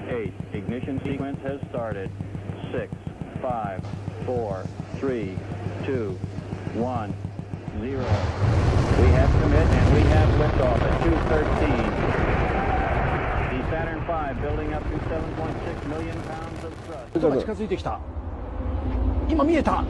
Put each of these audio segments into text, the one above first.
8. Ignition sequence has started. 6, 5, 4, 3, 2, 1, 0. We have commit and we have liftoff at 2:13. The Saturn V building up to 7.6 million pounds of thrust. 近づいてきた。今見えた。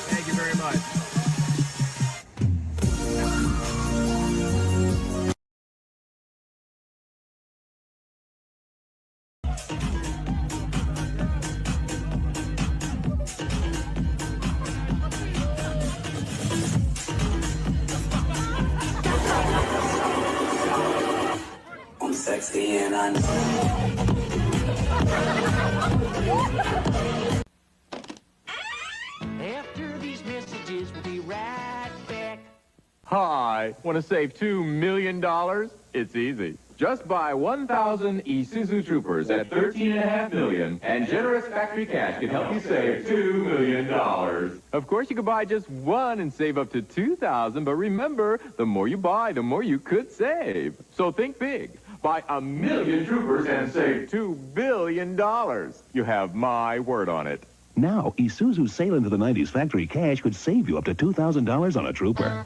Thank you very much. I'm sexy and I know. After these messages, we'll be right back. Hi, want to save $2 million? It's easy. Just buy 1,000 Isuzu Troopers at $13.5 million, and generous factory cash can help you save $2 million. Of course, you could buy just one and save up to $2,000, but remember, the more you buy, the more you could save. So think big. Buy 1 million Troopers and save $2 billion. You have my word on it. Now, Isuzu's Sail into the 90s factory cash could save you up to $2,000 on a Trooper.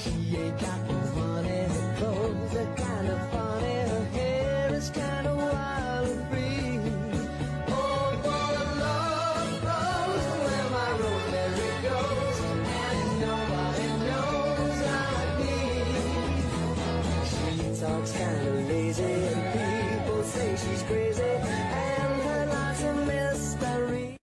She ain't got no money, her clothes are kind of funny, her hair is kind of wild and free. Oh, for the love flows where my rosemary goes, and nobody knows like me. She talks kind of lazy, and people say she's crazy, and her life's a mystery.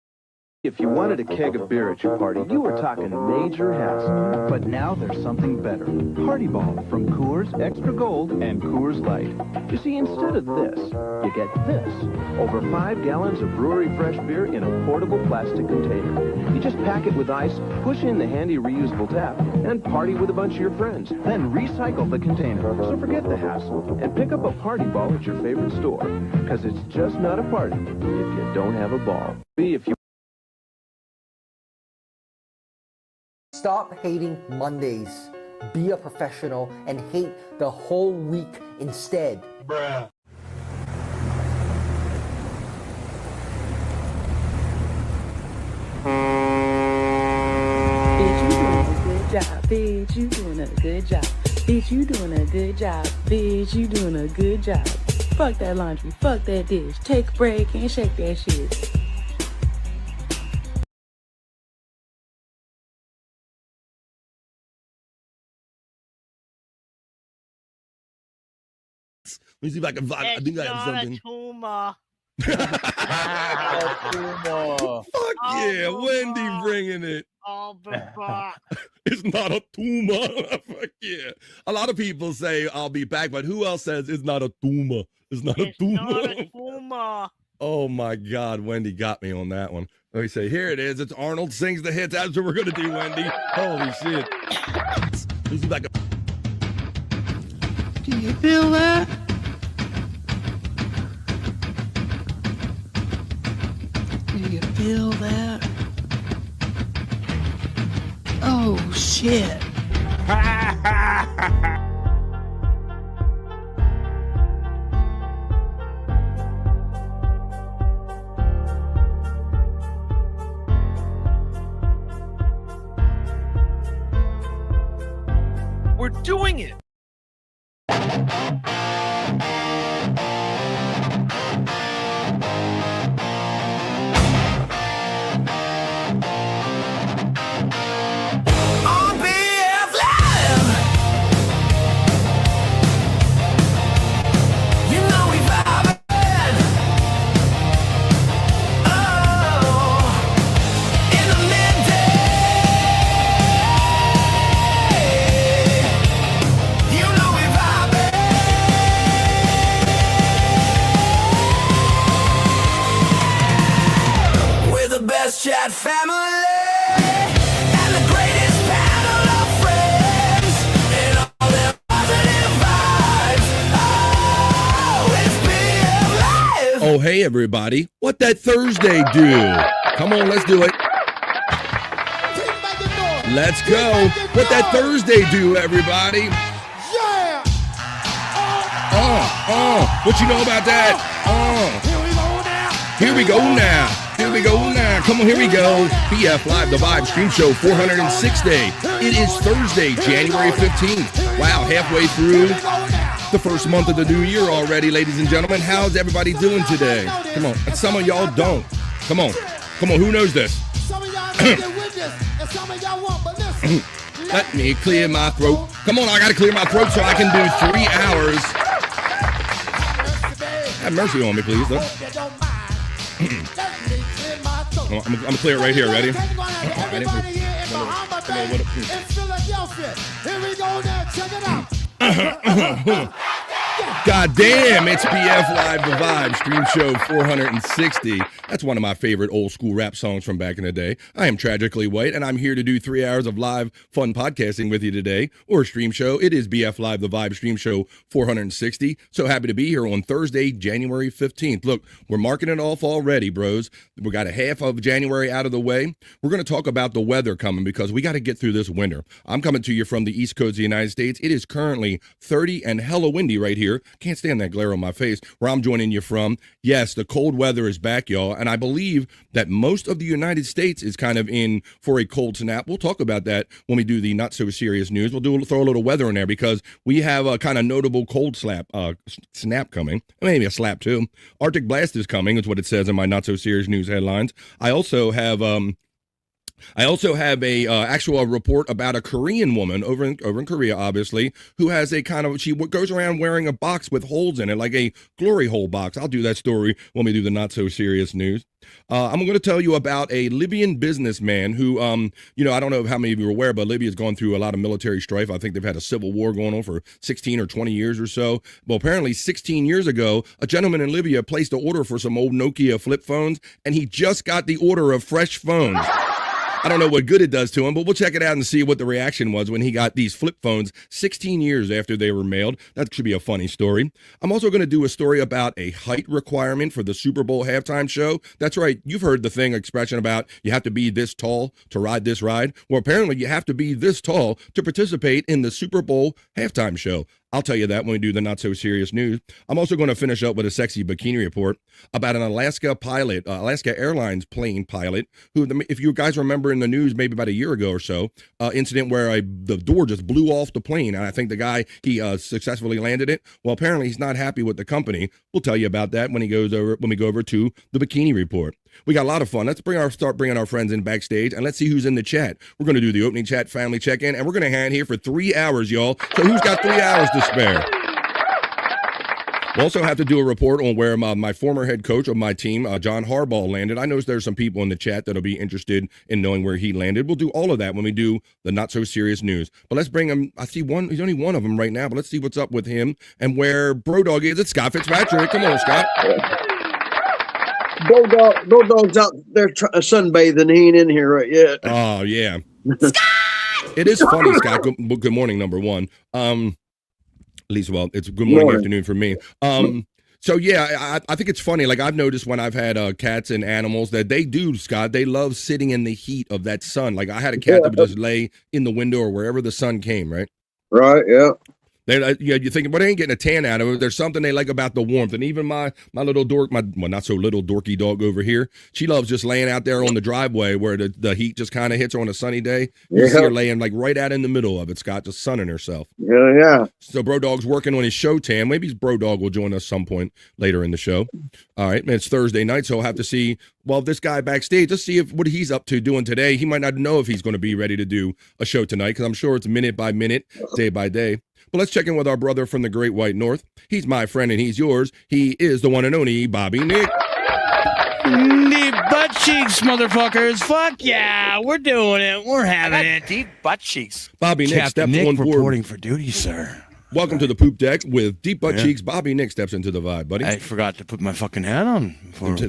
If you wanted a keg of beer at your party, you were talking major hassle. But now there's something better. Party Ball from Coors Extra Gold and Coors Light. You see, instead of this, you get this. Over 5 gallons of brewery fresh beer in a portable plastic container. You just pack it with ice, push in the handy reusable tap, and party with a bunch of your friends. Then recycle the container. So forget the hassle and pick up a Party Ball at your favorite store. Because it's just not a party if you don't have a ball. If you Stop hating Mondays. Be a professional and hate the whole week instead. Bruh. Bitch, you doing a good job. Bitch, you doing a good job. Bitch, you doing a good job. Fuck that laundry. Fuck that dish. Take a break and shake that shit. Let me see if I can find. I think I have something. Tumor. Fuck yeah, Wendy bringing it. It's not a tumor. Fuck yeah. A lot of people say I'll be back, but who else says it's not a tumor? It's not a tumor. Not a tumor. Oh my God, Wendy got me on that one. Let me say, here it is. It's Arnold Sings the Hits. That's what we're gonna do, Wendy. Holy shit. Let me see if I can. Do you feel that? Do you feel that? Oh, shit. We're doing it. Oh, hey, everybody. What that Thursday do? Come on, let's do it. Let's go. What that Thursday do, everybody? Yeah! What you know about that? Here we go now. Here we go now. Come on, here we go. BF Live, the Vibe Stream Show 406 day. It is Thursday, January 15th. Wow, halfway through the first month of the new year already, ladies and gentlemen. How's everybody doing today? Come on. And some of y'all don't. Come on. Come on, who knows this? Some of y'all get with this, and some of y'all won't, but listen. Let me clear my throat. Come on, I gotta clear my throat so I can do 3 hours. Have mercy on me, please. I'm gonna clear it right here. Ready? Everybody here in Bahama Bay, in Philadelphia. Here we go now. Check it out. God damn, it's BF Live, the Vibe Stream Show 460. That's one of my favorite old school rap songs from back in the day. I am Tragically White, and I'm here to do 3 hours of live fun podcasting with you today, or a stream show. It is BF Live, the Vibe Stream Show 460. So happy to be here on Thursday, January 15th. Look, we're marking it off already, bros. We got a half of January out of the way. We're going to talk about the weather coming because we got to get through this winter. I'm coming to you from the East Coast of the United States. It is currently 30 and hella windy right here. Can't stand that glare on my face. Where I'm joining you from, yes, the cold weather is back, y'all, and I believe that most of the United States is kind of in for a cold snap. We'll talk about that when we do the not so serious news. Throw a little weather in there because we have a kind of notable cold snap coming, maybe a slap too. Arctic blast is coming, is what it says in my not so serious news headlines. I also have a actual report about a Korean woman over in Korea, obviously, who has a kind of, she goes around wearing a box with holes in it, like a glory hole box. I'll do that story when we do the not so serious news. I'm going to tell you about a Libyan businessman who, I don't know how many of you are aware, but Libya's gone through a lot of military strife. I think they've had a civil war going on for 16 or 20 years or so. Well, apparently 16 years ago, a gentleman in Libya placed an order for some old Nokia flip phones, and he just got the order of fresh phones. I don't know what good it does to him, but we'll check it out and see what the reaction was when he got these flip phones 16 years after they were mailed. That should be a funny story. I'm also going to do a story about a height requirement for the Super Bowl halftime show. That's right. You've heard the expression about you have to be this tall to ride this ride. Well, apparently you have to be this tall to participate in the Super Bowl halftime show. I'll tell you that when we do the not so serious news. I'm also going to finish up with a sexy bikini report about an Alaska Airlines plane pilot who, if you guys remember in the news maybe about a year ago or so, incident where the door just blew off the plane, and I think the guy, he successfully landed it. Well, apparently he's not happy with the company. We'll tell you about that when we go over to the Bikini Report. We got a lot of fun. Let's start bringing our friends in backstage, and let's see who's in the chat. We're going to do the opening chat family check-in, and we're going to hang here for 3 hours, y'all. So who's got 3 hours to spare? We'll also have to do a report on where my former head coach of my team, John Harbaugh, landed. I know there's some people in the chat that'll be interested in knowing where he landed. We'll do all of that when we do the not so serious news. But let's bring him. I see one. He's only one of them right now, but let's see what's up with him and where Brodog is. It's Scott Fitzpatrick. Come on, Scott. Bulldog's out there sunbathing. He ain't in here right yet. Oh, yeah. It is funny, Scott. Good morning, number one. At least, well, it's good morning, afternoon for me. So, yeah, I think it's funny. Like, I've noticed when I've had cats and animals that they do, Scott, they love sitting in the heat of that sun. Like, I had a cat that would just lay in the window or wherever the sun came, right? Right, yeah. You think, but they ain't getting a tan out of it. There's something they like about the warmth. And even my little dork, not so little dorky dog over here, she loves just laying out there on the driveway where the heat just kind of hits her on a sunny day. You see her laying like right out in the middle of it, Scott, just sunning herself. Yeah. So Brodog's working on his show tan. Maybe Brodog will join us some point later in the show. All right, man, it's Thursday night, so I'll have to see, this guy backstage, let's see what he's up to doing today. He might not know if he's going to be ready to do a show tonight because I'm sure it's minute by minute, day by day. But let's check in with our brother from the Great White North. He's my friend and he's yours. He is the one and only Bobby Nick. Deep butt cheeks, motherfuckers. Fuck yeah, we're doing it. We're having it. Deep butt cheeks. Bobby Nick steps on board. Reporting for duty, sir. Welcome to the poop deck with deep butt cheeks. Bobby Nick steps into the vibe, buddy. I forgot to put my fucking hat on.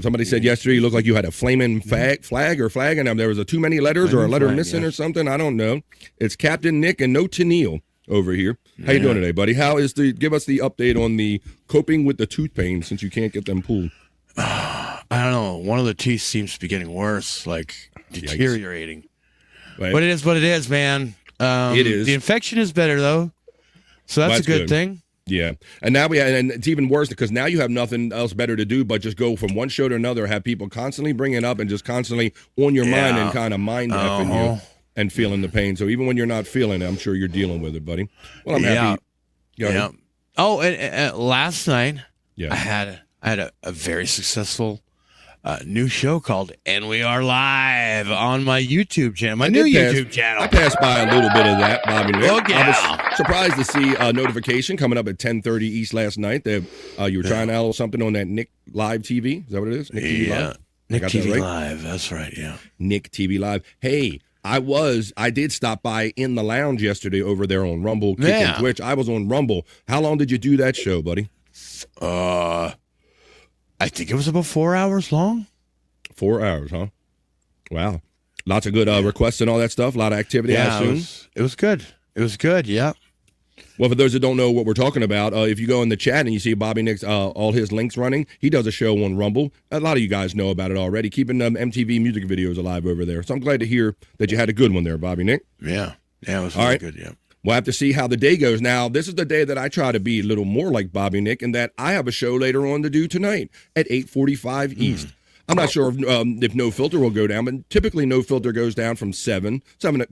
Somebody said yesterday you looked like you had a flaming flag, and there was too many letters or a letter missing or something. I don't know. It's Captain Nick and no Tennille over here. How you doing today, buddy? Give us the update on the coping with the tooth pain since you can't get them pulled. I don't know. One of the teeth seems to be getting worse, like deteriorating. Right. But it is what it is, man. It is. The infection is better though, so that's a good thing. Yeah, and now and it's even worse because now you have nothing else better to do but just go from one show to another, have people constantly bring it up and just constantly on your mind and kind of mind effing you and feeling the pain. So even when you're not feeling it, I'm sure you're dealing with it, buddy. Well, I'm happy. Go ahead. Oh, and last night I had a very successful new show called And We Are Live on my YouTube channel, my new YouTube channel. I passed by a little bit of that, Bobby Nick. Oh, yeah. I was surprised to see a notification coming up at 10:30 East last night that you were trying out something on that Nick Live TV. Is that what it is? Nick TV Live? Nick TV Live. That's right, yeah. Nick TV Live. Hey, I did stop by in the lounge yesterday over there on Rumble, Kick and Twitch. I was on Rumble. How long did you do that show, buddy? I think it was about 4 hours long. 4 hours, huh? Wow. Lots of good requests and all that stuff. A lot of activity, I assume. It was good. It was good, yeah. Well, for those that don't know what we're talking about, if you go in the chat and you see Bobby Nick's all his links running, he does a show on Rumble. A lot of you guys know about it already, keeping MTV music videos alive over there. So I'm glad to hear that you had a good one there, Bobby Nick. Yeah. Yeah, it was really good, yeah. We'll have to see how the day goes. Now, this is the day that I try to be a little more like Bobby Nick, and that I have a show later on to do tonight at 8:45 East. I'm not sure if No Filter will go down, but typically No Filter goes down from 7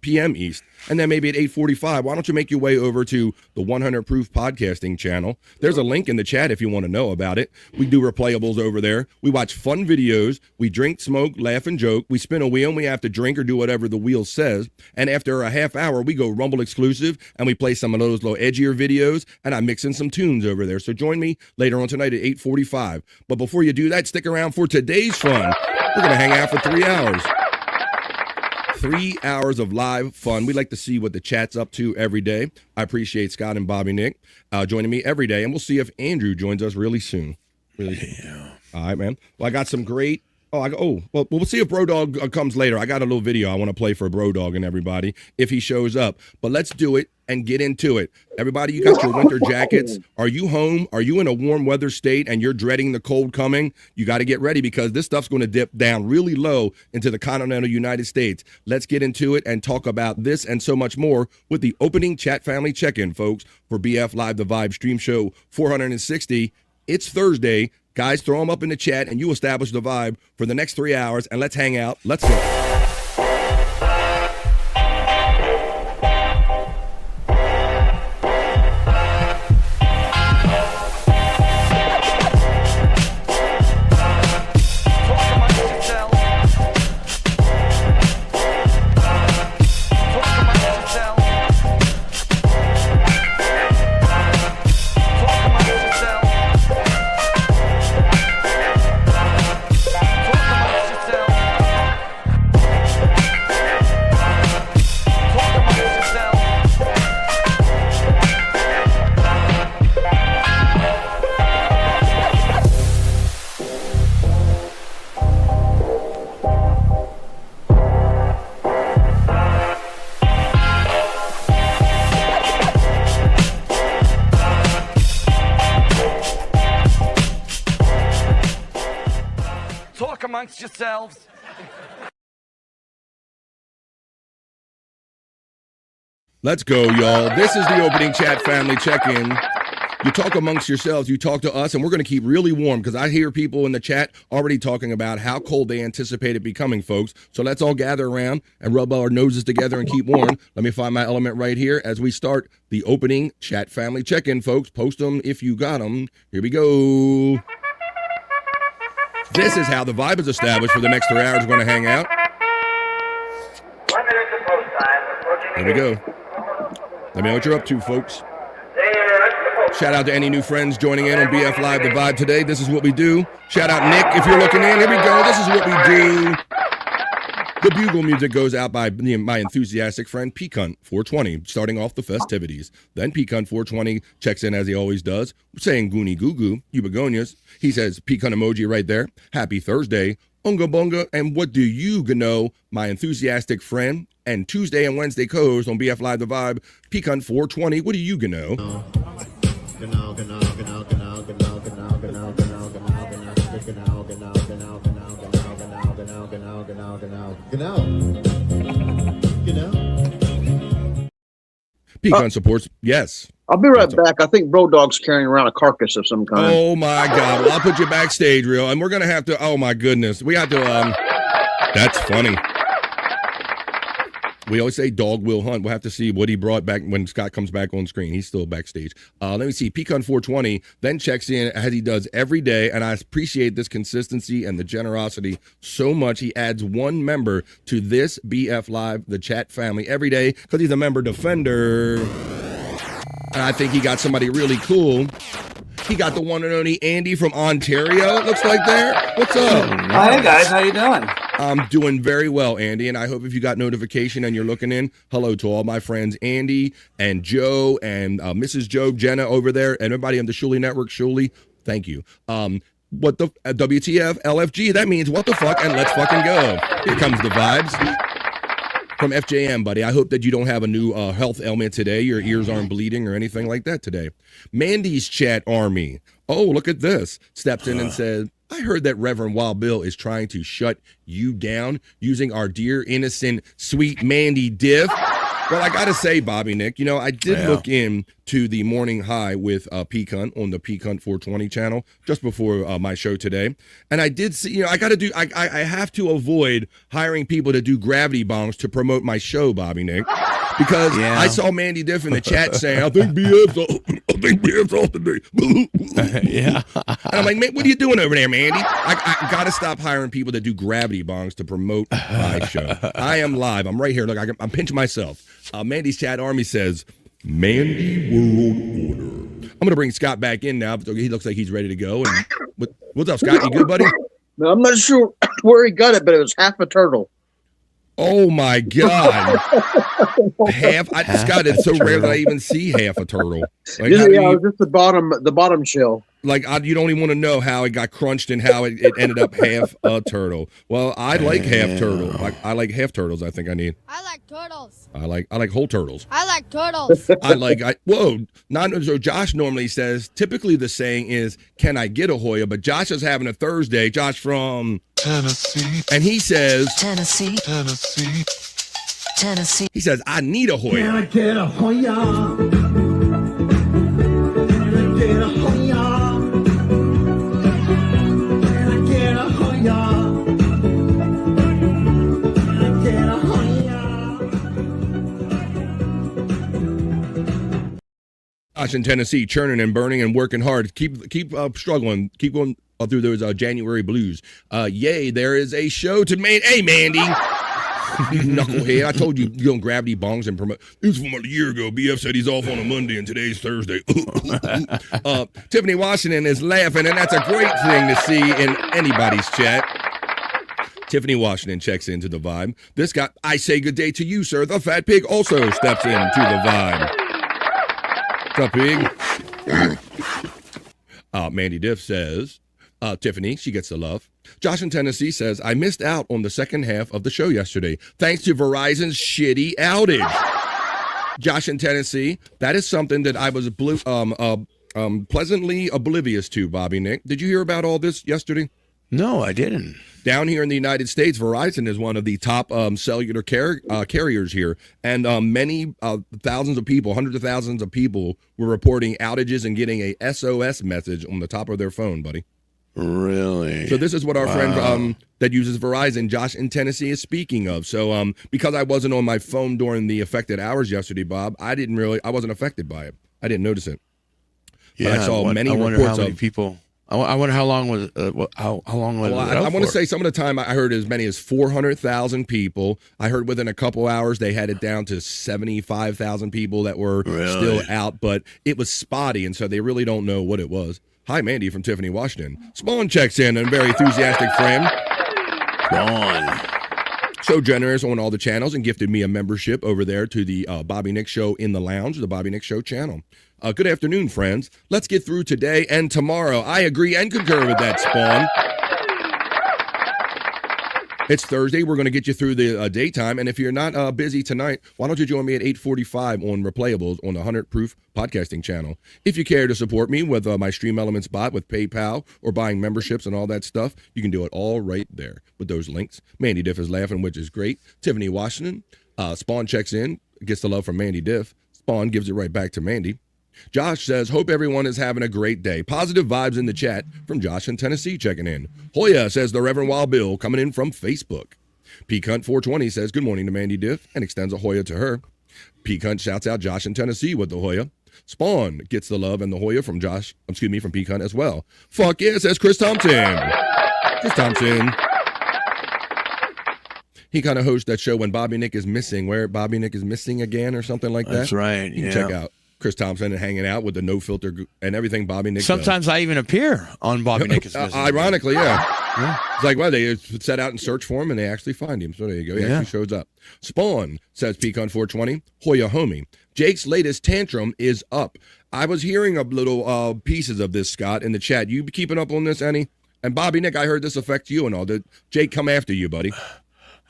p.m. East. And then maybe at 8:45, why don't you make your way over to the 100 Proof Podcasting channel? There's a link in the chat if you want to know about it. We do replayables over there. We watch fun videos. We drink, smoke, laugh, and joke. We spin a wheel, and we have to drink or do whatever the wheel says. And after a half hour, we go Rumble exclusive, and we play some of those little edgier videos, and I mix in some tunes over there. So join me later on tonight at 8:45. But before you do that, stick around for today's fun. We're going to hang out for 3 hours. 3 hours of live fun. We like to see what the chat's up to every day. I appreciate Scott and Bobby Nick joining me every day, and we'll see if Andrew joins us really soon. Really soon. Yeah. All right, man. Well, I got some great... well, we'll see if Bro Dog comes later. I got a little video I want to play for Bro Dog and everybody if he shows up. But let's do it and get into it. Everybody, you got your winter jackets. Are you home? Are you in a warm weather state and you're dreading the cold coming? You got to get ready because this stuff's going to dip down really low into the continental United States. Let's get into it and talk about this and so much more with the opening chat family check-in, folks, for BF Live The Vibe Stream Show 460. It's Thursday. Guys, throw them up in the chat, and you establish the vibe for the next 3 hours, and let's hang out. Let's go. Amongst yourselves. Let's go, y'all. This is the opening chat family check-in. You talk amongst yourselves, you talk to us, and we're going to keep really warm because I hear people in the chat already talking about how cold they anticipate it becoming, folks. So let's all gather around and rub our noses together and keep warm. Let me find my element right here as we start the opening chat family check-in, folks. Post them if you got them. Here we go. This is how the vibe is established for the next 3 hours. We're going to hang out. 1 minute to post time. Here we go. Let me know what you're up to, folks. Shout out to any new friends joining in on BF Live The Vibe today. This is what we do. Shout out Nick if you're looking in. Here we go. This is what we do. The bugle music goes out by my enthusiastic friend Peacunt 420, starting off the festivities. Then Peacunt 420 checks in as he always does, saying Goonie Goo Goo, you begonias. He says Peacunt emoji right there. Happy Thursday, Unga Bunga, and what do you know, my enthusiastic friend and Tuesday and Wednesday co-host on BF Live The Vibe, Peacunt 420. What do you know? Pecan supports. Yes. I'll be right back. I think Bro Dog's carrying around a carcass of some kind. Oh my God! Well, I'll put you backstage, real, and we're gonna have to. Oh my goodness, we have to. That's funny. We always say dog will hunt. We'll have to see what he brought back when Scott comes back on screen. He's still backstage. Let me see. Pecan 420 then checks in as he does every day, and I appreciate this consistency and the generosity so much. He adds one member to this BF Live, the chat family, every day because he's a member defender. And I think he got somebody really cool. He got the one and only Andy from Ontario, it looks like there. What's up? Hi, guys. How you doing? I'm doing very well, Andy, and I hope if you got notification and you're looking in, hello to all my friends, Andy and Joe and Mrs. Joe, Jenna over there, and everybody on the Shuley Network. Shuley, thank you. What the WTF, LFG, that means what the fuck, and let's fucking go. Here comes the vibes. From FJM, buddy. I hope that you don't have a new health ailment today. Your ears aren't bleeding or anything like that today. Mandy's chat army. Oh, look at this. Steps in and says, I heard that Reverend Wild Bill is trying to shut you down using our dear, innocent, sweet Mandy Diff. Well, I got to say, Bobby Nick, you know, I did look in to the Morning High with Pecan on the Pecan 420 channel just before my show today. And I did see, you know, I have to avoid hiring people to do gravity bongs to promote my show, Bobby Nick, because I saw Mandy Diff in the chat saying, I think BF's off today. Yeah. And I'm like, man, what are you doing over there, Mandy? I got to stop hiring people that do gravity bongs to promote my show. I am live. I'm right here. Look, I'm pinching myself. Mandy's chat army says, Mandy World Order. I'm going to bring Scott back in now. He looks like he's ready to go. And what's up, Scott? You good, buddy? No, I'm not sure where he got it, but it was half a turtle. Oh, my God. Scott, it's so rare that I even see half a turtle. Like, yeah, just the bottom shell. Like, you don't even want to know how it got crunched and how it ended up half a turtle. Well, I like half turtle. I like half turtles. I think I need. I like turtles. I like whole turtles. I like turtles. So Josh normally says, typically the saying is, can I get a Hoya? But Josh is having a Thursday. Josh from Tennessee. And he says, Tennessee. He says, I need a Hoya. Can I get a Hoya? Can I get a Hoya? Can I get a Hoya? Can I get a Hoya? Josh in Tennessee, churning and burning and working hard. Keep struggling. Keep going through those January blues. Yay, there is a show to make. Hey, Mandy. You knucklehead. I told you don't gravity bongs and promote. This was from a year ago. BF said he's off on a Monday and today's Thursday. Tiffany Washington is laughing, and that's a great thing to see in anybody's chat. Tiffany Washington checks into the vibe. This guy, I say good day to you, sir. The fat pig also steps into the vibe. What's up, pig? Mandy Diff says, Tiffany, she gets the love. Josh in Tennessee says, I missed out on the second half of the show yesterday, thanks to Verizon's shitty outage. Josh in Tennessee, that is something that I was pleasantly oblivious to, Bobby Nick. Did you hear about all this yesterday? No, I didn't. Down here in the United States, Verizon is one of the top cellular carriers here, and many thousands of people, hundreds of thousands of people were reporting outages and getting a SOS message on the top of their phone, buddy. Really? So this is what our friend that uses Verizon, Josh in Tennessee, is speaking of. So because I wasn't on my phone during the affected hours yesterday, Bob, I wasn't affected by it. I didn't notice it. But Yeah, I saw many wonder reports how many of people. I wonder how long was how long was it? I want to say some of the time I heard as many as 400,000 people. I heard within a couple hours they had it down to 75,000 people that were still out, but it was spotty, and so they really don't know what it was. Hi, Mandy from Tiffany Washington. Spawn checks in, a very enthusiastic friend. Spawn. So generous on all the channels and gifted me a membership over there to the Bobby Nick Show in the Lounge, the Bobby Nick Show channel. Good afternoon, friends. Let's get through today and tomorrow. I agree and concur with that, Spawn. It's Thursday. We're going to get you through the daytime. And if you're not busy tonight, why don't you join me at 8:45 on Replayables on the 100 Proof Podcasting channel. If you care to support me with my Stream Elements bot with PayPal or buying memberships and all that stuff, you can do it all right there with those links. Mandy Diff is laughing, which is great. Tiffany Washington, Spawn checks in, gets the love from Mandy Diff. Spawn gives it right back to Mandy. Josh says, hope everyone is having a great day. Positive vibes in the chat from Josh in Tennessee checking in. Hoya says the Reverend Wild Bill coming in from Facebook. Peacunt 420 says good morning to Mandy Diff and extends a Hoya to her. Peacunt shouts out Josh in Tennessee with the Hoya. Spawn gets the love and the Hoya from from Peacunt as well. Fuck yeah, says Chris Thompson. Chris Thompson. He kind of hosts that show when Bobby Nick is missing, where Bobby Nick is missing again or something like that. That's right. You can check out Chris Thompson and hanging out with the no filter and everything Bobby Nick Sometimes does. I even appear on Bobby Nick is missing. Ironically, yeah. It's like, well, they set out and search for him and they actually find him. So there you go. He actually shows up. Spawn says Pecan 420, Hoya homie. Jake's latest tantrum is up. I was hearing a little pieces of this, Scott, in the chat. You keeping up on this, Annie? And Bobby Nick, I heard this affects you and all. Did Jake come after you, buddy?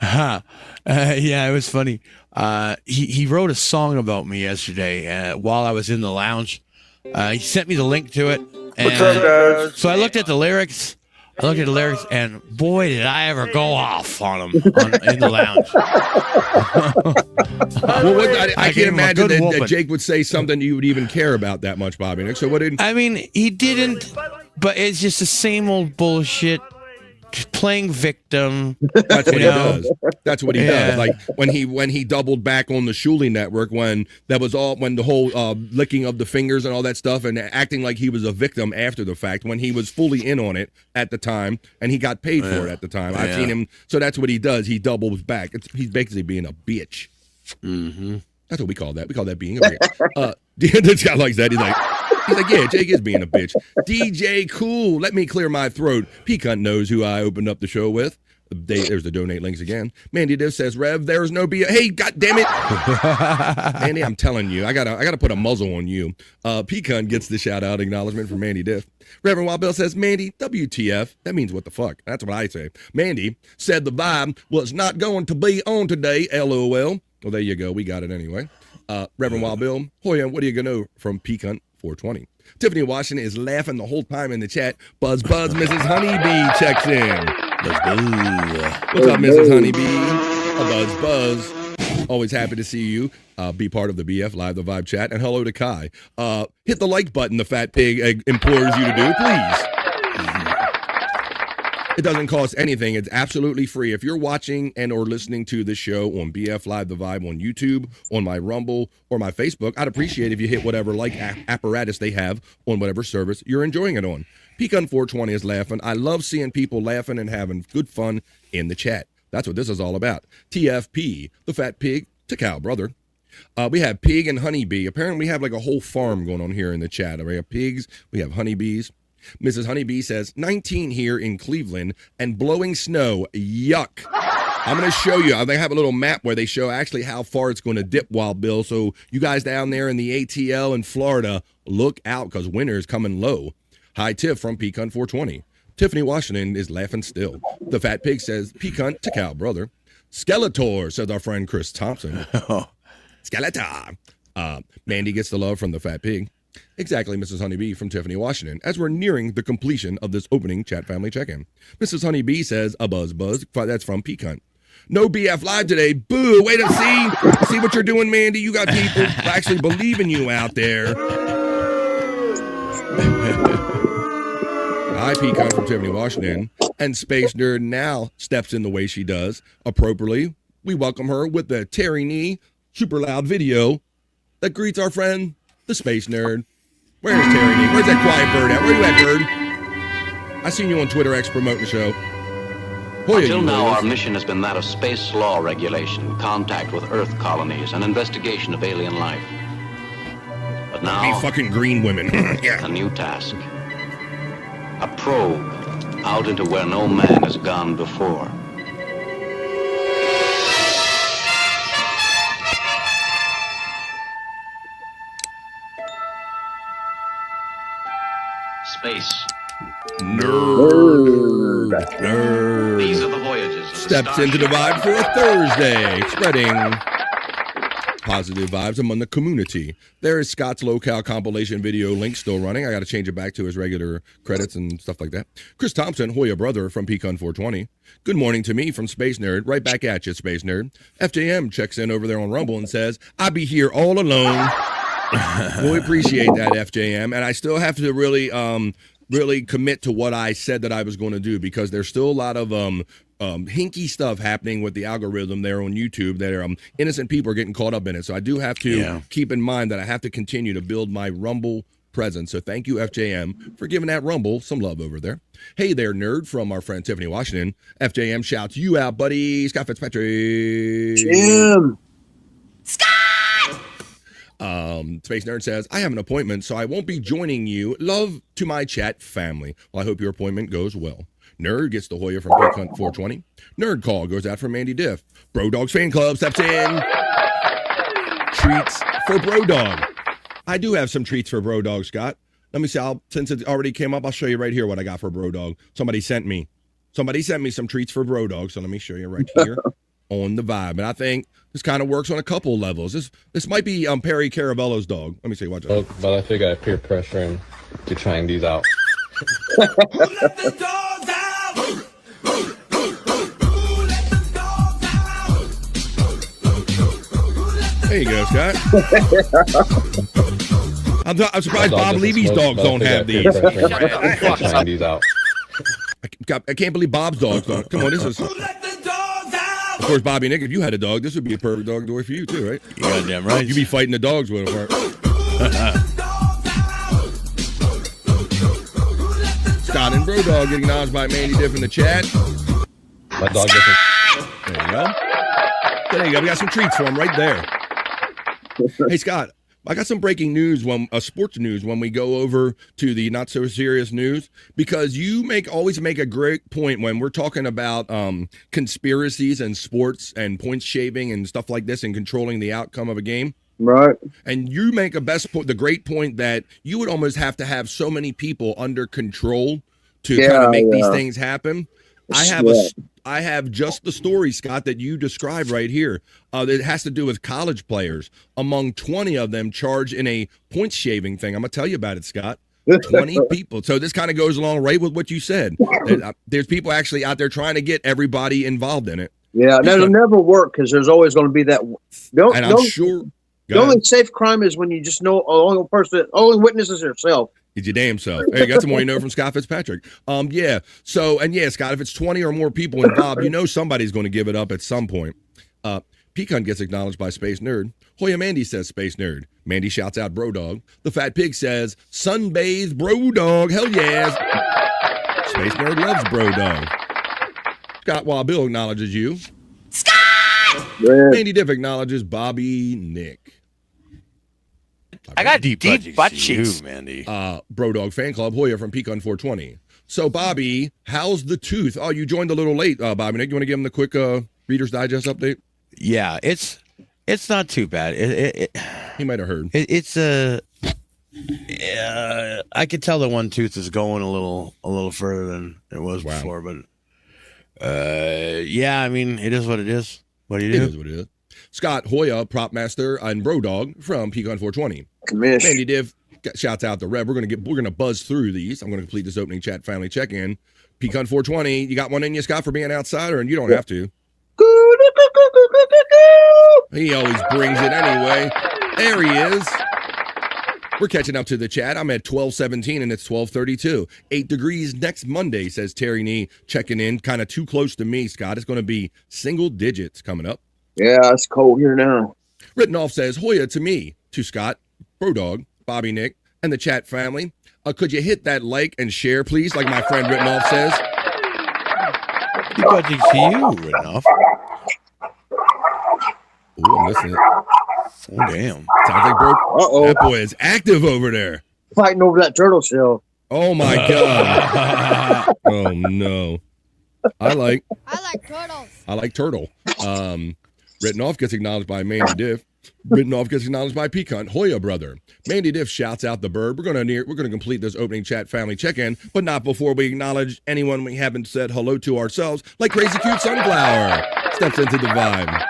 Yeah, it was funny. He wrote a song about me yesterday while I was in the lounge. He sent me the link to it. And What's up, guys? So I looked at the lyrics. And boy, did I ever go off on him in the lounge. I can't imagine that Jake would say something you would even care about that much, Bobby Nick. So what did... I mean, he didn't, but it's just the same old bullshit. Playing victim. That's what he does. That's what he does. Like when he doubled back on the Shuley network when the whole licking of the fingers and all that stuff and acting like he was a victim after the fact when he was fully in on it at the time and he got paid for it at the time. I've seen him. So that's what he does. He doubles back. He's basically being a bitch. Mm-hmm. That's what we call that. We call that being a bitch. This guy likes that. He's like, yeah, Jake is being a bitch. DJ Cool, let me clear my throat. Peacunt knows who I opened up the show with. There's the donate links again. Mandy Div says, Rev, there's no BS. Hey, God damn it. Mandy, I'm telling you, I gotta put a muzzle on you. Peacunt gets the shout out acknowledgement from Mandy Diff. Reverend Wild Bill says, Mandy, WTF. That means what the fuck. That's what I say. Mandy said the vibe was not going to be on today, LOL. Well, there you go. We got it anyway. Reverend Wild Bill, Hoya, what do you gonna know from Peacunt 420? Tiffany Washington is laughing the whole time in the chat. Buzz, Mrs. Honeybee checks in. What's up, Mrs. Honeybee? Buzz. Always happy to see you. Be part of the BF Live the Vibe chat. And hello to Kai. Hit the like button the fat pig implores you to do, please. It doesn't cost anything. It's absolutely free. If you're watching and or listening to this show on BF Live The Vibe on YouTube, on my Rumble, or my Facebook, I'd appreciate if you hit whatever like apparatus they have on whatever service you're enjoying it on. Pecan 420 is laughing. I love seeing people laughing and having good fun in the chat. That's what this is all about. TFP, the fat pig to cow brother. We have pig and honeybee. Apparently we have like a whole farm going on here in the chat. We have pigs, we have honeybees. Mrs. Honeybee says, 19 here in Cleveland and blowing snow. Yuck. I'm going to show you. They have a little map where they show actually how far it's going to dip, Wild Bill. So you guys down there in the ATL in Florida, look out because winter is coming low. Hi, Tiff from Pecan 420. Tiffany Washington is laughing still. The fat pig says, Pecan to cow brother. Skeletor, says our friend Chris Thompson. Skeletor. Mandy gets the love from the fat pig. Exactly, Mrs. Honeybee from Tiffany Washington, as we're nearing the completion of this opening chat family check-in. Mrs. Honeybee says, a buzz. That's from Peacunt. No BF Live today. Boo. Wait to see what you're doing, Mandy. You got people actually believing you out there. Hi, Peacunt from Tiffany Washington. And Space Nerd now steps in the way she does. Appropriately, we welcome her with the Terry Knee super loud video that greets our friend, the Space Nerd. Where's Terry Knee? Where's that quiet bird at? Where you at, bird? I seen you on Twitter X promoting the show. Until now, our mission has been that of space law regulation, contact with Earth colonies, and investigation of alien life. But now, fucking green women. a new task. A probe out into where no man has gone before. Space. Nerd. These are the voyages of steps into the vibe for a Thursday, spreading positive vibes among the community. There is Scott's locale compilation video link still running. I got to change it back to his regular credits and stuff like that. Chris Thompson, Hoya brother from Pecan 420. Good morning to me from Space Nerd. Right back at you, Space Nerd. FJM checks in over there on Rumble and says, "I be here all alone." We appreciate that, FJM. And I still have to really commit to what I said that I was going to do, because there's still a lot of hinky stuff happening with the algorithm there on YouTube that are innocent people are getting caught up in it. So I do have to keep in mind that I have to continue to build my Rumble presence. So thank you, FJM, for giving that Rumble some love over there. Hey there, nerd, from our friend Tiffany Washington. FJM shouts you out, buddy. Scott Fitzpatrick. Jim. Space Nerd says, I have an appointment, so I won't be joining you. Love to my chat family. Well, I hope your appointment goes well. Nerd gets the Hoya from Pink Hunt 420. Nerd call goes out from Mandy Diff. Bro Dogs Fan Club steps in. Treats for Bro Dog. I do have some treats for Bro Dog, Scott. Let me see. Since it already came up, I'll show you right here what I got for Bro Dog. Somebody sent me some treats for Bro Dog, so let me show you right here on the vibe. And I think this kind of works on a couple levels. This might be Perry Caravello's dog. Let me see. Watch out. But I figure I peer pressure him to trying these out. There you go, Scott. I'm surprised Bob Levy's dogs don't have these. Trying these out. I can't believe Bob's dogs don't. Come on, this is. Of course, Bobby Nick, if you had a dog, this would be a perfect dog toy for you too, right? You goddamn right. You'd be fighting the dogs with them, right? Scott and Bro Dog getting acknowledged by Mandy Diff in the chat. My dog doesn't. There you go. There you go. We got some treats for him right there. Hey, Scott, I got some breaking news, sports news, when we go over to the not so serious news, because you always make a great point when we're talking about conspiracies and sports and points shaving and stuff like this and controlling the outcome of a game. Right. And you make the great point that you would almost have to have so many people under control to kind of make these things happen. I have just the story, Scott, that you described right here. It has to do with college players. Among 20 of them charged in a points shaving thing. I'm going to tell you about it, Scott. 20 people. So this kind of goes along right with what you said. There's people actually out there trying to get everybody involved in it. Yeah, that'll never work because there's always going to be that. I'm sure. The only safe crime is when you just know only witness is yourself. It's your damn self. Hey, you got some more you know from Scott Fitzpatrick. Yeah. So, Scott, if it's 20 or more people involved, you know somebody's going to give it up at some point. Pecan gets acknowledged by Space Nerd. Hoya Mandy says Space Nerd. Mandy shouts out Bro Dog. The Fat Pig says Sunbathe Bro Dog. Hell yes. Space Nerd loves Bro Dog. Scott Wild Bill acknowledges you. Scott! Mandy Diff acknowledges Bobby Nick. I got deep butt cheeks, Mandy. Bro Dog Fan Club, Hoya from Pecan 420. So, Bobby, how's the tooth? Oh, you joined a little late, Bobby Nick. You want to give him the quick Reader's Digest update? Yeah, it's not too bad. He might have heard. I could tell that one tooth is going a little further than it was before, but I mean, it is what it is. What do you do? It is what it is. Scott Hoya, Prop Master, and Bro Dog from Pecan 420. Mandy Div shouts out the Rev. We're gonna buzz through these. I'm gonna complete this opening chat family check-in. Pecan 420, you got one in you, Scott, for being outsider, and you don't have to. He always brings it anyway. There he is. We're catching up to the chat. I'm at 12:17 and it's 12:32. 8 degrees next Monday, says Terry Nee, checking in. Kind of too close to me, Scott. It's going to be single digits coming up. Yeah, it's cold here now. Written off says Hoya to me, to Scott, Bro Dog, Bobby Nick, and the chat family. Could you hit that like and share, please, like my friend Written off says? Happy birthday to you, Written off. Ooh, I'm listening. Oh, damn. Sounds like Bro. That boy is active over there. Fighting over that turtle shell. Oh, my God. Oh, no. I like turtles. I like turtle. Written off gets acknowledged by Mandy Diff. Written off gets acknowledged by Pecan Hoya brother. Mandy Diff shouts out the bird. We're gonna complete this opening chat family check-in, but not before we acknowledge anyone we haven't said hello to ourselves, like Crazy Cute Sunflower steps into the vibe.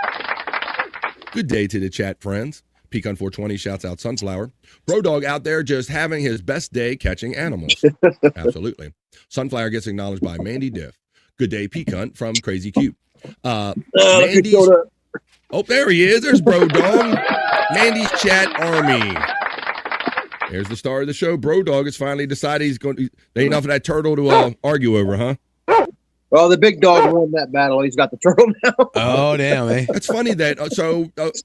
Good day to the chat friends. Pecan 420 shouts out Sunflower. Bro Dog out there just having his best day catching animals. Absolutely. Sunflower gets acknowledged by Mandy Diff. Good day, Pecan from Crazy Cute. Mandy's. Oh, there he is. There's Bro Dog. Mandy's chat army. There's the star of the show. Bro Dog has finally decided he's going to. There ain't enough of that turtle to argue over, huh? Well, the big dog won that battle. He's got the turtle now. Oh, damn, eh? That's funny that,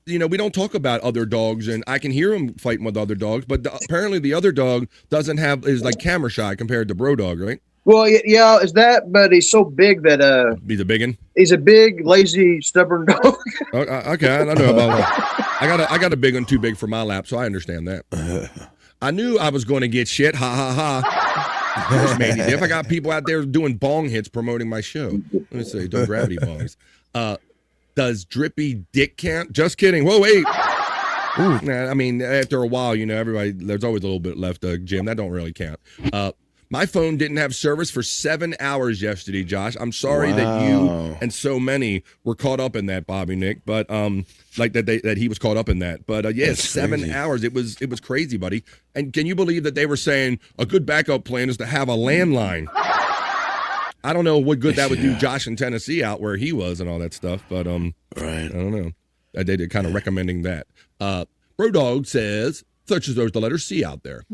we don't talk about other dogs, and I can hear him fighting with other dogs, but apparently the other dog is like camera shy compared to Bro Dog, right? Well, yeah, is that, but he's so big that, He's a biggin'? He's a big, lazy, stubborn dog. Okay, I don't know about that. I got a big one too big for my lap, so I understand that. I knew I was going to get shit. Ha, ha, ha. There's Mandy Diff. I got people out there doing bong hits promoting my show. Let me say, doing gravity bongs. Does drippy dick count? Just kidding. Whoa, wait. Nah, I mean, after a while, everybody, there's always a little bit left, Jim. That don't really count. My phone didn't have service for 7 hours yesterday, Josh. I'm sorry that you and so many were caught up in that, Bobby Nick, but like that he was caught up in that. But yeah, that's 7 crazy. Hours. It was crazy, buddy. And can you believe that they were saying a good backup plan is to have a landline? I don't know what good that would do Josh in Tennessee out where he was and all that stuff, but right. I don't know. They did kind of recommending that. Bro Dog says, such as there's the letter C out there.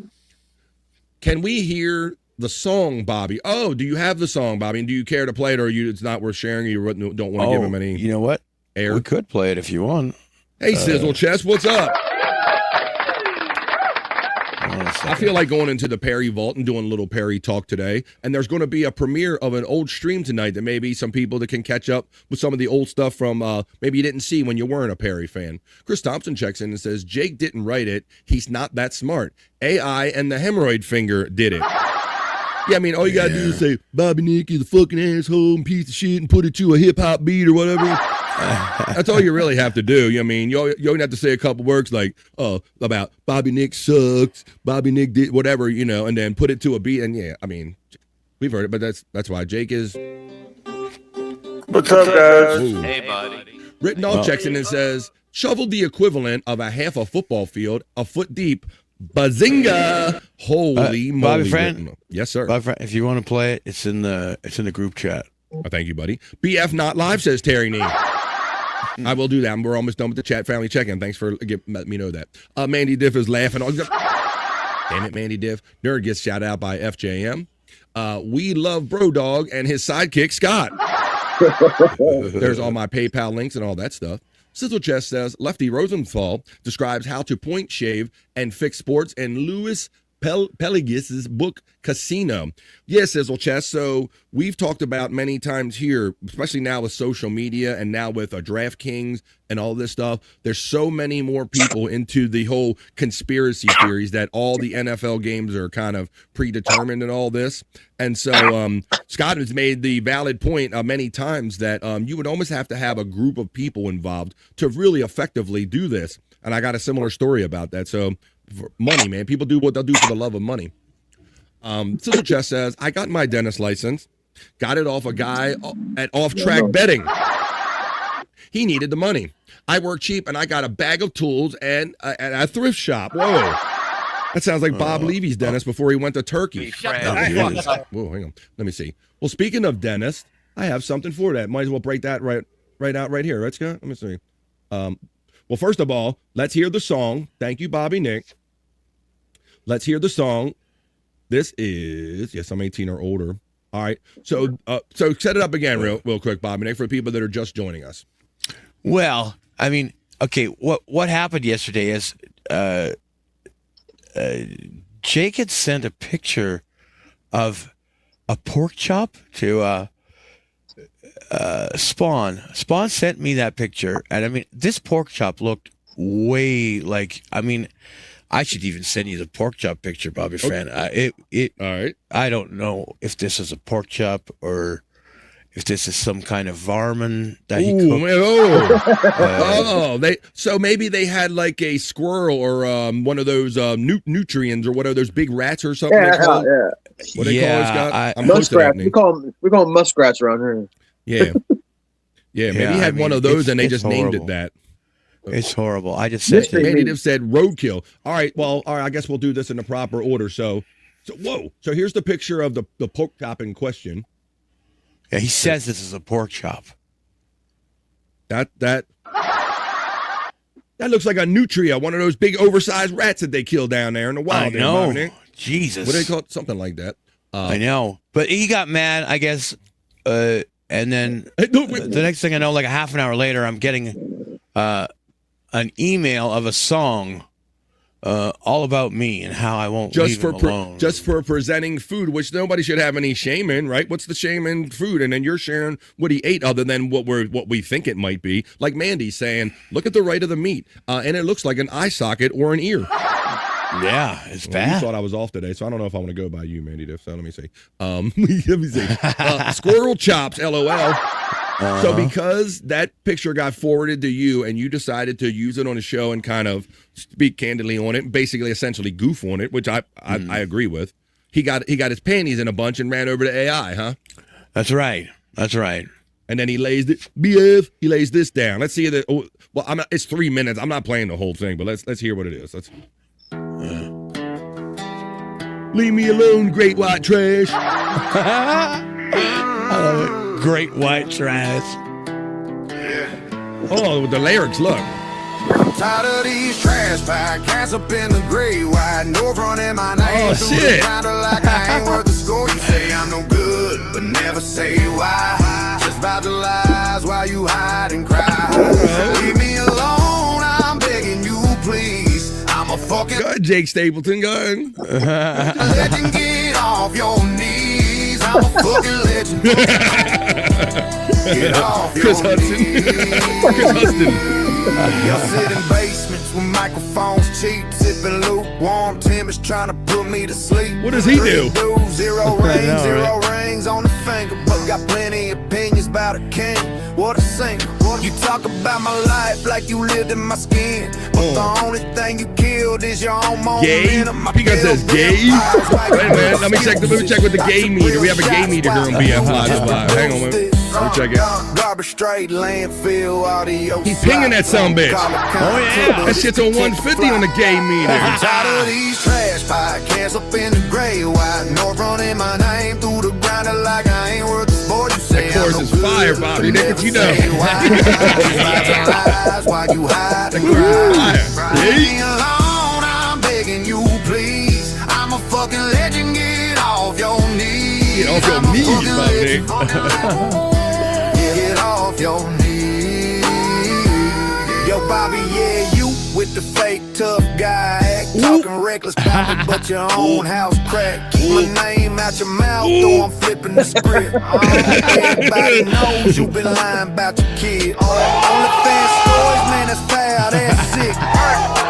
Can we hear the song, Bobby? Oh, do you have the song, Bobby? And do you care to play it, or it's not worth sharing? You don't want to give him any. You know what? Air. We could play it if you want. Hey, Sizzle Chest, what's up? I feel like going into the Perry Vault and doing a little Perry talk today. And there's going to be a premiere of an old stream tonight that maybe some people that can catch up with some of the old stuff from maybe you didn't see when you weren't a Perry fan. Chris Thompson checks in and says, Jake didn't write it. He's not that smart. AI and the hemorrhoid finger did it. Yeah, I mean, all you got to do is say, Bobby Nick is a fucking asshole and piece of shit and put it to a hip-hop beat or whatever. That's all you really have to do. I mean, you only have to say a couple words like, about Bobby Nick sucks, Bobby Nick did whatever, and then put it to a beat. And yeah, I mean, we've heard it, but that's why Jake is. What's up, guys? Ooh. Hey, buddy. Written all checks in and says, shoveled the equivalent of a half a football field, a foot deep. Bazinga! Holy moly! Bobby friend, yes sir. Bobby friend, if you want to play it, it's in the group chat. Thank you, buddy. BF not live, says Terry Nee. I will do that. We're almost done with the chat family check-in. Thanks for letting me know that. Mandy Diff is laughing. Damn it, Mandy Diff. Nerd gets shouted out by FJM. We love Bro Dog and his sidekick Scott. There's all my PayPal links and all that stuff. Sizzle Chest says, Lefty Rosenthal describes how to point, shave, and fix sports in Louis Pelagis's book, Casino. Yes, Sizzle Chest. So we've talked about many times here, especially now with social media and now with DraftKings and all this stuff. There's so many more people into the whole conspiracy theories that all the NFL games are kind of predetermined and all this. And so Scott has made the valid point many times that you would almost have to have a group of people involved to really effectively do this. And I got a similar story about that. So for money, man. People do what they'll do for the love of money. Sizzle Chest says, I got my dentist license. Got it off a guy at off-track betting. He needed the money. I work cheap, and I got a bag of tools and a thrift shop. Whoa. That sounds like Bob Levy's dentist before he went to Turkey. Whoa, hang on. Let me see. Well, speaking of dentist, I have something for that. Might as well break that right out right here. Right, Scott? Let me see. Well, first of all, let's hear the song. Thank you, Bobby Nick. Let's hear the song. This is, yes, I'm 18 or older. All right. So set it up again real quick, Bobby Nick, for people that are just joining us. Well, I mean, okay, what happened yesterday is Jake had sent a picture of a pork chop to Spawn. Spawn sent me that picture, and I mean, this pork chop looked way like. I mean, I should even send you the pork chop picture, Bobby friend. All right. I don't know if this is a pork chop or if this is some kind of varmint that he Ooh, cooked. So maybe they had like a squirrel or one of those nutrients or what are those big rats or something? Yeah, they call? yeah. What they call it, Scott? I'm Muskrats. We call them muskrats around here. Yeah. Yeah, maybe he had one of those and they just named it that. It's horrible. I just said maybe they've said roadkill. All right, I guess we'll do this in the proper order. So here's the picture of the pork chop in question. Yeah, he says this is a pork chop. That looks like a nutria, one of those big oversized rats that they kill down there in the wild. I know. There, Jesus. What do they call it? Something like that. I know. But he got mad, I guess, and then the next thing I know, like a half an hour later, I'm getting an email of a song all about me and how I won't leave him alone. Just for presenting food, which nobody should have any shame in, right? What's the shame in food? And then you're sharing what he ate other than what we think it might be. Like Mandy saying, look at the right of the meat, and it looks like an eye socket or an ear. Yeah, it's bad. You thought I was off today, so I don't know if I want to go by you, Mandy Diff. So let me see. Let me see. Squirrel chops, LOL. So because that picture got forwarded to you and you decided to use it on the show and kind of speak candidly on it, basically essentially goof on it, which I agree with. He got his panties in a bunch and ran over to AI, huh? That's right. That's right. And then he lays he lays this down. Let's see that. Oh, well, it's 3 minutes. I'm not playing the whole thing, but let's hear what it is. Leave me alone, great white trash. I love it. Great white trash. Oh, the lyrics, look. I'm tired of these trash pack cans up in the gray white. No front in my name. Oh, shit. Like I ain't worth the score. You say I'm no good, but never say why. Just about the lies while you hide and cry. Leave me alone, I'm begging you, please. I'm a fucking. Go ahead, Jake Stapleton, go ahead. Legend, get off your knees. I'm a fucking legend. Get off Chris your Hudson. Chris Hudson. Y'all sit in basements with microphones cheap, sipping lukewarm Timbers trying to put me to sleep. What does he do? Zero rings, zero rings on the finger, but got plenty opinions about a king. What a singer. You talk about my life like you lived in my skin, but the only thing you killed is your own momentum. Pika says gay. Wait a minute, let me check with the gay meter. We have a gay meter here on BF Live. Hang on, man. Let me check it. Garbage straight landfill audio. He's pinging that sumbitch. Oh yeah, that shit's on 150 on the gay meter. I'm tired of these trash podcasts up in the gray white. No running my name through the grinder like I ain't worth the sport. You say that chorus is fire, Bobby. Niggas, you know. Why you hide and cry? Leave me alone, I'm begging you, please. I'm a fucking legend. Get off your knees. Get off your knees, Bobby. Get off your knees. Yo, Bobby, yeah, you with the fake tough guy act, talking reckless about me, but your own house crack. Keep my name out your mouth, though I'm flipping the script. Everybody knows you been lying about your kid. Only fan stories, man, that's foul, that's sick.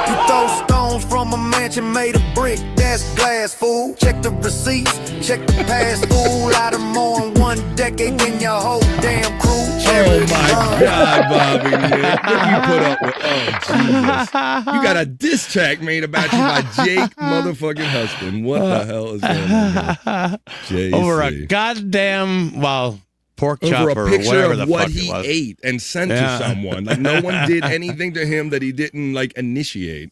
You throw stones from a mansion made of brick, that's glass, fool. Check the receipts, check the past, fool. Out of more in 1 decade than your whole damn crew. Oh my God, Bobby, man. What you put up with? Oh, Jesus. You got a diss track made about you by Jake motherfucking Husband. What the hell is going on here? Over a goddamn, pork chop over or a picture whatever of the what fuck he it was. ate and sent to someone. Like no one did anything to him that he didn't like initiate.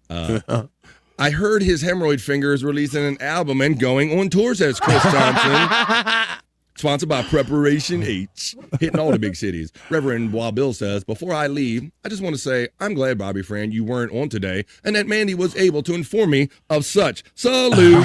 I heard his hemorrhoid finger is releasing an album and going on tour, says Chris Thompson. Sponsored by Preparation H, hitting all the big cities. Reverend Wild Bill says, before I leave, I just want to say I'm glad, Bobby Fran, you weren't on today and that Mandy was able to inform me of such. Salute.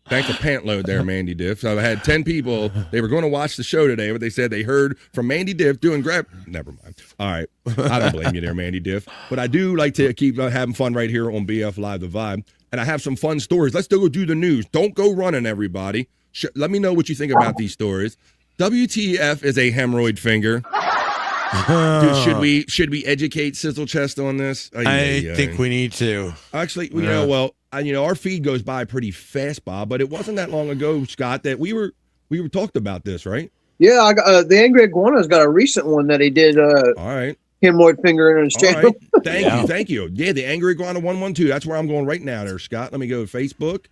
Thanks for pant load there, Mandy Diff. So I had 10 people. They were going to watch the show today, but they said they heard from Mandy Diff doing grab. Never mind. All right. I don't blame you there, Mandy Diff. But I do like to keep having fun right here on BF Live The Vibe. And I have some fun stories. Let's go do the news. Don't go running, everybody. Let me know what you think about these stories. WTF is a hemorrhoid finger. Dude, should we educate Sizzle Chest on this? I think we need to. Actually, our feed goes by pretty fast, Bob. But it wasn't that long ago, Scott, that we were talked about this, right? Yeah, I got the Angry Iguana's got a recent one that he did. All right. Hemorrhoid finger in his All channel. right. Thank you. Yeah, the Angry Iguana 112. That's where I'm going right now there, Scott. Let me go to Facebook.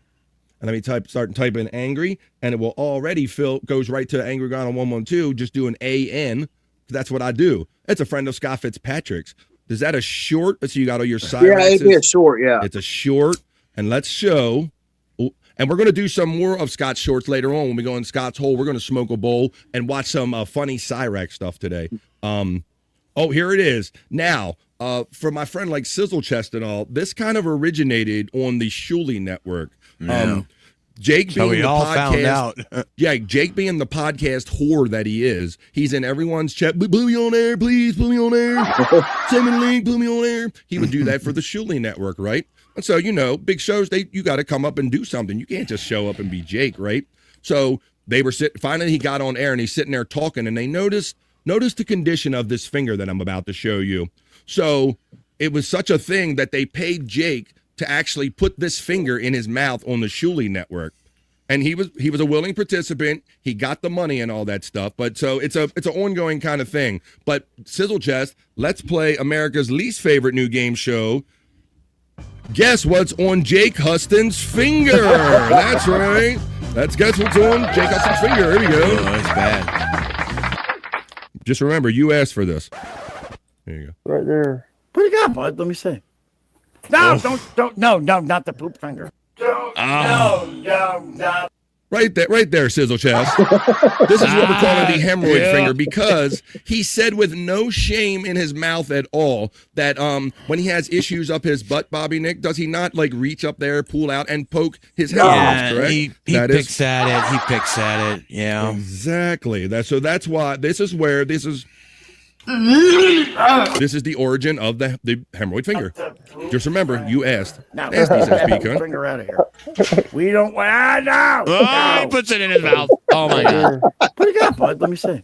And let me start typing angry, and it will already goes right to Angry Iguana 112. Just do an AN. That's what I do. It's a friend of Scott Fitzpatrick's. Is that a short? So you got all your side. Yeah, it'd be a short. Yeah, it's a short. And let's show. And we're going to do some more of Scott's shorts later on when we go in Scott's hole. We're going to smoke a bowl and watch some funny Cyrax stuff today. Oh, here it is. Now, for my friend like Sizzle Chest and all, this kind of originated on the Shuli network. Jake being we the all podcast, found out. yeah, Jake being the podcast whore that he is, he's in everyone's chat. Put me on air, please. Put me on air. Send me the link. Put me on air. He would do that for the Shuli network, right? And so, big shows, you got to come up and do something. You can't just show up and be Jake, right? So they were finally he got on air and he's sitting there talking, and they noticed the condition of this finger that I'm about to show you. So it was such a thing that they paid Jake to actually put this finger in his mouth on the Shuli network. And he was a willing participant. He got the money and all that stuff. But so it's an ongoing kind of thing. But Sizzle Chest, let's play America's least favorite new game show. Guess what's on Jake Huston's finger? That's right. Let's guess what's on Jake Huston's finger. Here we go. Oh, that's bad. Just remember, you asked for this. There you go. Right there. What do you got, bud? Let me see. No, don't, no, not the poop finger. No. Right there, Sizzle Chest. This is what we're calling the hemorrhoid finger, because he said with no shame in his mouth at all that when he has issues up his butt, Bobby Nick, does he not like reach up there, pull out, and poke his hemorrhoids, correct? He picks at it. He picks at it. Yeah. Exactly. That's why this is the origin of the hemorrhoid finger. Just remember, you asked. No, Nasty says pecan. Finger out of here. We don't. No. Oh, he puts it in his mouth. Oh my God. What do you got, bud? Let me see.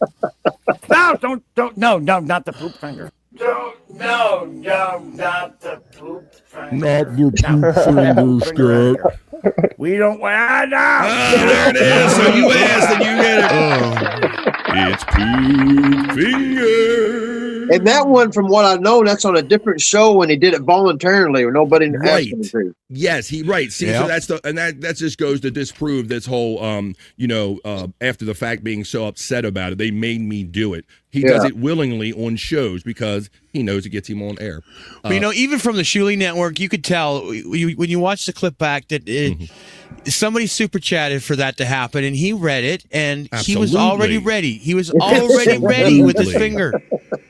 No, don't. No, not the poop finger. No, not the poop finger. Not the poop finger, Scott. We don't. No. Oh, there it is. So you asked and you get it. It's poop finger. And that one, from what I know, that's on a different show when he did it voluntarily, or nobody asked him to. Yes, See, so that just goes to disprove this whole, after the fact being so upset about it. They made me do it. He does it willingly on shows because he knows it gets him on air. But, even from the Shuli network, you could tell when you watch the clip back that somebody super chatted for that to happen, and he read it, and he was already ready. He was already ready with his finger.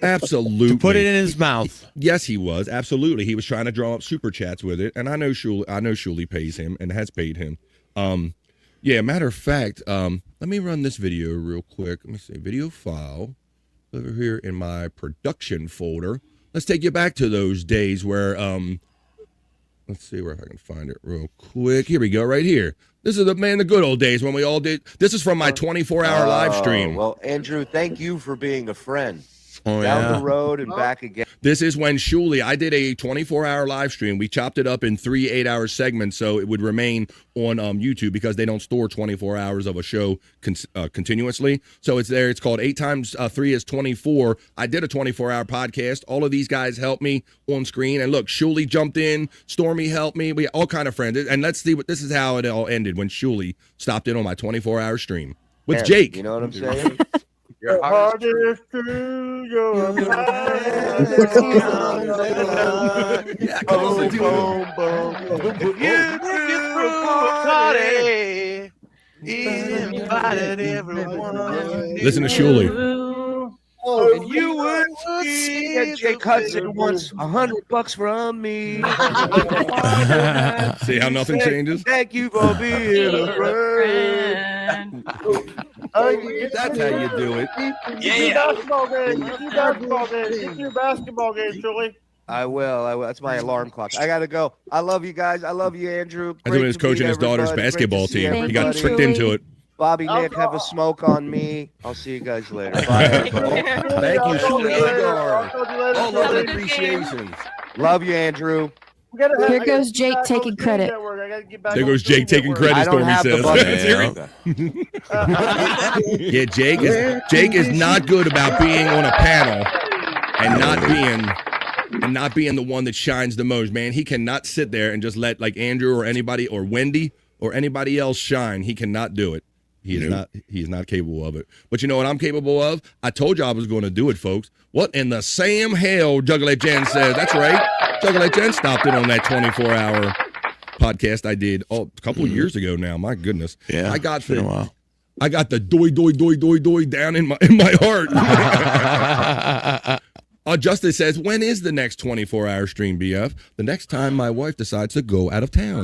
Absolutely. To put it in his mouth. Yes, he was. Absolutely. He was trying to draw up super chats with it, and I know Shuli pays him and has paid him. Matter of fact, let me run this video real quick. Let me see. Video file. Over here in my production folder. Let's take you back to those days where, let's see where I can find it real quick. Here we go, right here. This is the good old days when we all did. This is from my 24-hour live stream. Well, Andrew, thank you for being a friend. Oh, Down the road and back again. This is when Shuli, I did a 24-hour live stream. We chopped it up in 3 8-hour segments so it would remain on YouTube because they don't store 24 hours of a show continuously. So it's there. It's called 8 times 3 is 24. I did a 24-hour podcast. All of these guys helped me on screen. And look, Shuli jumped in. Stormy helped me. We all kind of friends. And let's see this is how it all ended when Shuli stopped in on my 24-hour stream with Jake. You know what I'm saying? Your heart is true, your Listen to Shuli. And you would see Jake Hudson wants $100 from me. See how nothing changes? Thank you for being a friend. That's how you do it. Basketball game. Get your basketball game, Julie. I will. That's my alarm clock. I gotta go. I love you guys. I love you, Andrew. That's when he was coaching his daughter's basketball team. He got tricked into it. Bobby, Nick, have a smoke on me. I'll see you guys later. Bye, everybody. Thank you, Shuli. All love and appreciations. Love you, Andrew. Here goes Jake taking credit. There goes Jake taking credit, Stormy says. Yeah, Jake is not good about being on a panel and not being the one that shines the most, man. He cannot sit there and just let like Andrew or anybody or Wendy or anybody else shine. He cannot do it. He is not capable of it. But you know what I'm capable of? I told you I was going to do it, folks. What in the Sam hell, Juggler Jen says. That's right. Juggler Jen stopped it on that 24-hour podcast I did a couple of years ago now. My goodness. Yeah. I got the doy down in my heart. Justice says, when is the next 24-hour stream, BF? The next time my wife decides to go out of town.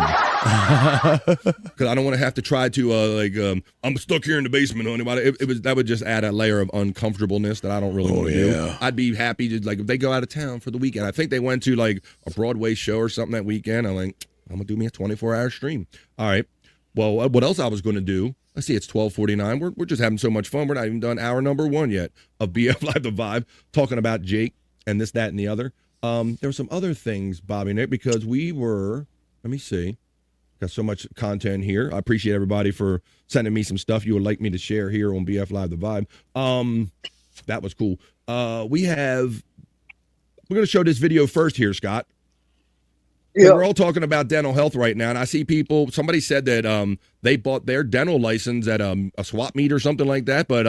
Because I don't want to have to try to, I'm stuck here in the basement, honey. That would just add a layer of uncomfortableness that I don't really want to do. I'd be happy to, if they go out of town for the weekend. I think they went to, a Broadway show or something that weekend. I'm going to do me a 24-hour stream. All right. Well, what else I was going to do? Let's see, it's 12:49. We're just having so much fun. We're not even done hour number 1 yet of BF Live the Vibe, talking about Jake and this, that, and the other. There were some other things, Bobby Nick, because we were, let me see, got so much content here. I appreciate everybody for sending me some stuff you would like me to share here on BF Live the Vibe. That was cool. We're going to show this video first here, Scott. Yeah. We're all talking about dental health right now, and I see people. Somebody said that they bought their dental license at a swap meet or something like that. But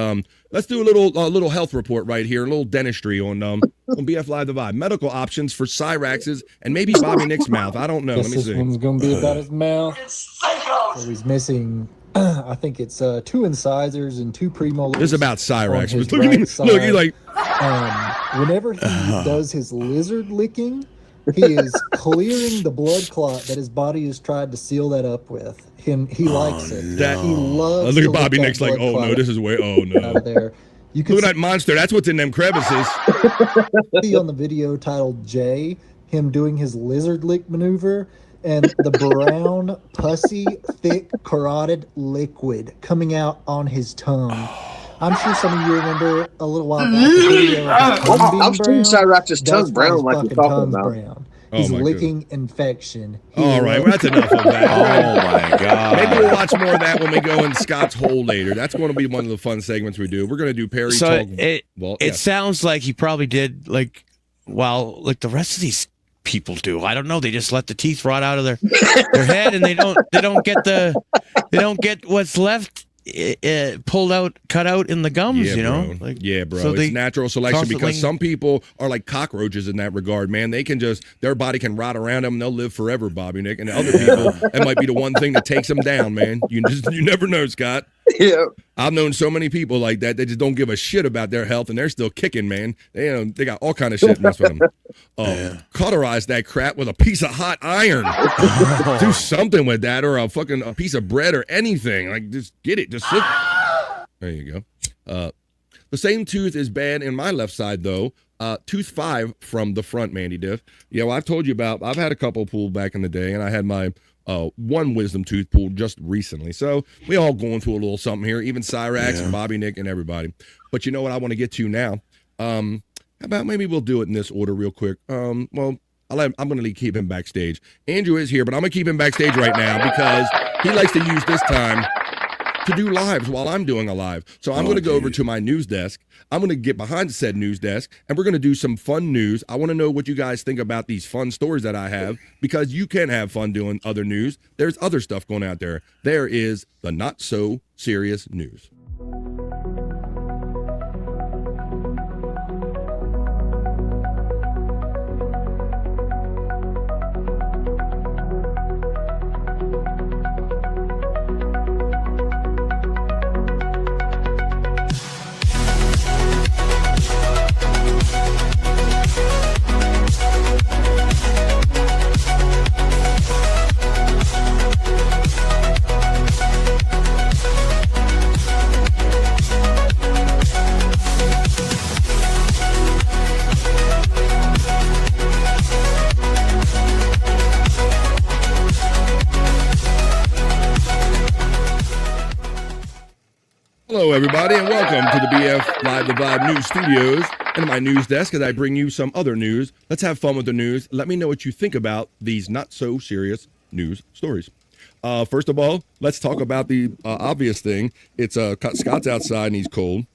let's do a little health report right here, a little dentistry on BF Live the Vibe. Medical options for Cyrax's and maybe Bobby Nick's mouth. I don't know. Let me see. This one's going to be about his mouth. So he's missing. I think it's 2 incisors and 2 premolars. This is about Cyrax. Look at me. Look, he's like. Whenever he does his lizard licking, he is clearing the blood clot that his body has tried to seal that up with. He likes it. He loves. Look at Bobby Nick's like, oh no, this is way. Oh no. Out of there. You can look at that monster. That's what's in them crevices. See on the video titled J, him doing his lizard lick maneuver, and the brown, pussy, thick, carotid liquid coming out on his tongue. I'm sure some of you remember a little while back. I've seen Cyrax's tongue brown like you're talking about. Brown. He's licking infection. All right, well, that's enough of that. Oh my God! Maybe we'll watch more of that when we go in Scott's hole later. That's going to be one of the fun segments we do. We're going to do Perry. So talk. It sounds like he probably did the rest of these people do. I don't know. They just let the teeth rot out of their head, and they don't get what's left. Pulled out, cut out in the gums, bro. bro. So it's natural selection because some people are like cockroaches in that regard, man. They can their body can rot around them and they'll live forever, Bobby Nick. And other people, it might be the one thing that takes them down, man. You never know, Scott. Yeah. I've known so many people like that. They just don't give a shit about their health and they're still kicking, man. They got all kind of shit messed with them. Cauterize that crap with a piece of hot iron. Do something with that, or a piece of bread or anything. Like, just get it. Just sit. There you go. The same tooth is bad in my left side, though. Tooth 5 from the front, Mandy Diff. Yeah, well, I've told you about, I've had a couple pulled back in the day, and I had my one wisdom tooth pulled just recently. So we all going through a little something here, even Cyrax and Bobby Nick and everybody. But you know what I want to get to now? How about maybe we'll do it in this order real quick. I'm going to keep him backstage. Andrew is here, but I'm going to keep him backstage right now because he likes to use this time to do lives while I'm doing a live. So I'm going to go over to my news desk. I'm going to get behind said news desk, and we're going to do some fun news. I want to know what you guys think about these fun stories that I have, because you can have fun doing other news. There's other stuff going out there. There is the not so serious news. Hello, everybody, and welcome to the BF Live the Vibe News Studios. And my news desk, as I bring you some other news. Let's have fun with the news. Let me know what you think about these not so serious news stories. First of all, let's talk about the obvious thing. It's Scott's outside and he's cold.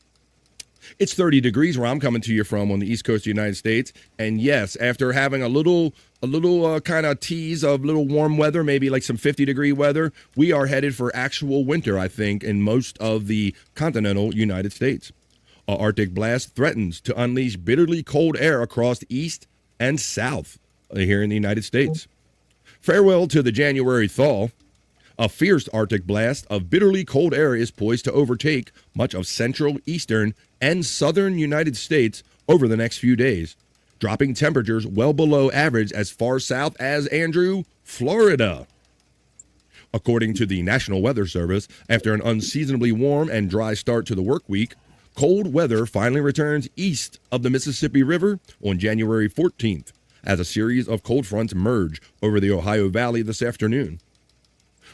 It's 30 degrees where I'm coming to you from on the East Coast of the United States. And yes, after having a little kind of tease of little warm weather, maybe like some 50-degree weather, we are headed for actual winter, I think, in most of the continental United States. An Arctic blast threatens to unleash bitterly cold air across the east and south here in the United States. Farewell to the January thaw. A fierce Arctic blast of bitterly cold air is poised to overtake much of central, eastern, and southern United States over the next few days, dropping temperatures well below average as far south as, Andrew, Florida. According to the National Weather Service, after an unseasonably warm and dry start to the work week, cold weather finally returns east of the Mississippi River on January 14th as a series of cold fronts merge over the Ohio Valley this afternoon.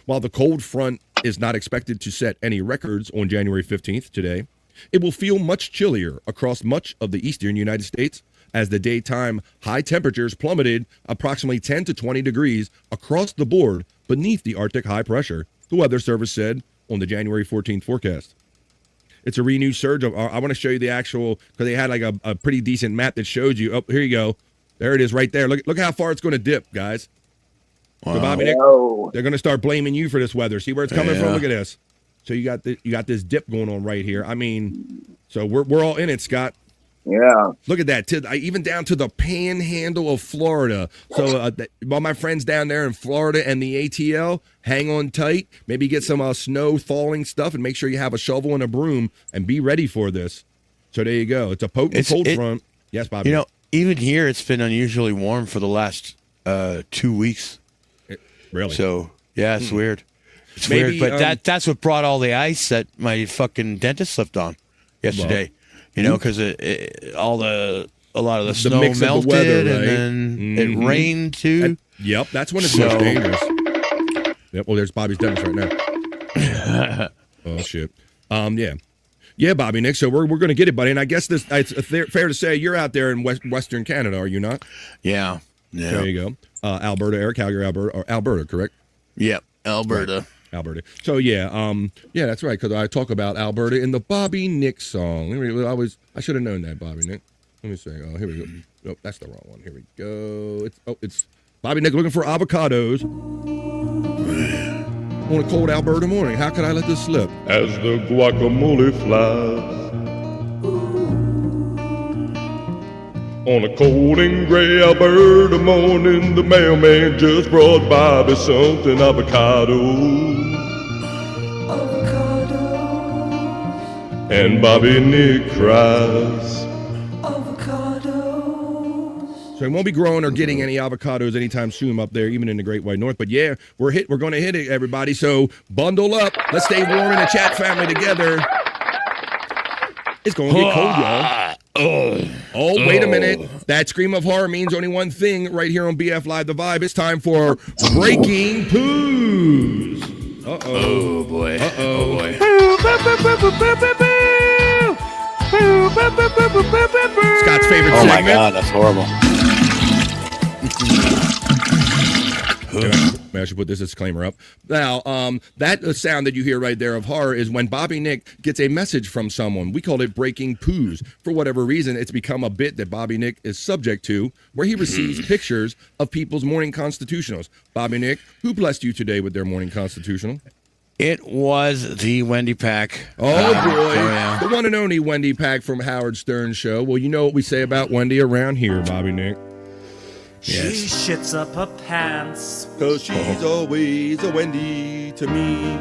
While the cold front is not expected to set any records on January 15th today, it will feel much chillier across much of the eastern United States as the daytime high temperatures plummeted approximately 10 to 20 degrees across the board beneath the Arctic high pressure, the Weather Service said on the January 14th forecast. It's a renewed surge of, I want to show you the actual, because they had like a pretty decent map that shows you. Oh, here you go. There it is right there. Look how far it's going to dip, guys. Wow. So Bobby Nick, they're going to start blaming you for this weather. See where it's coming from? Look at this. So you got this dip going on right here. I mean, so we're all in it, Scott. Yeah. Look at that. Even down to the panhandle of Florida. So all my friends down there in Florida and the ATL, hang on tight. Maybe get some snow thawing stuff and make sure you have a shovel and a broom and be ready for this. So there you go. It's a potent cold front. Yes, Bobby. You know, even here it's been unusually warm for the last 2 weeks. Really? So yeah, it's weird. It's weird, but that's what brought all the ice that my fucking dentist slipped on yesterday. Well, you know, because a lot of the snow melted, the weather, right? And then it rained too. Yep, that's when it's most dangerous. Yep. Well, there's Bobby's dentist right now. Oh shit. Yeah, Bobby Nick. So we're going to get it, buddy. And I guess it's fair to say you're out there in Western Canada, are you not? Yeah. There you go. Alberta, Eric, Calgary, Alberta, correct? Yep, Alberta. Right. Alberta. So yeah, that's right. Because I talk about Alberta in the Bobby Nick song. I should have known that, Bobby Nick. Let me see. Oh, here we go. Nope, that's the wrong one. Here we go. It's Bobby Nick looking for avocados on a cold Alberta morning. How could I let this slip? As the guacamole flies on a cold and gray Alberta morning, the mailman just brought Bobby something avocado. And Bobby Nick cries. So he won't be growing or getting any avocados anytime soon up there, even in the Great White North. But yeah, we're going to hit it, everybody. So bundle up. Let's stay warm in the chat family together. It's going to get cold, y'all. Oh, wait a minute. That scream of horror means only one thing right here on BF Live The Vibe. It's time for Breaking Poos. Uh-oh. Oh, boy. Uh-oh. Scott's favorite segment. Oh, my God. That's horrible. I should put this disclaimer up. Now, that sound that you hear right there of horror is when Bobby Nick gets a message from someone. We call it breaking poos. For whatever reason, it's become a bit that Bobby Nick is subject to, where he receives pictures of people's morning constitutionals. Bobby Nick, who blessed you today with their morning constitutional? It was the Wendy Pack. Oh, boy. The one and only Wendy Pack from Howard Stern's show. Well, you know what we say about Wendy around here, Bobby Nick. Yes. She shits up her pants. Cause she's always a Wendy to me.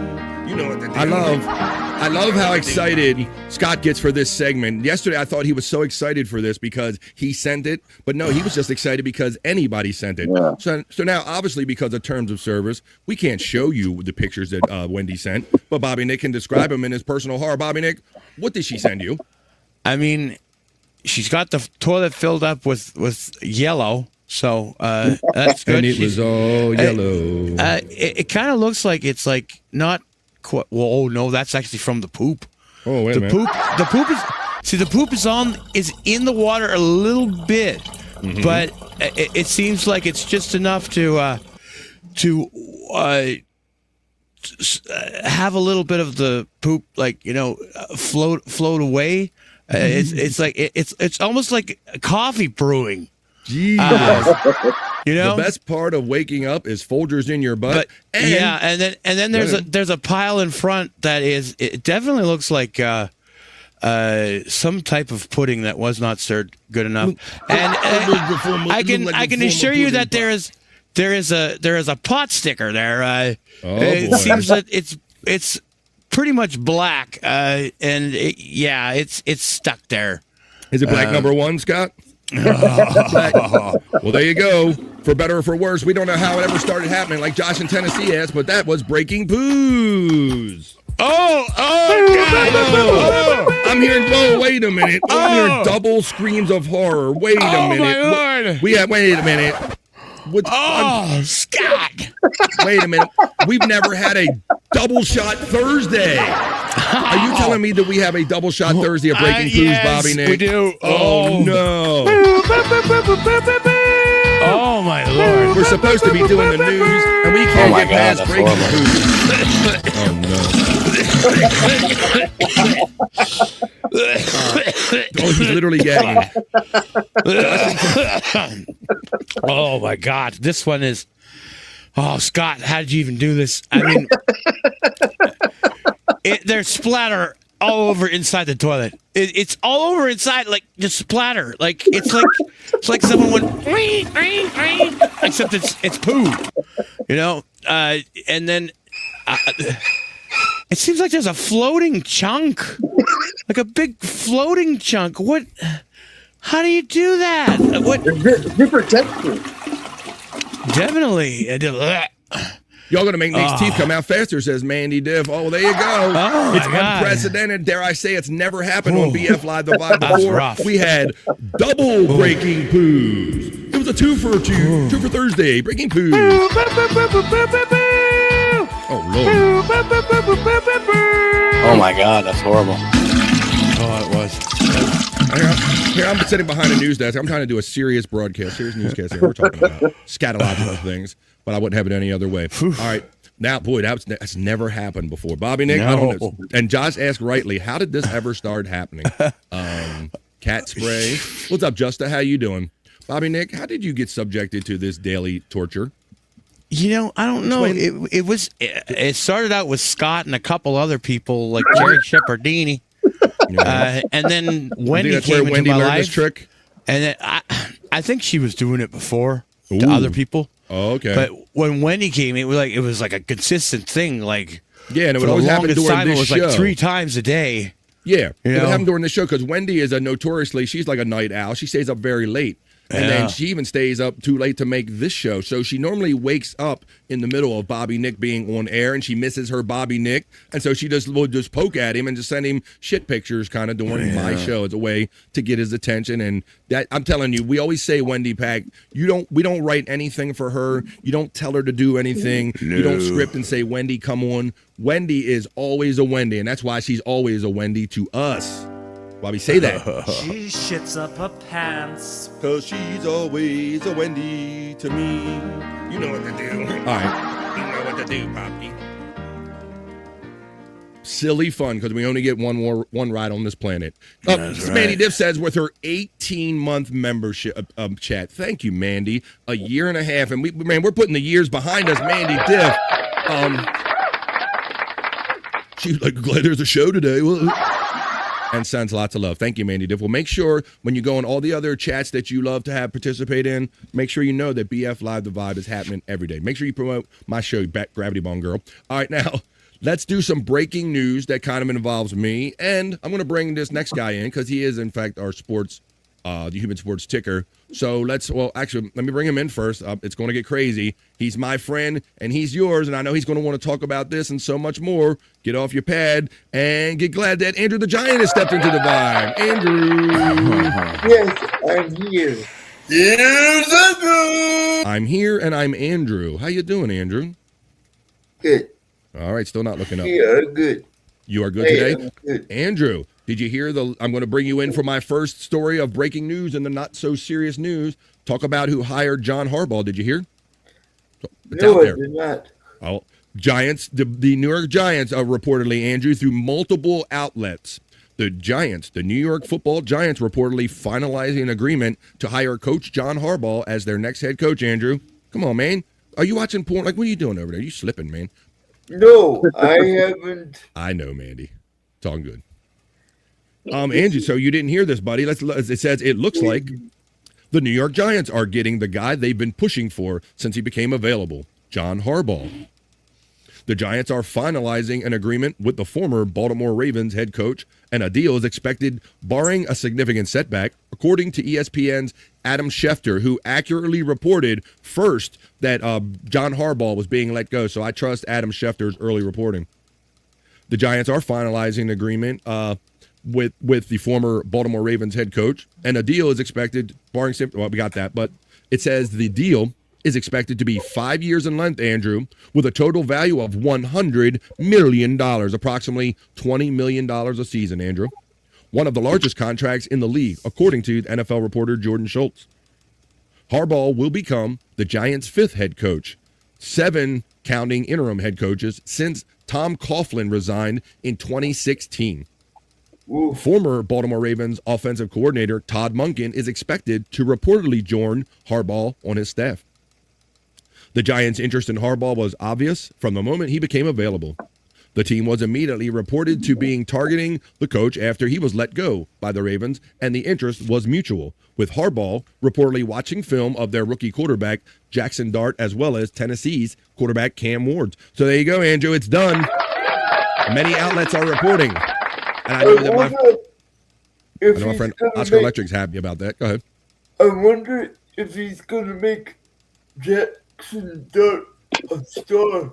You know what I love how excited Scott gets for this segment. Yesterday I thought he was so excited for this because he sent it, but no, he was just excited because anybody sent it. Yeah. So now, obviously, because of terms of service, we can't show you the pictures that Wendy sent, but Bobby Nick can describe them in his personal horror. Bobby Nick, what did she send you? I mean, she's got the toilet filled up with yellow. So that's good. And it was all yellow. It kind of looks like it's like not quite. Well, oh no, that's actually from the poop. Oh wait a minute. The poop is. See, the poop is in the water a little bit, but it seems like it's just enough to have a little bit of the poop, like, float away. It's like it's almost like coffee brewing. Jesus. The best part of waking up is Folgers in your butt. and then there's a pile in front that it definitely looks like some type of pudding that was not stirred good enough. And I can assure you that there is a pot sticker there. It seems that it's pretty much black, and it's stuck there. Is it black number one, Scott? Well, there you go. For better or for worse, we don't know how it ever started happening, like Josh in Tennessee asked, but that was breaking poos. God. I'm hearing, wait a minute. I'm hearing double screams of horror. Wait a minute. My Lord. Wait a minute. Scott. Wait a minute. We've never had a double shot Thursday. Are you telling me that we have a double shot Thursday of breaking poos, yes, Bobby Nick? we do. Oh no. Oh my Lord. We're supposed to be doing the news and we can't get past breaking poos. Oh, he's literally gagging. Oh my God, this one is. Oh, Scott, how did you even do this? I mean, there's splatter all over inside the toilet. It's all over inside, like just splatter. Like it's like someone went, except it's poo, and then. It seems like there's a floating chunk, like a big floating chunk. What? How do you do that? What? Different texture. Definitely. Y'all gonna make Nick's teeth come out faster, says Mandy Diff. Oh, there you go. Oh, it's my God. unprecedented. Dare I say it's never happened on BF Live the Vibe That's before. rough. We had double breaking poos. It was a 2 for 2 for Thursday. Breaking poos. Oh, Lord. Oh, my God. That's horrible. Oh, it was. Here, I'm sitting behind a news desk. I'm trying to do a serious broadcast, serious newscast here. We're talking about scatological things, but I wouldn't have it any other way. All right. Now, boy, that's never happened before. Bobby Nick, I don't know. And Josh asked rightly, how did this ever start happening? Cat spray. What's up, Justa? How you doing? Bobby Nick, how did you get subjected to this daily torture? I don't know. It started out with Scott and a couple other people like Jerry Shepherdini. And then Wendy came into Wendy my learned life. this trick? And then I think she was doing it before to other people. Oh, okay. But when Wendy came, it was like a consistent thing. Like and it for would the always happen longest during time, this it was show. like 3 times a day. Yeah, You it know? would happen during this show because Wendy is she's like a night owl. She stays up very late. And then she even stays up too late to make this show. So she normally wakes up in the middle of Bobby Nick being on air and she misses her Bobby Nick. And so she will just poke at him and just send him shit pictures kind of during my show. It's a way to get his attention. And that I'm telling you, we always say, Wendy Pack, we don't write anything for her. You don't tell her to do anything. No. You don't script and say, Wendy, come on. Wendy is always a Wendy. And that's why she's always a Wendy to us. Why we say that? She shits up her pants. Cause she's always a Wendy to me. You know what to do. All right. You know what to do, Poppy. Silly fun, because we only get one ride on this planet. Mandy Diff says with her 18-month membership chat. Thank you, Mandy. A year and a half. And we're putting the years behind us, Mandy Diff. She's like, glad there's a show today. And sends lots of love. Thank you, Mandy Diff. Well, make sure when you go on all the other chats that you love to participate in, make sure you know that BF Live The Vibe is happening every day. Make sure you promote my show, Gravity Bone Girl. All right, now, let's do some breaking news that kind of involves me. And I'm going to bring this next guy in because he is, in fact, our sports, the Human Sports Ticker. So actually, let me bring him in first. It's going to get crazy. He's my friend, and he's yours, and I know he's going to want to talk about this and so much more. Get off your pad and get glad that Andrew the Giant has stepped into the vibe. Andrew. Yes, I'm here. I'm here, and I'm Andrew. How you doing, Andrew? Good. All right, still not looking up. Yeah, good. You are good Hey, today? I'm good. Andrew, Did you hear I'm going to bring you in for my first story of breaking news and the not so serious news. Talk about who hired John Harbaugh. Did you hear? It's No, out I there. did not. Oh, Giants, the New York Giants are reportedly, Andrew, through multiple outlets. The Giants, the New York Football Giants, reportedly finalizing an agreement to hire Coach John Harbaugh as their next head coach, Andrew. Come on, man. Are you watching porn? Like, what are you doing over there? You slipping, man. No, I haven't. I know, Mandy. It's all good. Andrew, so you didn't hear this, buddy. It says it looks like the New York Giants are getting the guy they've been pushing for since he became available, John Harbaugh. The Giants are finalizing an agreement with the former Baltimore Ravens head coach, and a deal is expected barring a significant setback, according to ESPN's Adam Schefter, who accurately reported first that John Harbaugh was being let go. So I trust Adam Schefter's early reporting. The Giants are finalizing an agreement with the former Baltimore Ravens head coach, and a deal is expected barring we got that, but it says the deal is expected to be 5 years in length, Andrew, with a total value of $100 million, approximately $20 million a season, Andrew. One of the largest contracts in the league, according to NFL reporter Jordan Schultz. Harbaugh will become the Giants' fifth head coach, 7 counting interim head coaches since Tom Coughlin resigned in 2016. Ooh. Former Baltimore Ravens offensive coordinator Todd Monken is expected to reportedly join Harbaugh on his staff. The Giants' interest in Harbaugh was obvious from the moment he became available. The team was immediately reported to being targeting the coach after he was let go by the Ravens, and the interest was mutual, with Harbaugh reportedly watching film of their rookie quarterback, Jackson Dart, as well as Tennessee's quarterback, Cam Ward. So there you go, Andrew. It's done. Many outlets are reporting. And I know that my friend Oscar Electric's happy about that. Go ahead. I wonder if he's going to make Jackson Dart a star.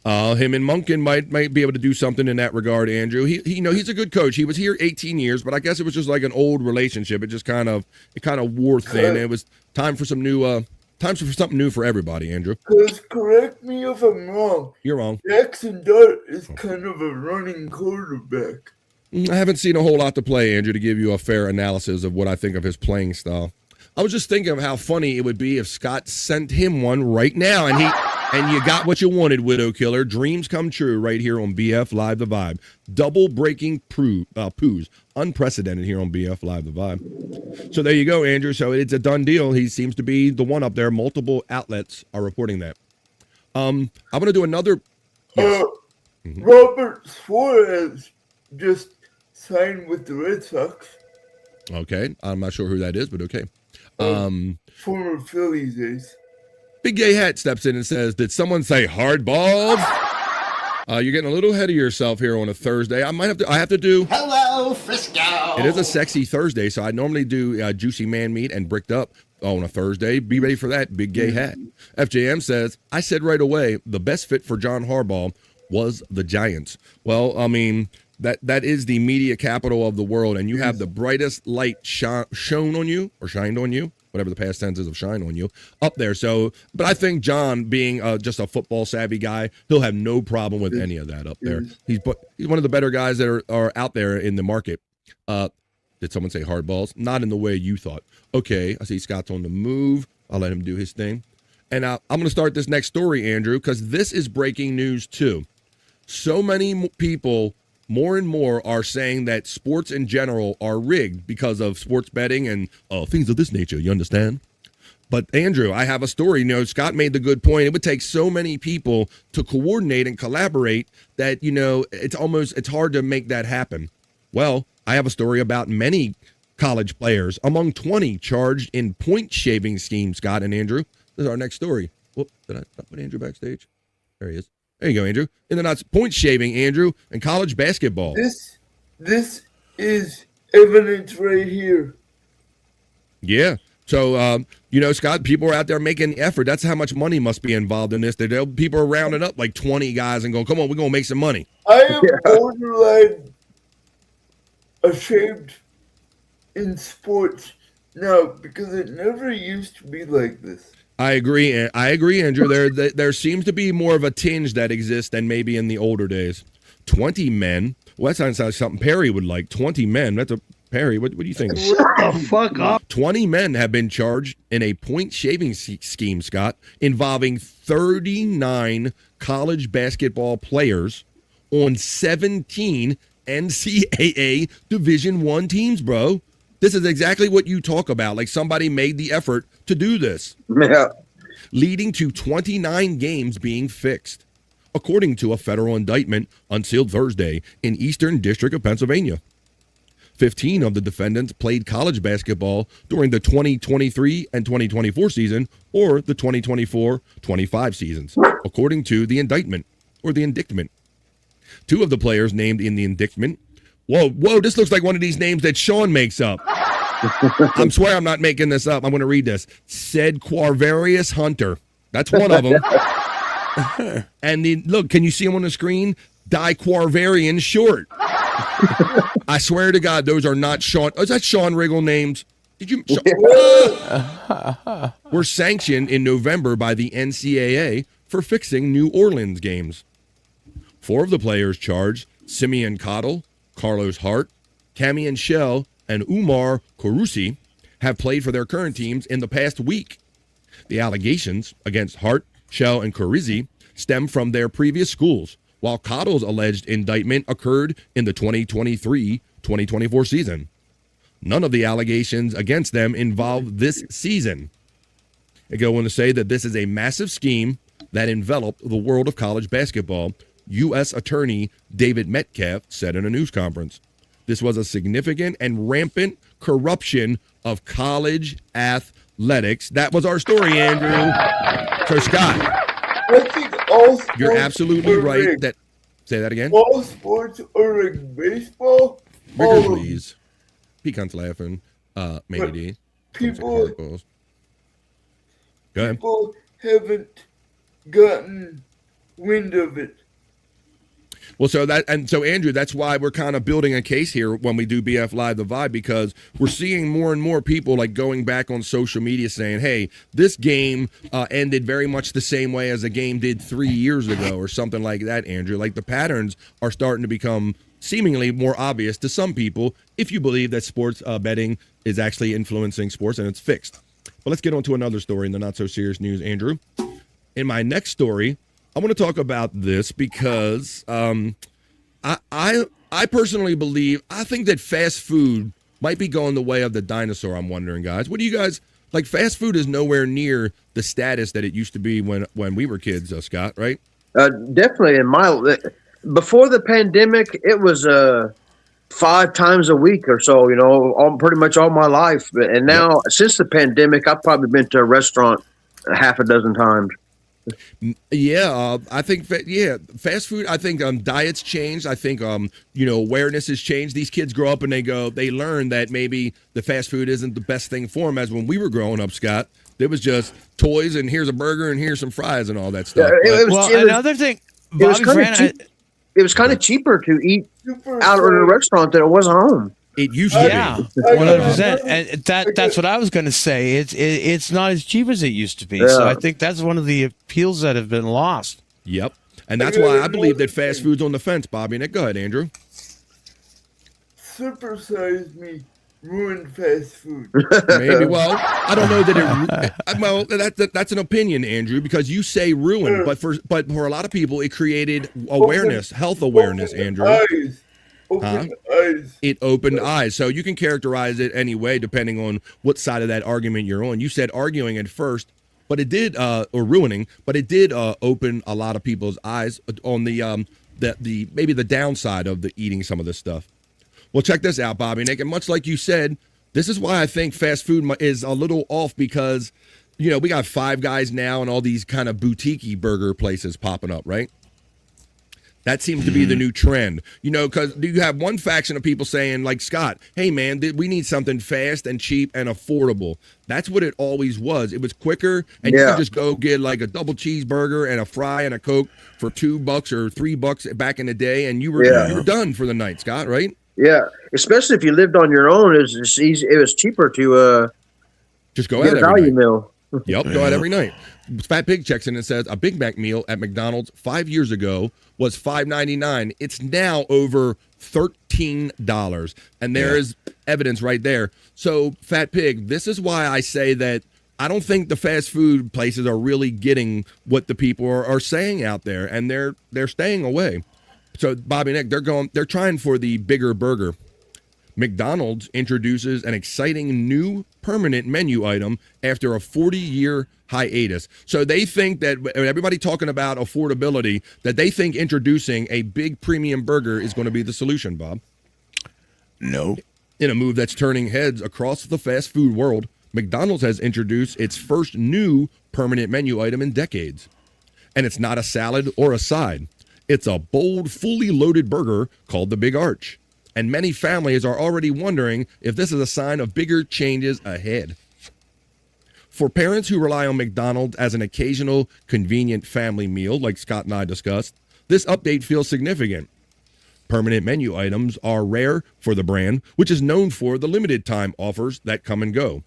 Him and Monken might be able to do something in that regard, Andrew. He's a good coach. He was here 18 years, but I guess it was just like an old relationship. It just kind of wore thin. It was time for some new something new for everybody, Andrew. Because correct me if I'm wrong. You're wrong. Jackson Dart is kind of a running quarterback. I haven't seen a whole lot to play, Andrew, to give you a fair analysis of what I think of his playing style. I was just thinking of how funny it would be if Scott sent him one right now, and you got what you wanted, Widow Killer. Dreams come true right here on BF Live The Vibe. Double breaking poos. Unprecedented here on BF Live The Vibe. So there you go, Andrew. So it's a done deal. He seems to be the one up there. Multiple outlets are reporting that. I'm going to do another. Yes. Robert Suarez just signed with the Red Sox. Okay. I'm not sure who that is, but okay. Former Phillies ace. Big Gay Hat steps in and says, did someone say hardballs? You're getting a little ahead of yourself here on a Thursday. I have to do. Hello, Frisco. It is a sexy Thursday, so I normally do Juicy Man Meat and Bricked Up on a Thursday. Be ready for that, Big Gay Hat. FJM says, I said right away, the best fit for John Harbaugh was the Giants. Well, I mean, that is the media capital of the world, and you have the brightest light shone on you, or shined on you, whatever the past tense is of shine on you, up there. So, but I think John, being just a football savvy guy, he'll have no problem with any of that up there. He's one of the better guys that are out there in the market. Did someone say hardballs? Not in the way you thought. Okay, I see Scott's on the move. I'll let him do his thing. And I'm going to start this next story, Andrew, because this is breaking news too. So many people, more and more, are saying that sports in general are rigged because of sports betting and things of this nature. You understand? But Andrew, I have a story. Scott made the good point. It would take so many people to coordinate and collaborate that, it's hard to make that happen. Well, I have a story about many college players, among 20 charged in point shaving schemes, Scott and Andrew. This is our next story. Whoop, did I not put Andrew backstage? There he is. There you go, Andrew. And then that's point shaving, Andrew, and college basketball. This is evidence right here. Yeah. So, Scott, people are out there making effort. That's how much money must be involved in this. People are rounding up like 20 guys and going, come on, we're going to make some money. I am borderline ashamed in sports now because it never used to be like this. I agree, Andrew. There seems to be more of a tinge that exists than maybe in the older days. 20 men. Well, that sounds like something Perry would like. 20 men. That's a Perry. What do you think? Shut the fuck up. 20 men have been charged in a point shaving scheme, Scott, involving 39 college basketball players on 17 NCAA Division I teams, bro. This is exactly what you talk about. Like somebody made the effort to do this. Yeah. Leading to 29 games being fixed, according to a federal indictment unsealed Thursday in Eastern District of Pennsylvania. 15 of the defendants played college basketball during the 2023 and 2024 season or the 2024-25 seasons, according to the indictment or the indictment. 2 of the players named in the indictment. Whoa, this looks like one of these names that Sean makes up. I swear I'm not making this up. I'm going to read this. Said Quavarius Hunter. That's one of them. And then, look, can you see him on the screen? Diquarvarian Short. I swear to God, those are not Sean. Is that Sean Riggle names? Did you? Were sanctioned in November by the NCAA for fixing New Orleans games. 4 of the players charged, Simeon Cottle, Carlos Hart, Camion Shell, and Umar Kouroussi, have played for their current teams in the past week. The allegations against Hart, Shell, and Kouroussi stem from their previous schools, while Cottle's alleged indictment occurred in the 2023-2024 season. None of the allegations against them involve this season. They go on to say that this is a massive scheme that enveloped the world of college basketball, U.S. Attorney David Metcalf said in a news conference. This was a significant and rampant corruption of college athletics. That was our story, Andrew. So, Scott, I think all sports you're absolutely are right. rigged. Say that again. All sports are rigged. Baseball. Rigger, please. Pecans laughing. Maybe D. People. Go ahead. People haven't gotten wind of it. Well, so Andrew, that's why we're kind of building a case here when we do BF Live The Vibe, because we're seeing more and more people like going back on social media saying, hey, this game ended very much the same way as a game did 3 years ago or something like that, Andrew. Like the patterns are starting to become seemingly more obvious to some people if you believe that sports betting is actually influencing sports and it's fixed. But let's get on to another story in the not so serious news, Andrew. In my next story, I want to talk about this because I personally believe, I think that fast food might be going the way of the dinosaur. I'm wondering, guys, what do you guys like? Fast food is nowhere near the status that it used to be when we were kids, Scott, right? Definitely. Before the pandemic, it was 5 times a week or so, pretty much all my life. And now, since the pandemic, I've probably been to a restaurant half a dozen times. Yeah, I think fast food. I think diets changed. I think awareness has changed. These kids grow up and they learn that maybe the fast food isn't the best thing for them. As when we were growing up, Scott, there was just toys and here's a burger and here's some fries and all that stuff. Another thing, it was kind of cheaper to eat out at a restaurant than it was at home. It used to be. 100%. And that's what I was going to say. It's not as cheap as it used to be. Yeah. So I think that's one of the appeals that have been lost. Yep. And that's why I believe that fast food's on the fence, Bobby. Nick, go ahead, Andrew. Supersize me ruined fast food. Maybe. Well, I don't know that that's an opinion, Andrew, because you say ruined, but for a a lot of people, it created awareness, health awareness, Andrew. Eyes. It opened eyes. So you can characterize it any way, depending on what side of that argument you're on. You said arguing at first, but it did, or ruining, but it did open a lot of people's eyes on the maybe the downside of the eating some of this stuff. Well, check this out, Bobby Nick. And much like you said, this is why I think fast food is a little off because, we got Five Guys now and all these kind of boutique-y burger places popping up, right? That seems to be the new trend, because you have one faction of people saying, like Scott, hey, man, we need something fast and cheap and affordable. That's what it always was. It was quicker, and you could just go get like a double cheeseburger and a fry and a Coke for $2 or $3 back in the day, and you were done for the night, Scott, right? Yeah, especially if you lived on your own, it was just easy. It was cheaper to just go get out a value meal. Yep, go out every night. Fat Pig checks in and says a Big Mac meal at McDonald's 5 years ago was $5.99. It's now over $13, and there is evidence right there. So, Fat Pig, this is why I say that I don't think the fast food places are really getting what the people are saying out there, and they're staying away. So, Bobby and Nick, they're trying for the bigger burger. McDonald's introduces an exciting new permanent menu item after a 40-year hiatus. So they think that everybody talking about affordability, that they think introducing a big premium burger is going to be the solution, Bob. No. In a move that's turning heads across the fast food world, McDonald's has introduced its first new permanent menu item in decades. And it's not a salad or a side. It's a bold, fully loaded burger called the Big Arch. And many families are already wondering if this is a sign of bigger changes ahead. For parents who rely on McDonald's as an occasional convenient family meal, like Scott and I discussed, this update feels significant. Permanent menu items are rare for the brand, which is known for the limited time offers that come and go.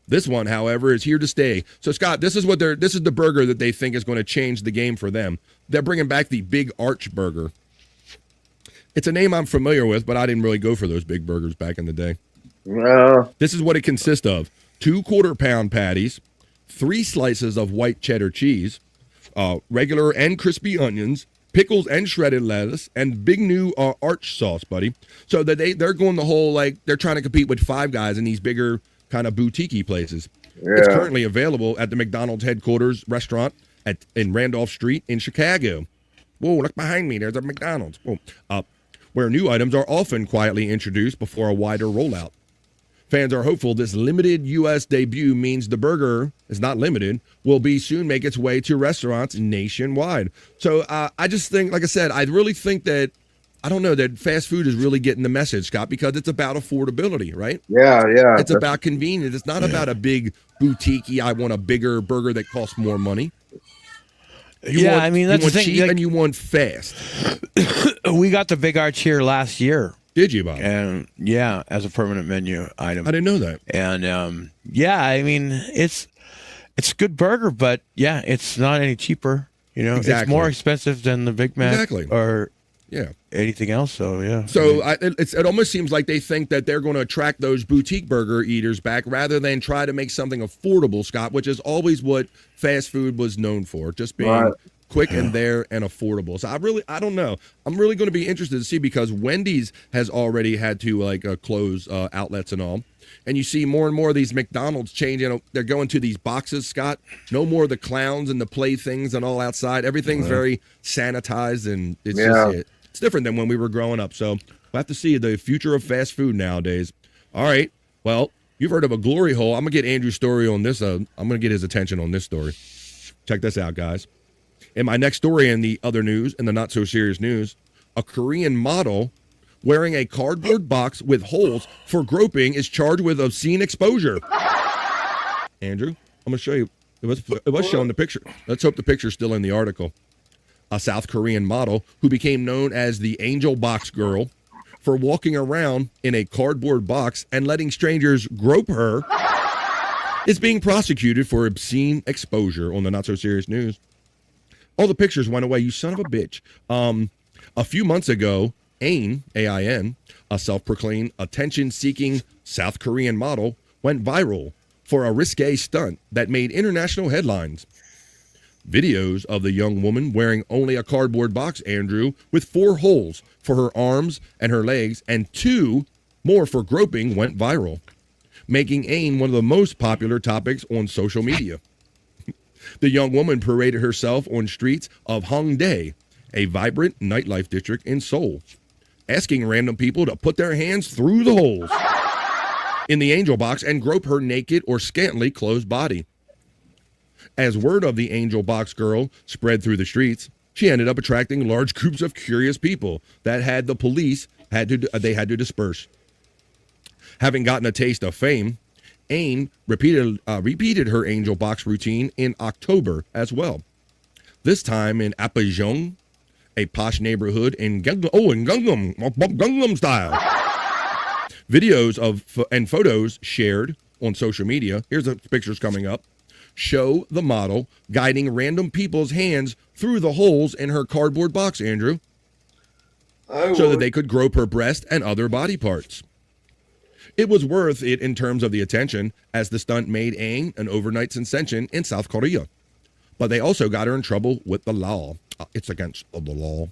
This one, however, is here to stay. So, Scott, this is the burger that they think is going to change the game for them. They're bringing back the Big Arch Burger. It's a name I'm familiar with, but I didn't really go for those big burgers back in the day. This is what it consists of. 2 quarter-pound patties, 3 slices of white cheddar cheese, regular and crispy onions, pickles and shredded lettuce, and big new arch sauce, buddy. So that they're going the whole, they're trying to compete with Five Guys in these bigger kind of boutique-y places. Yeah. It's currently available at the McDonald's headquarters restaurant in Randolph Street in Chicago. Whoa, look behind me. There's a McDonald's. Whoa. Where new items are often quietly introduced before a wider rollout. Fans are hopeful this limited U.S. debut means the burger is not limited, will be soon make its way to restaurants nationwide. So I just think, like I said, I really think that, I don't know, that fast food is really getting the message, Scott, because it's about affordability, right? Yeah. It's about convenience. It's not about a big boutique-y, I want a bigger burger that costs more money. That's the thing. Cheap and you want fast. We got the Big Arch here last year. Did you, Bob? And as a permanent menu item. I didn't know that. And it's a good burger, but it's not any cheaper. Exactly. It's more expensive than the Big Mac. Exactly. Or anything else. So So it almost seems like they think that they're going to attract those boutique burger eaters back rather than try to make something affordable, Scott, which is always what fast food was known for, just being quick and there and affordable. So I don't know. I'm really going to be interested to see, because Wendy's has already had to close outlets and all. And you see more and more of these McDonald's changing. They're going to these boxes, Scott. No more of the clowns and the playthings and all outside. Everything's very sanitized, and it's different than when we were growing up. So we'll have to see the future of fast food nowadays. All right. Well, you've heard of a glory hole. I'm going to get Andrew's story on this. I'm going to get his attention on this story. Check this out, guys. In my next story in the other news, in the not so serious news, a Korean model wearing a cardboard box with holes for groping is charged with obscene exposure. Andrew, I'm going to show you. It was showing the picture. Let's hope the picture's still in the article. A South Korean model who became known as the Angel Box Girl for walking around in a cardboard box and letting strangers grope her is being prosecuted for obscene exposure on the not so serious news. All the pictures went away, you son of a bitch. A few months ago, Ain, A-I-N, a self-proclaimed attention-seeking South Korean model, went viral for a risque stunt that made international headlines. Videos of the young woman wearing only a cardboard box, Andrew, with 4 holes for her arms and her legs and 2 more for groping went viral, making Ain one of the most popular topics on social media. The young woman paraded herself on streets of Hongdae, a vibrant nightlife district in Seoul, asking random people to put their hands through the holes in the angel box and grope her naked or scantily clothed body. As word of the Angel Box Girl spread through the streets, she ended up attracting large groups of curious people that the police had to disperse. Having gotten a taste of fame, Ain repeated her Angel Box routine in October as well. This time in Apgujeong, a posh neighborhood in Gangnam style. Videos and photos shared on social media. Here's the pictures coming up. show the model guiding random people's hands through the holes in her cardboard box, Andrew, so that they could grope her breast and other body parts. It was worth it in terms of the attention, as the stunt made Aang an overnight sensation in South Korea. But they also got her in trouble with the law. It's against the law.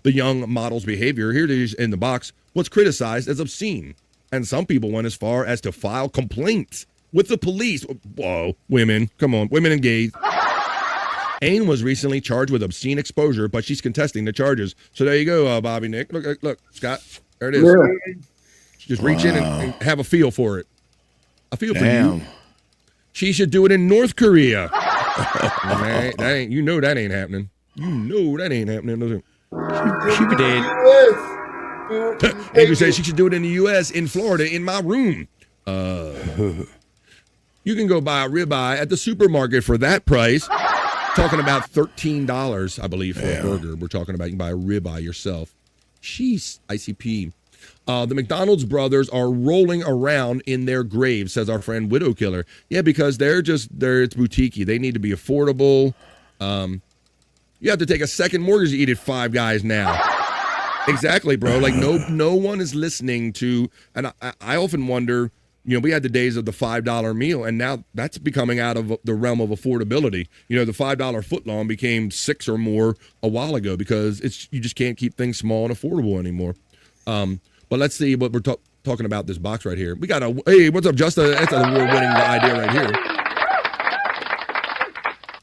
The young model's behavior, here it is in the box, was criticized as obscene. And some people went as far as to file complaints with the police. Whoa, women, come on, women and gays. Aang was recently charged with obscene exposure, but she's contesting the charges. So there you go, Bobby Nick. Look, Scott, there it is. Yeah. Just reach in and have a feel for it. A feel for you. She should do it in North Korea. that ain't, you know that ain't happening. You know that ain't happening, does it? She did. Andrew says she should do it in the U.S., in Florida, in my room. You can go buy a ribeye at the supermarket for that price. Talking about $13, I believe, for a burger. We're talking about you can buy a ribeye yourself. Jeez, ICP. The McDonald's brothers are rolling around in their graves, says our friend Widow Killer. Yeah, because it's boutiquey. They need to be affordable. You have to take a second mortgage to eat at Five Guys now. Exactly, bro. Like no one is listening to, and I often wonder, we had the days of the $5 meal, and now that's becoming out of the realm of affordability. The $5 footlong became $6 or more a while ago because you just can't keep things small and affordable anymore. But let's see what we're talking about this box right here. We got hey, what's up, Justin? That's an award-winning idea right here.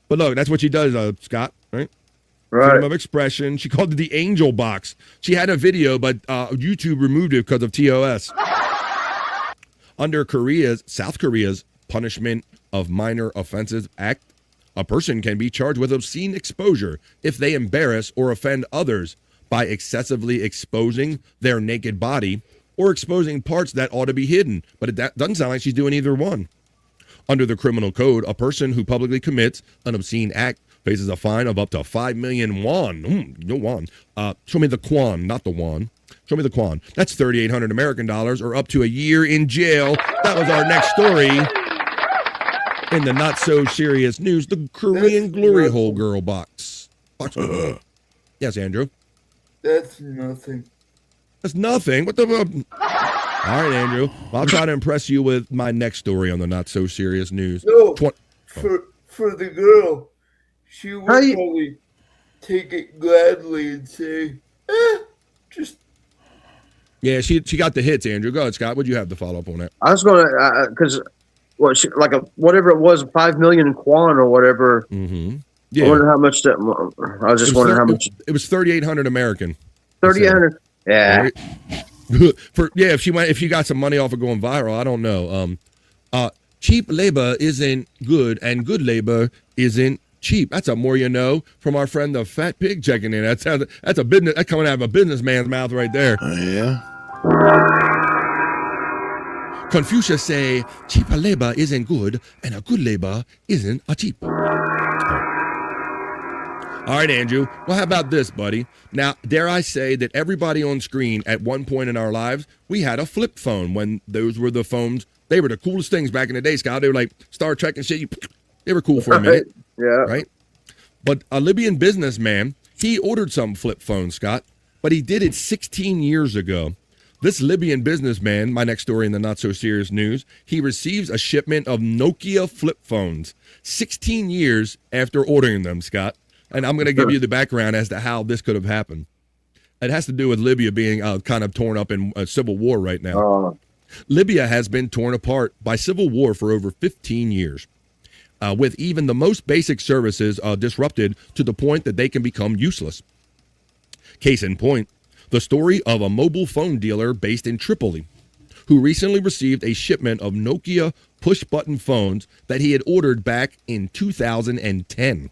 But look, that's what she does, Scott, right? Right. Freedom of expression. She called it the Angel Box. She had a video, but YouTube removed it because of TOS. Under South Korea's Punishment of Minor Offenses Act, a person can be charged with obscene exposure if they embarrass or offend others by excessively exposing their naked body or exposing parts that ought to be hidden. But that doesn't sound like she's doing either one. Under the criminal code, a person who publicly commits an obscene act faces a fine of up to 5 million won. No won. Show me the kwan, not the won. Show me the kwan. That's 3,800 American dollars, or up to a year in jail. That was our next story in the not so serious news. The Korean glory hole girl box. Yes, Andrew. That's nothing. That's nothing. What the? All right, Andrew. I'll try to impress you with my next story on the not so serious news. No, for the girl, she would probably take it gladly and say, just. Yeah, she got the hits, Andrew. Go ahead, Scott. What'd you have to follow up on that? I was going to, because whatever it was, 5 million kwan or whatever. Mm-hmm. Yeah. I wonder how much that. I was just wondering how much. It was 3,800 American. 3,800. Yeah. If she got some money off of going viral, I don't know. Cheap labor isn't good, and good labor isn't cheap. That's a more you know from our friend the Fat Pig checking in. That's a business. That's coming out of a businessman's mouth right there. Yeah. Confucius say cheap labor isn't good, and a good labor isn't a cheap. All right, Andrew. Well, how about this, buddy? Now, dare I say that everybody on screen at one point in our lives, we had a flip phone when those were the phones. They were the coolest things back in the day, Scott. They were like Star Trek and shit. They were cool for a minute. Yeah. Right? But a Libyan businessman, he ordered some flip phones, Scott, but he did it 16 years ago. This Libyan businessman, my next story in the not so serious news, he receives a shipment of Nokia flip phones 16 years after ordering them, Scott. And I'm going to give you the background as to how this could have happened. It has to do with Libya being kind of torn up in a civil war right now. Libya has been torn apart by civil war for over 15 years, with even the most basic services disrupted to the point that they can become useless. Case in point, the story of a mobile phone dealer based in Tripoli, who recently received a shipment of Nokia push-button phones that he had ordered back in 2010.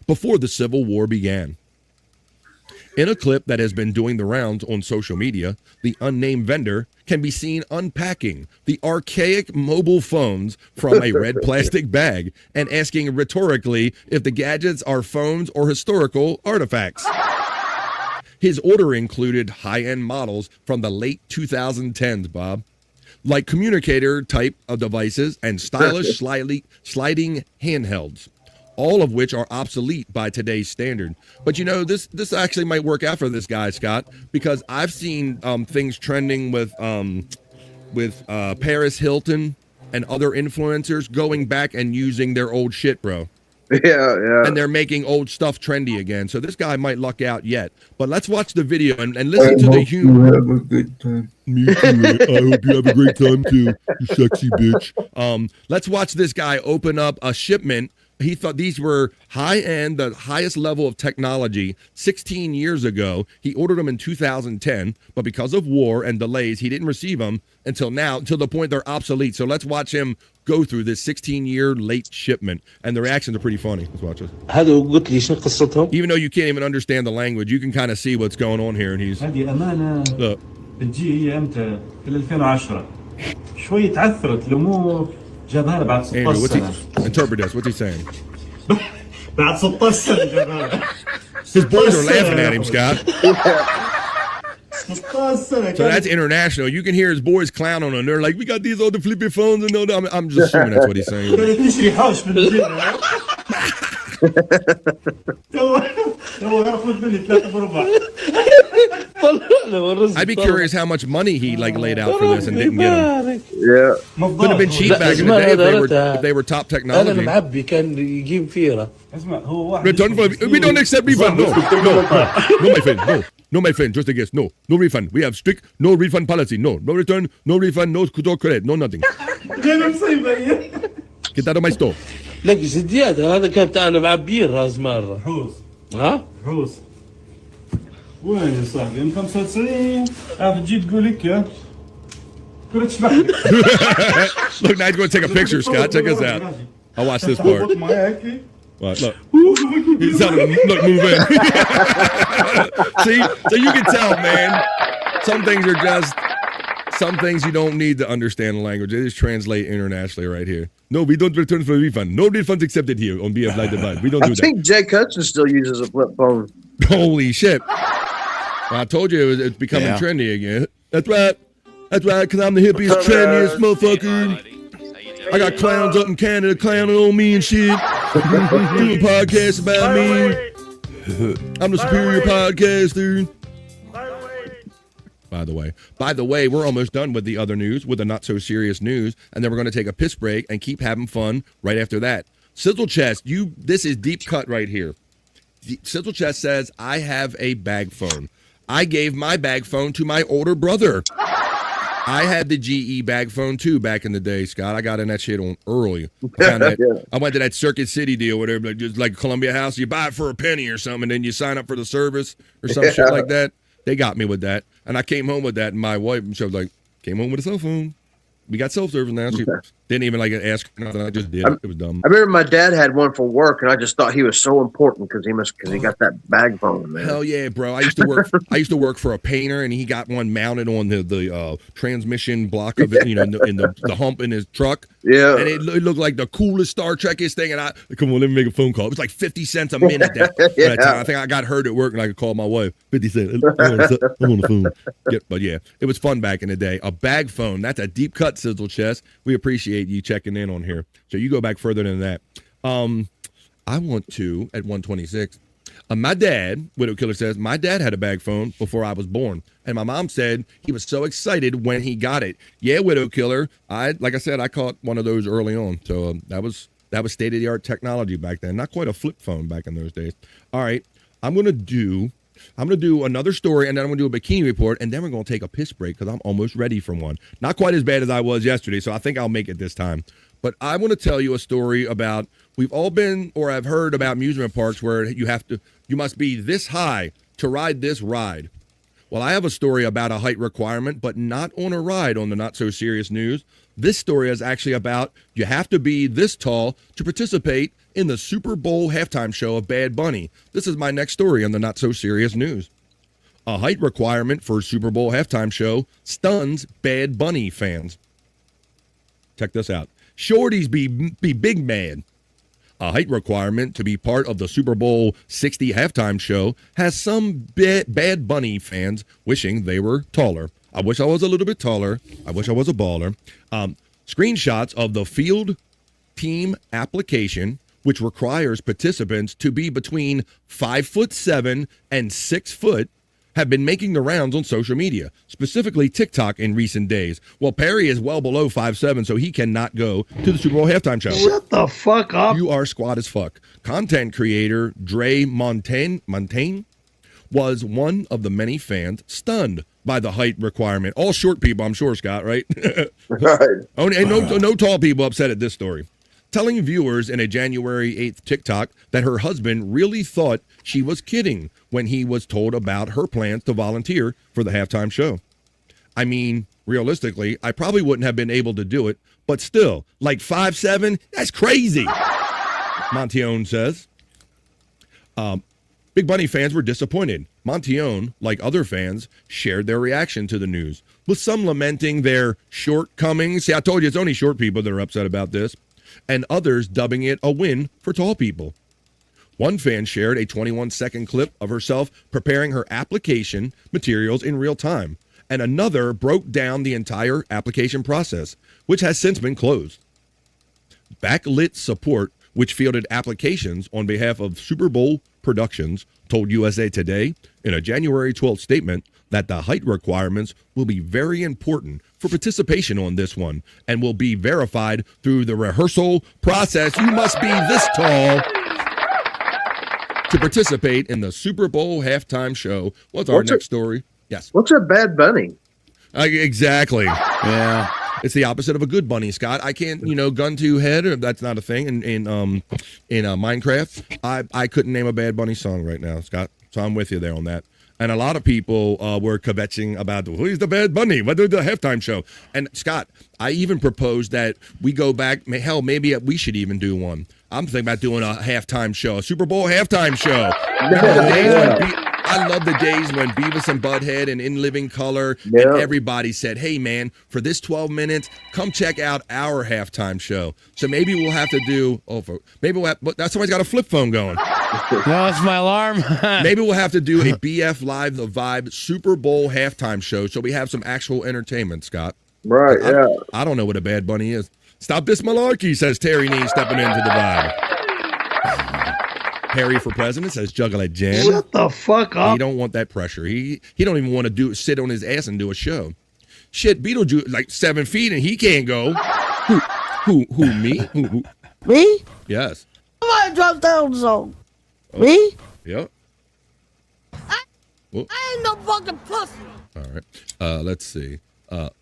Before the Civil War began. In a clip that has been doing the rounds on social media, the unnamed vendor can be seen unpacking the archaic mobile phones from a red plastic bag and asking rhetorically if the gadgets are phones or historical artifacts. His order included high-end models from the late 2010s, Bob. like communicator type of devices and stylish sliding handhelds, all of which are obsolete by today's standard. But you know, this actually might work out for this guy, Scott, because I've seen things trending with Paris Hilton and other influencers going back and using their old shit, bro. Yeah. And they're making old stuff trendy again. So this guy might luck out yet. But let's watch the video and listen to the humor. Have a good time. Me too. I hope you have a great time too, you sexy bitch. Let's watch this guy open up a shipment. He thought these were high-end, the highest level of technology 16 years ago. He ordered them in 2010, but because of war and delays, he didn't receive them until now, until the point they're obsolete. So let's watch him go through this 16-year late shipment. And the reactions are pretty funny. Let's watch this. Even though you can't even understand the language, you can kind of see what's going on here. And he's... Look. بتجي هي امتى؟ في 2010 شوي تعثرت الامور جابها بعد 16 Andrew, سنه. Interpret this. What's he saying? بعد 16 سنه جابها. His boys are laughing at him, Scott. So that's international. You can hear his boys clown on him. They're like, we got these other flippy phones. And no, I'm just assuming that's what he's saying. تشري حوش بالجيب. تو ياخذ مني 3 بربع. I'd be curious how much money he laid out for this and didn't get them. Yeah. Could have been cheap back in the day if they were top technology. انا معبي كان يجيب فيره. اسمع هو واحد. Return for, we don't accept refund. No, my friend. No, my friend. Just a guess. No refund. We have strict no refund policy. No return, no refund, no credit, no nothing. Get out of my store. لك زيادة هذا كان أنا معبيه راس مرة. حوس. ها؟ حوس. وين يا صاحبي؟ ام 95 تجي تقول لك يا كنت تشبح. Look, now he's going to take a picture, Scott. Check us out. I'll watch this part. What? Look. He's telling him, look, move in. See? So you can tell, man. Some things you don't need to understand the language. They just translate internationally right here. No, we don't return for a refund. No refunds accepted here on BF Light Divide. We don't do that. I think Jake Hudson still uses a flip phone. Holy shit. Well, I told you it's becoming trendy again. That's right, because I'm the hippiest, trendiest motherfucker. I got clowns up in Canada clowning on me and shit. Doing podcasts about me. I'm the superior podcaster. By the way, we're almost done with the other news, with the not-so-serious news, and then we're going to take a piss break and keep having fun right after that. Sizzle Chest, this is deep cut right here. Sizzle Chest says, I have a bag phone. I gave my bag phone to my older brother. I had the GE bag phone too back in the day, Scott. I got in that shit on early. I went to that Circuit City deal, whatever, just like Columbia House. You buy it for a penny or something, and then you sign up for the service or some shit like that. They got me with that. And I came home with that, and my wife, she was like, came home with a cell phone. We got self-service now. She didn't even ask nothing. I just did it. It was dumb. I remember my dad had one for work, and I just thought he was so important because he got that bag phone, man. Hell yeah, bro! I used to work for a painter, and he got one mounted on the transmission block of it, in the hump in his truck. Yeah, and it looked like the coolest Star Trekiest thing. And come on, let me make a phone call. It was like 50 cents a minute. That time. I think I got hurt at work, and I could call my wife. 50 cents. I'm on the phone. But yeah, it was fun back in the day. A bag phone. That's a deep cut, Sizzle Chest. We appreciate you checking in on here. So you go back further than that. I want to, at 126, my dad, Widow Killer says, my dad had a bag phone before I was born. And my mom said he was so excited when he got it. Yeah, Widow Killer. Like I said, I caught one of those early on. So that was state-of-the-art technology back then. Not quite a flip phone back in those days. All right, I'm going to do another story, and then I'm going to do a Bikini Report, and then we're going to take a piss break because I'm almost ready for one. Not quite as bad as I was yesterday, so I think I'll make it this time. But I want to tell you a story about, we've all been or have heard about amusement parks where you must be this high to ride this ride. Well, I have a story about a height requirement, but not on a ride on the Not So Serious News. This story is actually about you have to be this tall to participate in the Super Bowl halftime show of Bad Bunny. This is my next story on the Not So Serious News. A height requirement for Super Bowl halftime show stuns Bad Bunny fans. Check this out. Shorties be big mad. A height requirement to be part of the Super Bowl 60 halftime show has some Bad Bunny fans wishing they were taller. I wish I was a little bit taller. I wish I was a baller. Screenshots of the field team application, which requires participants to be between 5'7" and 6 foot, have been making the rounds on social media, specifically TikTok in recent days. Well, Perry is well below 5'7", so he cannot go to the Super Bowl halftime show. Shut the fuck up. You are squat as fuck. Content creator Dre Montaigne was one of the many fans stunned by the height requirement. All short people, I'm sure, Scott, right? Right. Oh, and no tall people upset at this story. Telling viewers in a January 8th TikTok that her husband really thought she was kidding when he was told about her plans to volunteer for the halftime show. I mean, realistically, I probably wouldn't have been able to do it, but still, like 5'7", that's crazy, Montione says. Big Bunny fans were disappointed. Montione, like other fans, shared their reaction to the news, with some lamenting their shortcomings. See, I told you it's only short people that are upset about this. And others dubbing it a win for tall people. One fan shared a 21-second clip of herself preparing her application materials in real time, and another broke down the entire application process, which has since been closed. Backlit Support, which fielded applications on behalf of Super Bowl Productions, told USA Today in a January 12th statement that the height requirements will be very important for participation on this one and will be verified through the rehearsal process. You must be this tall to participate in the Super Bowl halftime show. What's our next story? Yes. What's a bad bunny? Exactly. Yeah. It's the opposite of a good bunny, Scott. I can't, gun to head. That's not a thing in Minecraft. I couldn't name a Bad Bunny song right now, Scott. So I'm with you there on that. And a lot of people were kvetching about who's the Bad Bunny? What did the halftime show? And Scott, I even proposed that we go back. Hell, maybe we should even do one. I'm thinking about doing a halftime show, a Super Bowl halftime show. I love the days when Beavis and Butthead and In Living Color and everybody said, hey, man, for this 12 minutes, come check out our halftime show. So maybe we'll have to do, that's somebody's got a flip phone going. No, it's my alarm. Maybe we'll have to do a BF Live The Vibe Super Bowl halftime show so we have some actual entertainment, Scott. Right, I don't know what a Bad Bunny is. Stop this malarkey, says Terry Nee, stepping into the vibe. Harry for president, says Juggle at Jan. Shut the fuck up. He don't want that pressure. He don't even want to sit on his ass and do a show. Shit, Beetlejuice like 7 feet and he can't go. Who me? Who? Me? Yes. Somebody drop down the song. Me? Yep. I ain't no fucking pussy. All right. Let's see.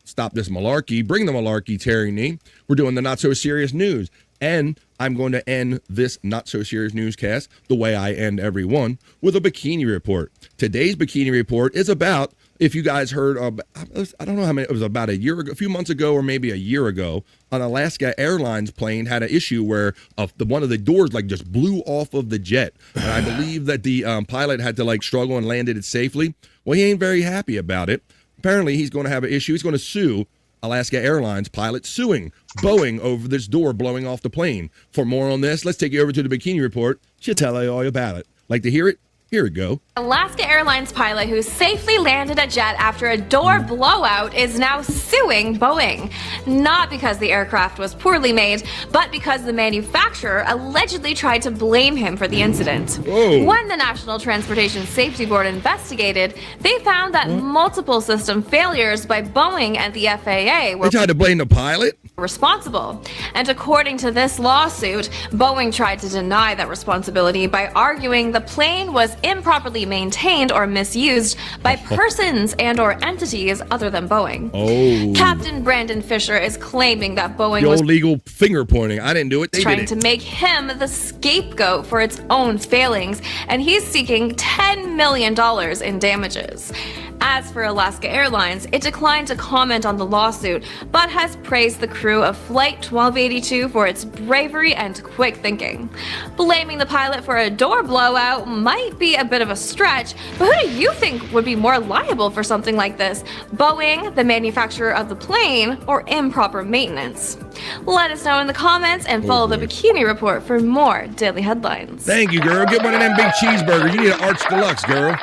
Stop this malarkey. Bring the malarkey, Terry Nee. We're doing the not so serious news. And I'm going to end this not so serious newscast the way I end every one, with a Bikini Report. Today's Bikini Report is about, if you guys heard, I don't know how many, it was about a few months ago or maybe a year ago, an Alaska Airlines plane had an issue where one of the doors just blew off of the jet. And I believe that the pilot had to struggle and landed it safely. Well, he ain't very happy about it. Apparently, he's going to have an issue. He's going to sue Alaska Airlines pilot, suing Boeing over this door blowing off the plane. For more on this, let's take you over to the Bikini Report. She'll tell you all about it. Like to hear it? Here we go. Alaska Airlines pilot who safely landed a jet after a door blowout is now suing Boeing. Not because the aircraft was poorly made, but because the manufacturer allegedly tried to blame him for the incident. Whoa. When the National Transportation Safety Board investigated, they found that multiple system failures by Boeing and the FAA were They tried to blame the pilot? responsible. And according to this lawsuit, Boeing tried to deny that responsibility by arguing the plane was improperly maintained or misused by persons and or entities other than Boeing. Oh. Captain Brandon Fisher is claiming that Boeing The was old legal finger pointing. I didn't do it. They trying did to it. make him the scapegoat for its own failings, and he's seeking $10 million in damages. As for Alaska Airlines, it declined to comment on the lawsuit, but has praised the crew of Flight 1282 for its bravery and quick thinking. Blaming the pilot for a door blowout might be a bit of a stretch, but who do you think would be more liable for something like this? Boeing, the manufacturer of the plane, or improper maintenance? Let us know in the comments and follow the Bikini Report for more daily headlines. Thank you, girl. Get one of them big cheeseburgers. You need an Arch Deluxe, girl.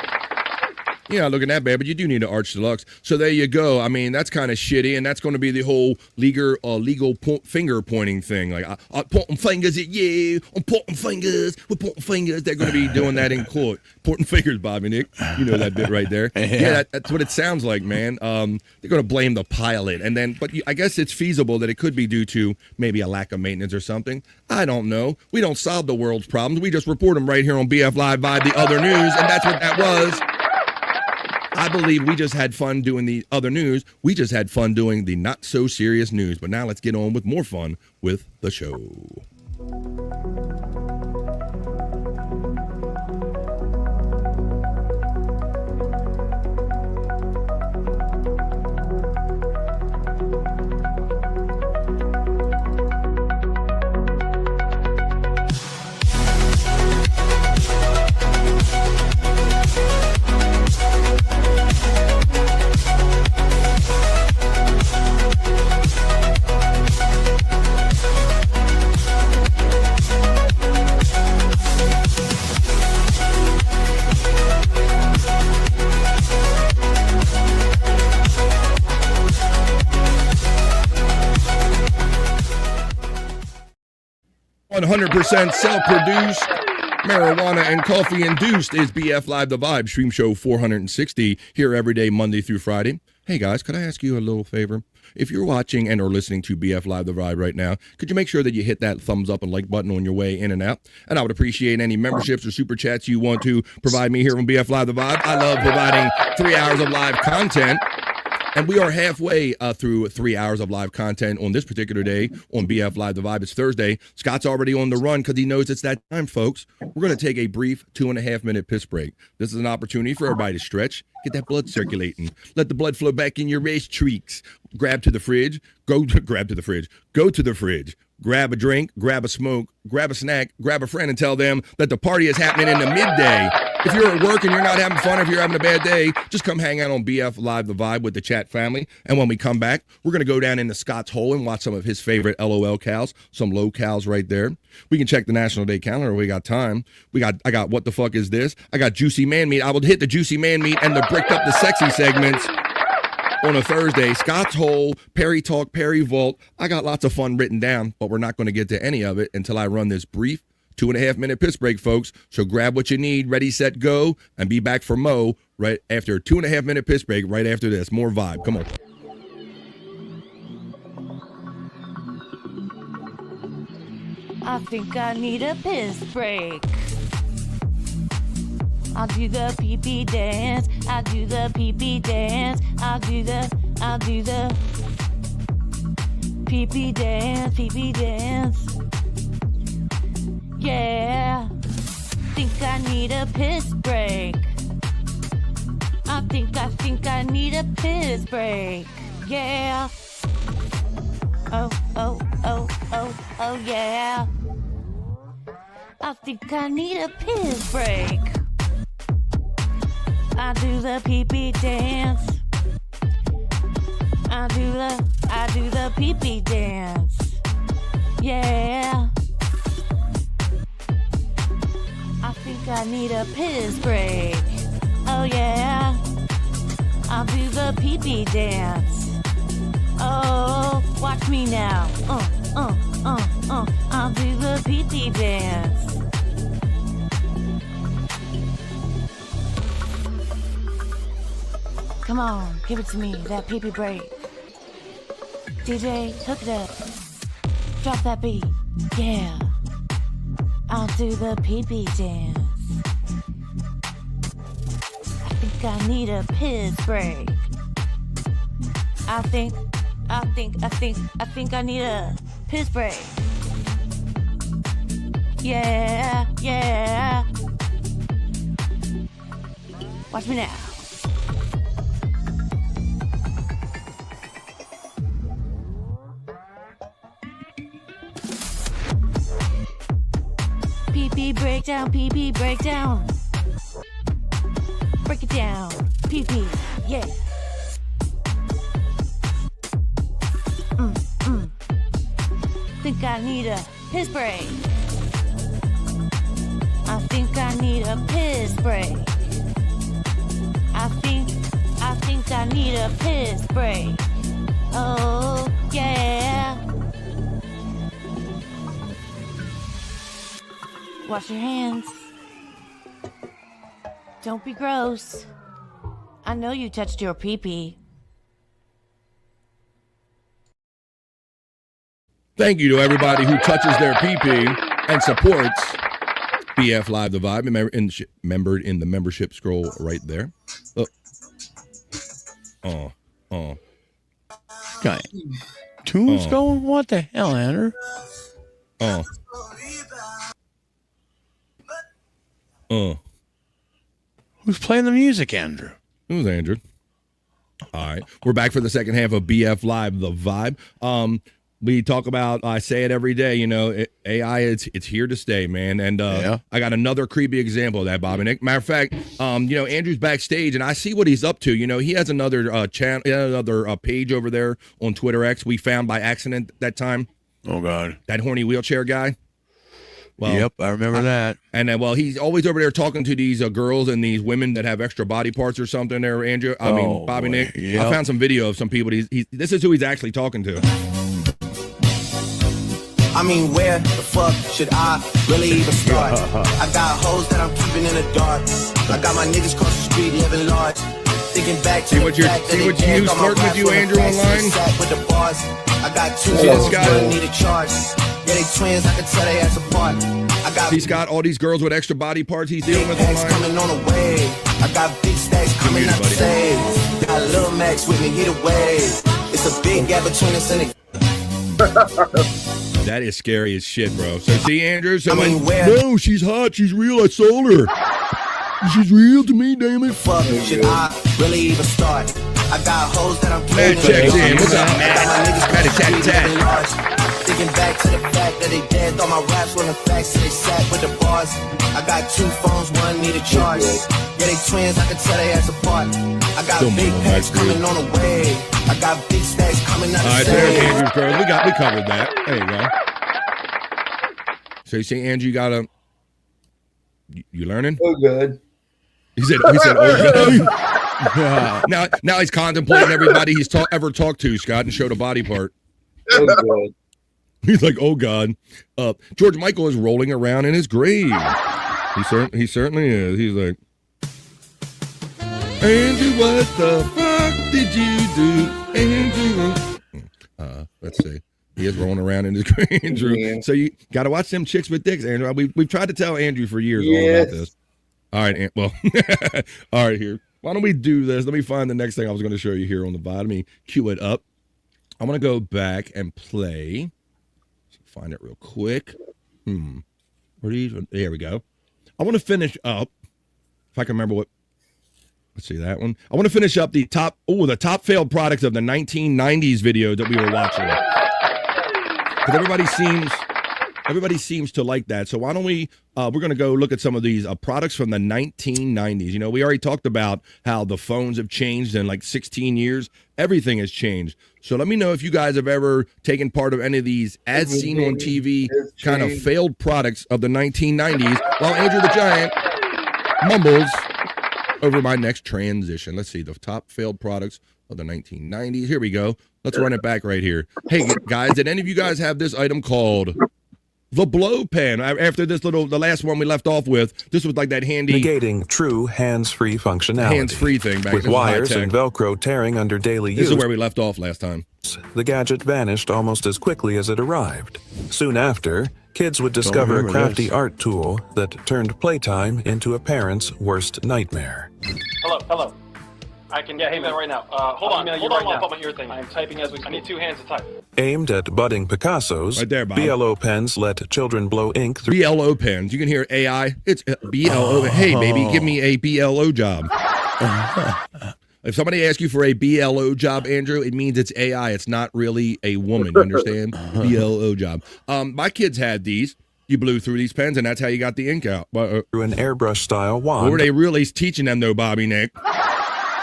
You're not looking that bad, but you do need an arch deluxe. So there you go. I mean, that's kind of shitty, and that's going to be the whole legal finger pointing thing. Like, I'm pointing fingers at you. I'm pointing fingers. We're pointing fingers. They're going to be doing that in court. Pointing fingers, Bobby Nick. You know that bit right there. Yeah, that's what it sounds like, man. They're going to blame the pilot, and then, but I guess it's feasible that it could be due to maybe a lack of maintenance or something. I don't know. We don't solve the world's problems. We just report them right here on BF Live Vibe, the other news, and that's what that was. I believe we just had fun doing the other news. We just had fun doing the not so serious news. But now let's get on with more fun with the show. 100% self-produced, marijuana and coffee-induced is BF Live The Vibe, stream show 460, here every day, Monday through Friday. Hey, guys, could I ask you a little favor? If you're watching and or listening to BF Live The Vibe right now, could you make sure that you hit that thumbs up and like button on your way in and out? And I would appreciate any memberships or super chats you want to provide me here on BF Live The Vibe. I love providing 3 hours of live content. And we are halfway through 3 hours of live content on this particular day on BF Live The Vibe. It's Thursday. Scott's already on the run because he knows it's that time, folks. We're going to take a brief 2.5-minute piss break. This is an opportunity for everybody to stretch, get that blood circulating, let the blood flow back in your race streaks. Grab to the fridge, go to the fridge, grab a drink, grab a smoke, grab a snack, grab a friend and tell them that the party is happening in the midday. If you're at work and you're not having fun, if you're having a bad day, just come hang out on BF Live The Vibe with the chat family. And when we come back, we're going to go down into Scott's hole and watch some of his favorite LOL cows, some low cows right there. We can check the National Day calendar. We got time. I got What the Fuck Is This? I got Juicy Man Meat. I will hit the Juicy Man Meat and the Bricked Up the Sexy segments on a Thursday. Scott's Hole, Perry Talk, Perry Vault. I got lots of fun written down, but we're not going to get to any of it until I run this brief 2.5-minute piss break, folks. So grab what you need, ready, set, go, and be back for Mo right after a 2.5-minute piss break right after this. More vibe. Come on. I think I need a piss break. I'll do the pee-pee dance. I'll do the pee-pee dance. I'll do the pee-pee dance, pee-pee dance. Yeah, think I need a piss break. I think I need a piss break. Yeah. Oh, yeah. I think I need a piss break. I do the pee-pee dance. I do the pee-pee dance. Yeah. I think I need a piss break. Oh yeah. I'll do the pee-pee dance. Oh, watch me now. I'll do the pee-pee dance. Come on, give it to me, that pee-pee break. DJ, hook it up. Drop that beat. Yeah. I'll do the pee-pee dance. I think I need a piss break. I think I need a piss break. Yeah. Watch me now. Pee-pee breakdown, pee-pee breakdown. Break it down, pee-pee, yeah. Think I need a piss break. I think I need a piss break. I think need a piss break. Oh, yeah. Wash your hands. Don't be gross. I know you touched your pee-pee. Thank you to everybody who touches their pee-pee and supports BF Live the Vibe. Membered in the membership scroll right there. Got tunes going? What the hell, Andrew? Who's playing the music, Andrew? Who's Andrew? All right. We're back for the second half of BF Live, The Vibe. We talk about, I say it every day, you know, AI, it's here to stay, man. And I got another creepy example of that, Bobby Nick. Matter of fact, you know, Andrew's backstage, and I see what he's up to. You know, he has another channel, another page over there on Twitter X we found by accident that time. Oh, God. That horny wheelchair guy. Well, yep, I remember that. And well, he's always over there talking to these girls and these women that have extra body parts or something there, Andrew. I mean, Bobby Nick. Yep. I found some video of some people. This is who he's actually talking to. I mean, where the fuck should I really even start? I got hoes that I'm keeping in the dark. I got my niggas cross the street living large. Thinking back to the fact that they dead on my rap with you, Andrew, online? With the bars. I got two Yes, hoes that need a charge. Yeah, they twins, I can tell they ass apart. I got He's got all these girls with extra body parts he's dealing with online. coming on the way. I got big stacks coming out the save. Got Lil Max with me, hit away. It's a big gap between us and the That is scary as shit, bro. So see, Andrew, so I mean, no, she's hot, she's real, I sold her. She's real to me, damn it. Fuck, should I really even start? I got hoes that I'm Matt checks in. What's up, Matt? Thinking back to the fact that they dead, thought my raps were the facts, so they sat with the bars. I got two phones, one need a charge. Yeah, they twins, I can tell they ass apart. I got big packs coming on the way. I got big stacks coming out the All right, there's Andrew's girls. We covered that. There you go. So you see, Andrew, you got a... You learning? Oh, good. He said, oh, good. Now he's contemplating everybody he's ever talked to, Scott, and showed a body part. Oh, good. He's like, oh, God. George Michael is rolling around in his grave. He certainly is. He's like, Andrew, what the fuck did you do? Andrew. Let's see. He is rolling around in his grave, Andrew. Yeah. So you got to watch them chicks with dicks, Andrew. We've tried to tell Andrew for years all about this. All right, well, all right, here. Why don't we do this? Let me find the next thing I was going to show you here on the bottom. Let me cue it up. I'm going to go back and play. Find it real quick. Where are these? There we go. I want to finish up. If I can remember what. Let's see that one. I want to finish up the top failed products of the 1990s video that we were watching. Because everybody seems to like that. So why don't we, we're going to go look at some of these products from the 1990s. You know, we already talked about how the phones have changed in like 16 years. Everything has changed. So let me know if you guys have ever taken part of any of these as seen on TV kind of failed products of the 1990s while Andrew the Giant mumbles over my next transition. Let's see, the top failed products of the 1990s. Here we go. Let's run it back right here. Hey, guys, did any of you guys have this item called the blow pen? After the last one we left off with, this was like that handy... Negating true hands-free functionality. Hands-free thing back with wires and Velcro tearing under daily use. This is where we left off last time. The gadget vanished almost as quickly as it arrived. Soon after, kids would discover a crafty art tool that turned playtime into a parent's worst nightmare. Hello. I can get that right now. Hold on, I'll put my ear thing. I'm typing as we speak. I need two hands to type. Aimed at budding Picassos, right there, Bob. BLO pens let children blow ink through... BLO pens. You can hear AI. It's BLO. Hey, baby, give me a BLO job. If somebody asks you for a BLO job, Andrew, it means it's AI. It's not really a woman, you understand? BLO job. My kids had these. You blew through these pens, and that's how you got the ink out. Through an airbrush-style wand. What were they really teaching them, though, Bobby Nick?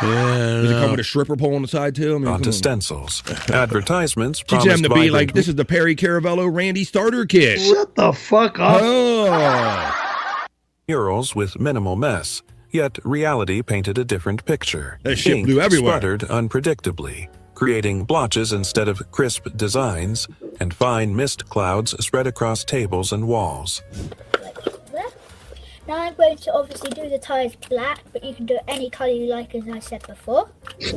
Yeah. Does it come with a stripper pole on the side, too? I mean, onto stencils. Advertisements teach them to be like, this is the Perry Caravello Randy starter kit. Shut the fuck up. Oh. Murals with minimal mess. Yet reality painted a different picture. That shit Ink blew everywhere. sputtered unpredictably, creating blotches instead of crisp designs, and fine mist clouds spread across tables and walls. Now I'm going to obviously do the tyres black, but you can do it any colour you like, as I said before.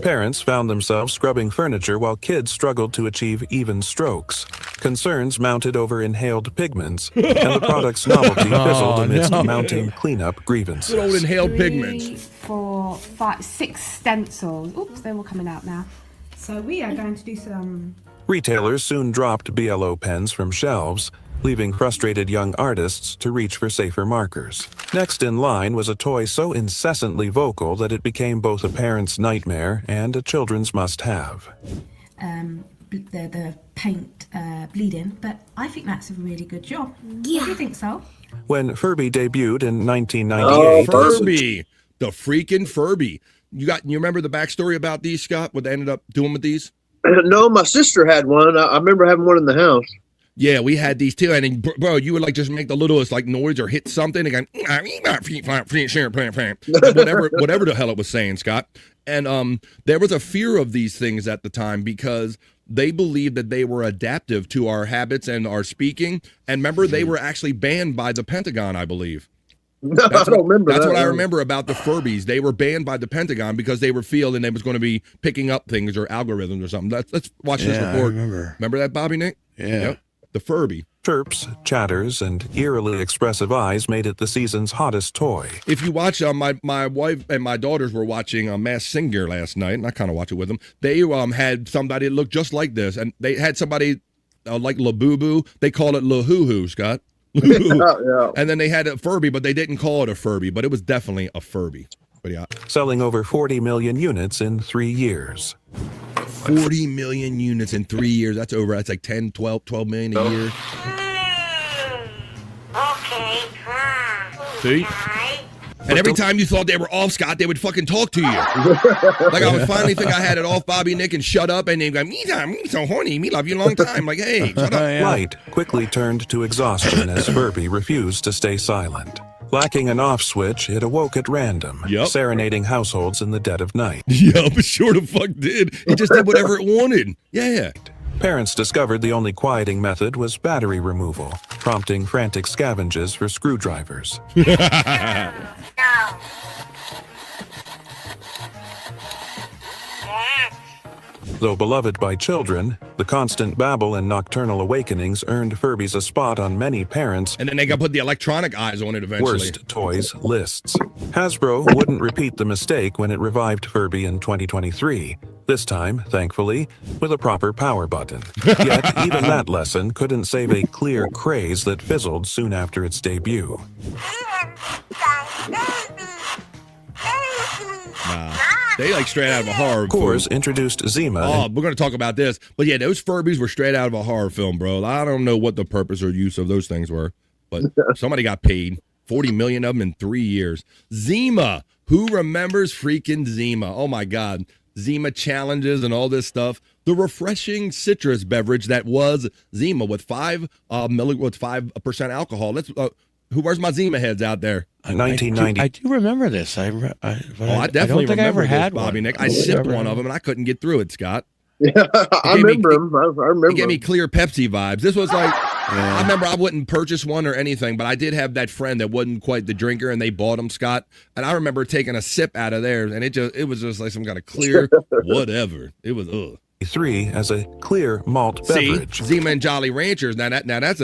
Parents found themselves scrubbing furniture while kids struggled to achieve even strokes. Concerns mounted over inhaled pigments, and the product's novelty fizzled amidst mounting cleanup grievances. Good old inhaled pigments. 3, 4, 5, 6 stencils. Oops, they're all coming out now. So we are going to do some... Retailers soon dropped BLO pens from shelves, leaving frustrated young artists to reach for safer markers. Next in line was a toy so incessantly vocal that it became both a parent's nightmare and a children's must-have. The paint bleeding, but I think that's a really good job. Yeah. What do you think so? When Furby debuted in 1998... Furby! The freaking Furby. You remember the backstory about these, Scott? What they ended up doing with these? No, my sister had one. I remember having one in the house. Yeah, we had these too, and then, bro, you would like just make the littlest like noise or hit something, and go, whatever the hell it was saying, Scott. And there was a fear of these things at the time because they believed that they were adaptive to our habits and our speaking. And remember, they were actually banned by the Pentagon, I believe. No, I don't remember. That's what I remember about the Furbies. They were banned by the Pentagon because they were feeling they was going to be picking up things or algorithms or something. Let's watch this report. Remember that, Bobby Nick? Yeah. Yep. The Furby. Chirps, chatters, and eerily expressive eyes made it the season's hottest toy. If you watch, my wife and my daughters were watching Masked Singer last night, and I kind of watch it with them. They had somebody that looked just like this, and they had somebody like La Boo Boo. They called it La Hoo Hoo, Scott. Yeah. And then they had a Furby, but they didn't call it a Furby, but it was definitely a Furby. But yeah. Selling over 40 million units in 3 years. 40 million units in 3 years. That's like 10, 12 million a year. See? And every time you thought they were off, Scott, they would fucking talk to you. Like I would finally think I had it off, Bobby Nick, and shut up, and they'd go, me so horny, me love you a long time. Like, hey, shut up. Light quickly turned to exhaustion as Furby refused to stay silent. Lacking an off switch, it awoke at random, serenading households in the dead of night. Yeah, but sure the fuck did. It just did whatever it wanted. Yeah. Parents discovered the only quieting method was battery removal, prompting frantic scavenges for screwdrivers. Though beloved by children, the constant babble and nocturnal awakenings earned Furbies a spot on many parents' and then they got to put the electronic eyes on it eventually. Worst toys lists. Hasbro wouldn't repeat the mistake when it revived Furby in 2023. This time, thankfully, with a proper power button. Yet, even that lesson couldn't save a clear craze that fizzled soon after its debut. They like straight out of a horror film. Coors introduced Zima. Oh, we're going to talk about this. But yeah, those Furbies were straight out of a horror film, bro. I don't know what the purpose or use of those things were, but somebody got paid. 40 million of them in 3 years. Zima. Who remembers freaking Zima? Oh my God. Zima challenges and all this stuff. The refreshing citrus beverage that was Zima with 5% alcohol. Let's where's my Zima heads out there? 1990. I do remember this. I definitely don't think I ever had Bobby one. Nick. I sipped one of them and I couldn't get through it, Scott. Yeah, I remember him. I remember. It gave me clear Pepsi vibes. This was like, I remember I wouldn't purchase one or anything, but I did have that friend that wasn't quite the drinker, and they bought them, Scott. And I remember taking a sip out of theirs, and it was just like some kind of clear whatever. It was 3 as a clear malt beverage. See, Zima and Jolly Ranchers. Now that's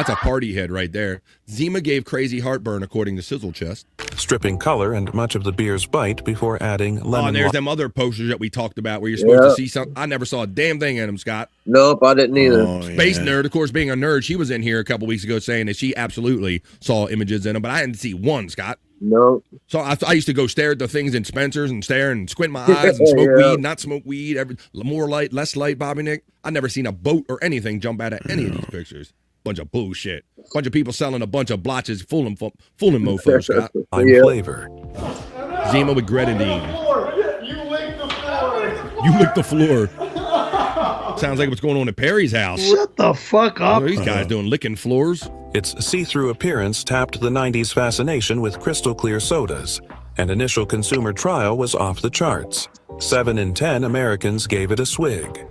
a party head right there. Zima gave crazy heartburn, according to Sizzle Chest. Stripping color and much of the beer's bite before adding lemon. Oh, and there's them other posters that we talked about where you're supposed to see something. I never saw a damn thing in them, Scott. Nope, I didn't either. Space Nerd, of course, being a nerd, she was in here a couple weeks ago saying that she absolutely saw images in them, but I didn't see one, Scott. No. So I used to go stare at the things in Spencer's and stare and squint my eyes and smoke weed, not smoke weed. More light, less light, Bobby Nick. I never seen a boat or anything jump out of any of these pictures. Bunch of bullshit. Bunch of people selling a bunch of blotches, fooling mofos, Scott. Flavor. Zima with grenadine. You licked the floor. Sounds like what's going on at Perry's house. Shut the fuck up. These guys doing licking floors. Its see-through appearance tapped the 90s fascination with crystal-clear sodas, and initial consumer trial was off the charts. 7 in 10 Americans gave it a swig.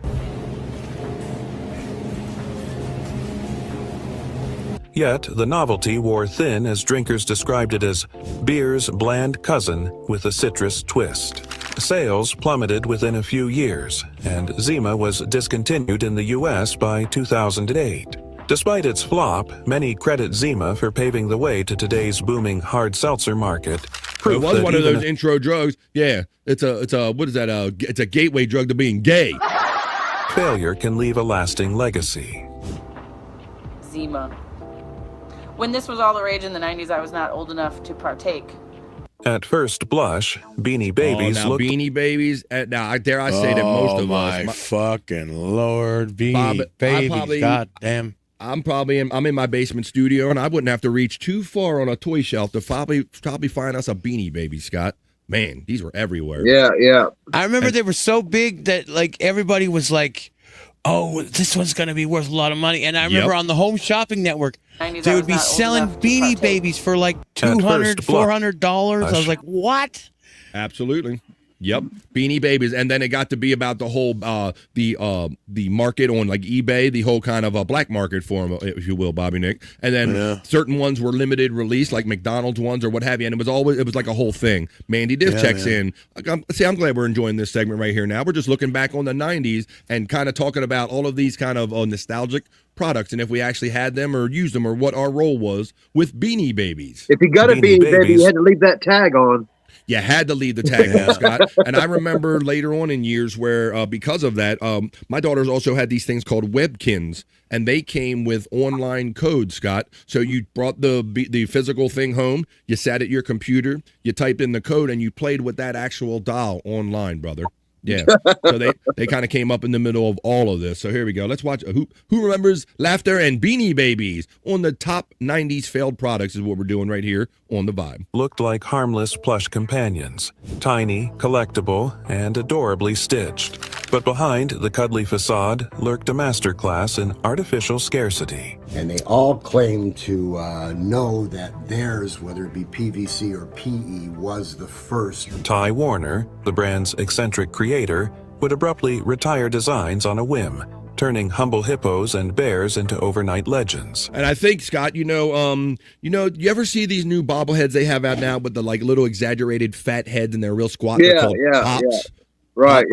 Yet, the novelty wore thin as drinkers described it as beer's bland cousin with a citrus twist. Sales plummeted within a few years, and Zima was discontinued in the U.S. by 2008. Despite its flop, many credit Zima for paving the way to today's booming hard seltzer market. It was one of those intro drugs. Yeah, it's a what is that? It's a gateway drug to being gay. Failure can leave a lasting legacy. Zima. When this was all the rage in the 90s, I was not old enough to partake. At first blush, Beanie Babies now looked... Beanie Babies. Now, dare I say that most of us... my fucking Lord, Beanie Babies, goddamn. I'm in my basement studio, and I wouldn't have to reach too far on a toy shelf to probably find us a Beanie Baby, Scott. Man, these were everywhere. Yeah. I remember they were so big that like everybody was like, oh, this one's going to be worth a lot of money. And I remember on the Home Shopping Network, they would be selling Beanie Babies for like $200, $400. I was like, what? Absolutely. Yep, Beanie Babies, and then it got to be about the whole the market on like eBay, the whole kind of black market for them, if you will, Bobby Nick. And then certain ones were limited release, like McDonald's ones or what have you. And it was like a whole thing. Mandy Diff checks in. I'm glad we're enjoying this segment right here. Now we're just looking back on the '90s and kind of talking about all of these kind of nostalgic products and if we actually had them or used them or what our role was with Beanie Babies. If you got a Beanie Baby, you had to leave that tag on. You had to leave the tag on, Scott. And I remember later on in years where, because of that, my daughters also had these things called Webkins, and they came with online codes, Scott. So you brought the physical thing home, you sat at your computer, you typed in the code, and you played with that actual doll online, brother. Yeah. So they kind of came up in the middle of all of this. So here we go. Let's watch who remembers laughter and Beanie Babies on the top 90s failed products is what we're doing right here on The Vibe. Looked like harmless plush companions, tiny, collectible, and adorably stitched. But behind the cuddly facade lurked a masterclass in artificial scarcity. And they all claim to know that theirs, whether it be PVC or PE, was the first. Ty Warner, the brand's eccentric creator, would abruptly retire designs on a whim, turning humble hippos and bears into overnight legends. And I think, Scott, you ever see these new bobbleheads they have out now with the like little exaggerated fat heads and they're real squat? They're called Pops. Yeah. Right.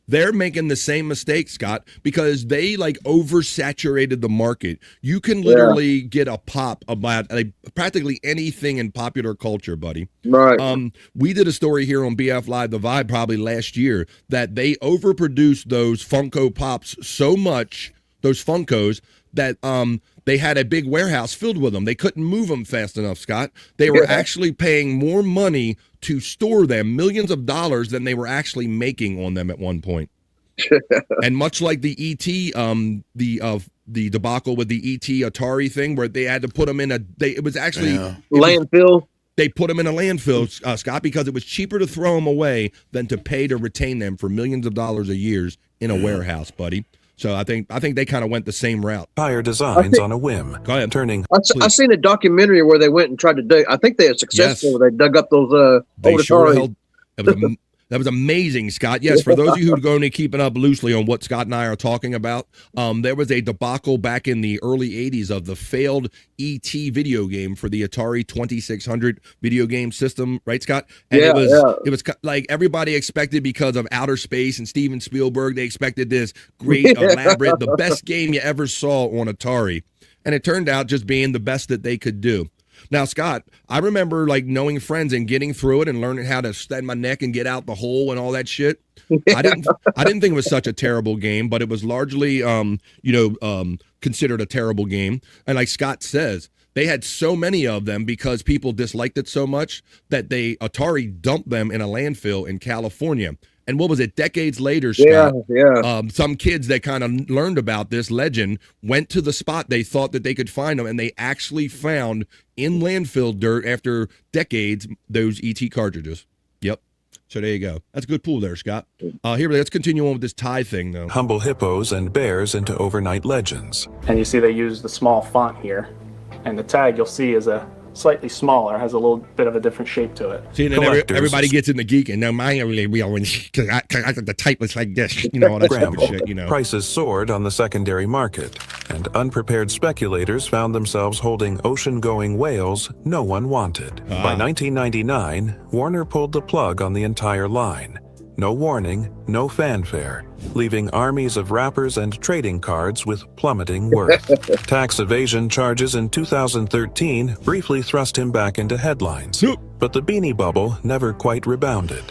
They're making the same mistake, Scott, because they like oversaturated the market. You can literally get a pop about practically anything in popular culture, buddy. Right. We did a story here on BF Live, The Vibe, probably last year, that they overproduced those Funko Pops so much, those Funkos, that they had a big warehouse filled with them. They couldn't move them fast enough, Scott. They were actually paying more money to store them, millions of dollars, than they were actually making on them at one point. And much like the ET, the debacle with the ET Atari thing, where they had to put them in it was actually landfill. They put them in a landfill, Scott, because it was cheaper to throw them away than to pay to retain them for millions of dollars a year in a warehouse, buddy. So I think they kind of went the same route. Tire designs on a whim. Go ahead. Turning. I seen a documentary where they went and tried to dig. I think they were successful. They dug up those old Atari. That was amazing, Scott. Yes, for those of you who are going to keep it up loosely on what Scott and I are talking about, there was a debacle back in the early 80s of the failed ET video game for the Atari 2600 video game system, right, Scott? And it was like everybody expected, because of outer space and Steven Spielberg, they expected this great, elaborate, the best game you ever saw on Atari. And it turned out just being the best that they could do. Now, Scott, I remember like knowing friends and getting through it and learning how to stand my neck and get out the hole and all that shit. I didn't think it was such a terrible game, but it was largely, considered a terrible game. And like Scott says, they had so many of them because people disliked it so much that Atari dumped them in a landfill in California. And what was it, decades later, Scott, some kids that kind of learned about this legend went to the spot they thought that they could find them, and they actually found in landfill dirt after decades those ET cartridges. Yep. So there you go. That's a good pool there, Scott. Here, let's continue on with this tie thing, though. Humble hippos and bears into overnight legends. And you see they use the small font here. And the tag you'll see is a slightly smaller, has a little bit of a different shape to it. See, and then everybody gets into geeking. Now, mine really because the type was like this, you know, all that stupid shit, you know. Prices soared on the secondary market, and unprepared speculators found themselves holding ocean-going whales no one wanted. By 1999, Warner pulled the plug on the entire line. No warning, no fanfare, leaving armies of wrappers and trading cards with plummeting worth. Tax evasion charges in 2013 briefly thrust him back into headlines, but the beanie bubble never quite rebounded.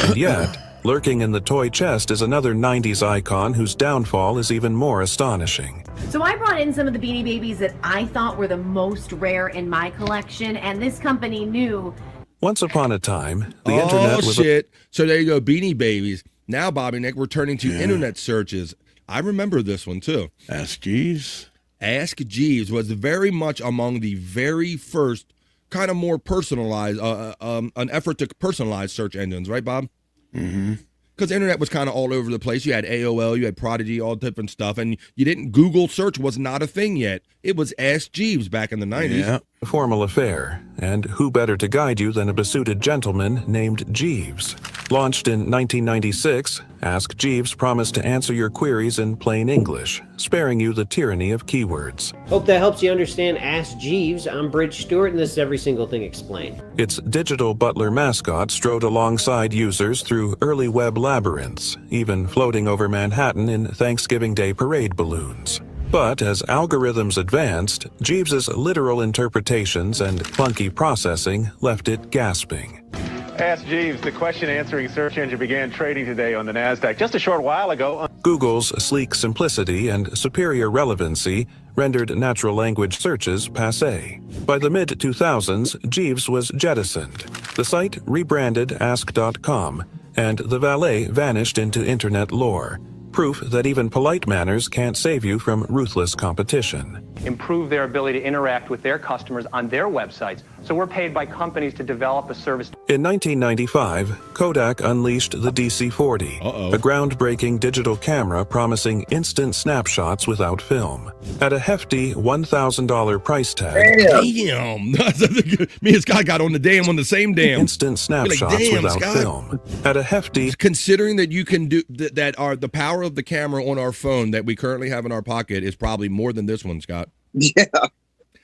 And yet, lurking in the toy chest is another 90s icon whose downfall is even more astonishing. So I brought in some of the Beanie Babies that I thought were the most rare in my collection, and this company knew. Once upon a time, the internet was shit. So there you go, Beanie Babies. Now, Bobby Nick, we're turning to internet searches. I remember this one too. Ask Jeeves. Ask Jeeves was very much among the very first kind of more personalized, an effort to personalize search engines, right, Bob? Mm-hmm. Because the internet was kind of all over the place. You had AOL, you had Prodigy, all different stuff, and you didn't. Google search was not a thing yet. It was Ask Jeeves back in the 90s. A formal affair, and who better to guide you than a besuited gentleman named Jeeves? Launched in 1996, Ask Jeeves promised to answer your queries in plain English, sparing you the tyranny of keywords. Hope that helps you understand Ask Jeeves. I'm Bridge Stewart, and this is Every Single Thing Explained. Its digital butler mascot strode alongside users through early web labyrinths, even floating over Manhattan in Thanksgiving Day parade balloons. But as algorithms advanced, Jeeves's literal interpretations and clunky processing left it gasping. Ask Jeeves, the question-answering search engine began trading today on the NASDAQ just a short while ago. Google's sleek simplicity and superior relevancy rendered natural language searches passé. By the mid-2000s, Jeeves was jettisoned. The site rebranded Ask.com, and the valet vanished into internet lore. Proof that even polite manners can't save you from ruthless competition. Improve their ability to interact with their customers on their websites. So we're paid by companies to develop a service. In 1995, Kodak unleashed the DC-40, a groundbreaking digital camera promising instant snapshots without film. At a hefty $1,000 price tag, Damn. Me and Scott got on the same damn. Instant snapshots without film. At a hefty... Considering that you can do that, are the power of the camera on our phone that we currently have in our pocket is probably more than this one, Scott. Yeah.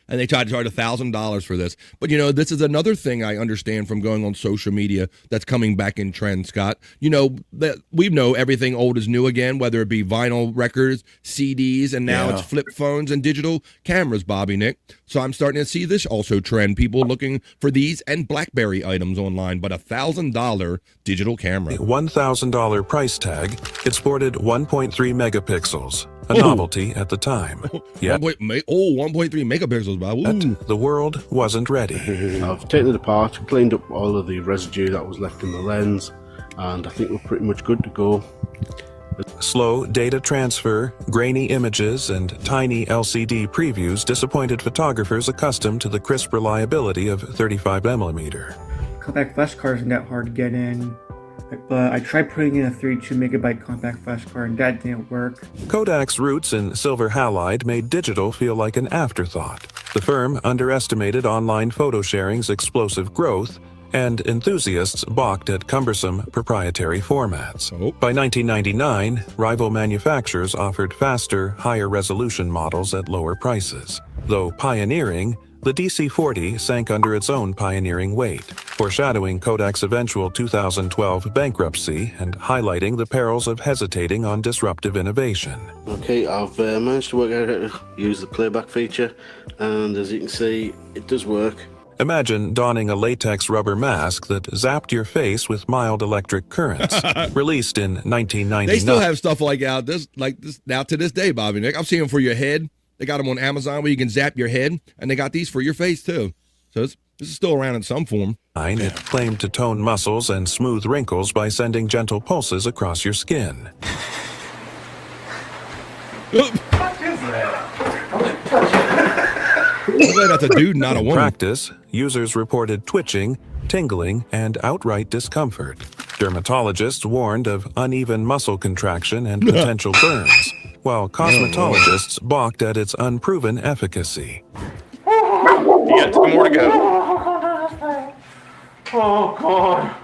And they tried to charge $1,000 for this. But, you know, this is another thing I understand from going on social media that's coming back in trend, Scott. You know, that we know everything old is new again, whether it be vinyl records, CDs, and now it's flip phones and digital cameras, Bobby Nick. So I'm starting to see this also trend. People looking for these and BlackBerry items online, but $1,000 digital camera. $1,000 price tag, it sported 1.3 megapixels. A novelty at the time. Yet, 1.3 megapixels, Bob. The world wasn't ready. I've taken it apart, cleaned up all of the residue that was left in the lens, and I think we're pretty much good to go. Slow data transfer, grainy images, and tiny LCD previews disappointed photographers accustomed to the crisp reliability of 35mm. Compact flash cards aren't that hard to get in. But I tried putting in a 32 megabyte compact flash card and that didn't work. Kodak's roots in silver halide made digital feel like an afterthought. The firm underestimated online photo sharing's explosive growth, and enthusiasts balked at cumbersome proprietary formats. By 1999, rival manufacturers offered faster, higher resolution models at lower prices. Though pioneering, the DC-40 sank under its own pioneering weight, foreshadowing Kodak's eventual 2012 bankruptcy and highlighting the perils of hesitating on disruptive innovation. Okay, I've managed to work out how to use the playback feature, and as you can see, it does work. Imagine donning a latex rubber mask that zapped your face with mild electric currents. Released in 1999. They still have stuff like this now to this day, Bobby Nick. I've seen them for your head. They got them on Amazon where you can zap your head, and they got these for your face too. So this is still around in some form. It claimed to tone muscles and smooth wrinkles by sending gentle pulses across your skin. What is that? That's a dude, not a woman. In practice, users reported twitching, tingling, and outright discomfort. Dermatologists warned of uneven muscle contraction and potential burns, while cosmetologists balked at its unproven efficacy. Yet more to go. Oh, God.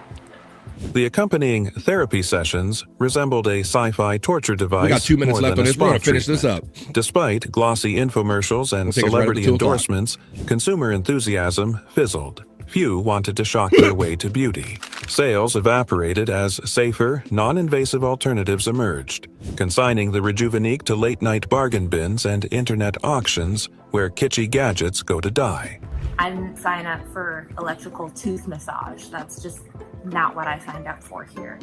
The accompanying therapy sessions resembled a sci-fi torture device. We got 2 minutes more left than on a this. We're spa gonna finish this up. treatment. Despite glossy infomercials and We'll take us right up celebrity to 2 o'clock. endorsements, consumer enthusiasm fizzled. Few wanted to shock their way to beauty. Sales evaporated as safer, non-invasive alternatives emerged, consigning the Rejuvenique to late-night bargain bins and internet auctions where kitschy gadgets go to die. I didn't sign up for electrical tooth massage. That's just not what I signed up for here.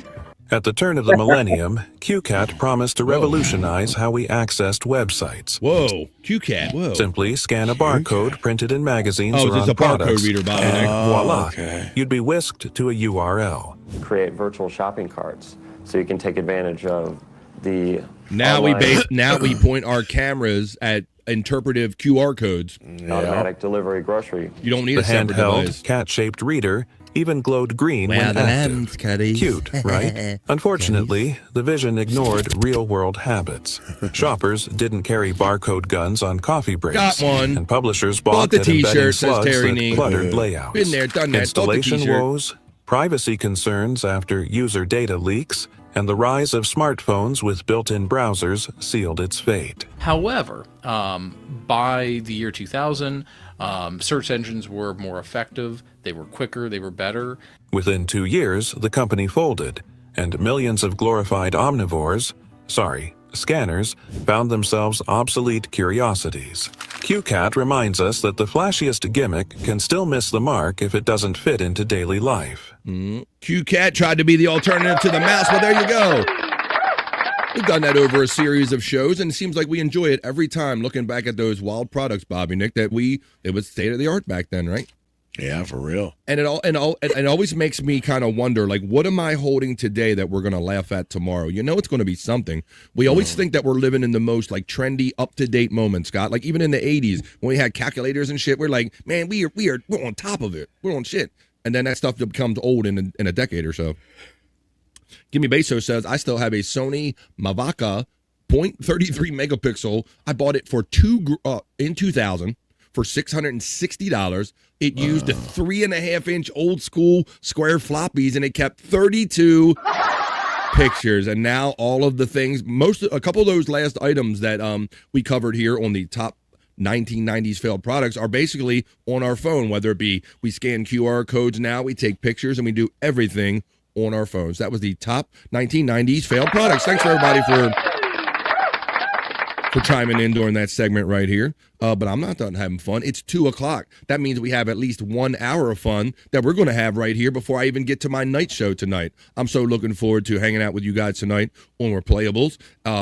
At the turn of the millennium, QCat promised to revolutionize how we accessed websites. Whoa, QCat, whoa. Simply scan a barcode printed in magazines Oh, or just on a barcode products, reader, Bob. and voila, Okay. you'd be whisked to a URL. Create virtual shopping carts so you can take advantage of the Now online we point our cameras at interpretive QR codes. automatic delivery grocery. You don't need The a separate handheld, device. cat-shaped reader even glowed green Wow, when the active. lens, Cuddy. Cute, right? Unfortunately, the vision ignored real-world habits. Shoppers didn't carry barcode guns on coffee breaks. Got one. And publishers Bought bought the at embedding t-shirt, says slugs Terry that Nee. cluttered layouts. Been there, done that. Bought the Installation t-shirt. woes, privacy concerns after user data leaks, and the rise of smartphones with built-in browsers sealed its fate. However, by the year 2000, search engines were more effective, they were quicker, they were better. Within 2 years, the company folded, and millions of glorified scanners, found themselves obsolete curiosities. QCat reminds us that the flashiest gimmick can still miss the mark if it doesn't fit into daily life. QCat tried to be the alternative to the mouse. Well, there you go. We've done that over a series of shows, and it seems like we enjoy it every time. Looking back at those wild products, Bobby Nick, it was state of the art back then, right? Yeah, for real. And it always makes me kind of wonder, like, what am I holding today that we're gonna laugh at tomorrow? You know, it's gonna be something. We always think that we're living in the most like trendy, up to date moment, Scott. Like even in the '80s when we had calculators and shit, we're like, man, we're on top of it. We're on shit. And then that stuff becomes old in a decade or so. Gimme Beso says, I still have a Sony Mavaka 0.33 megapixel. I bought it for in 2000 for $660. It used a 3.5-inch old school square floppies, and it kept 32 pictures. And now all of the things, a couple of those last items that we covered here on the top 1990s failed products are basically on our phone, whether it be we scan QR codes now, we take pictures, and we do everything on our phones. That was the top 1990s failed products. Thanks for everybody for chiming in during that segment right here. But I'm not done having fun. It's 2 o'clock. That means we have at least 1 hour of fun that we're going to have right here before I even get to my night show tonight. I'm so looking forward to hanging out with you guys tonight on Replayables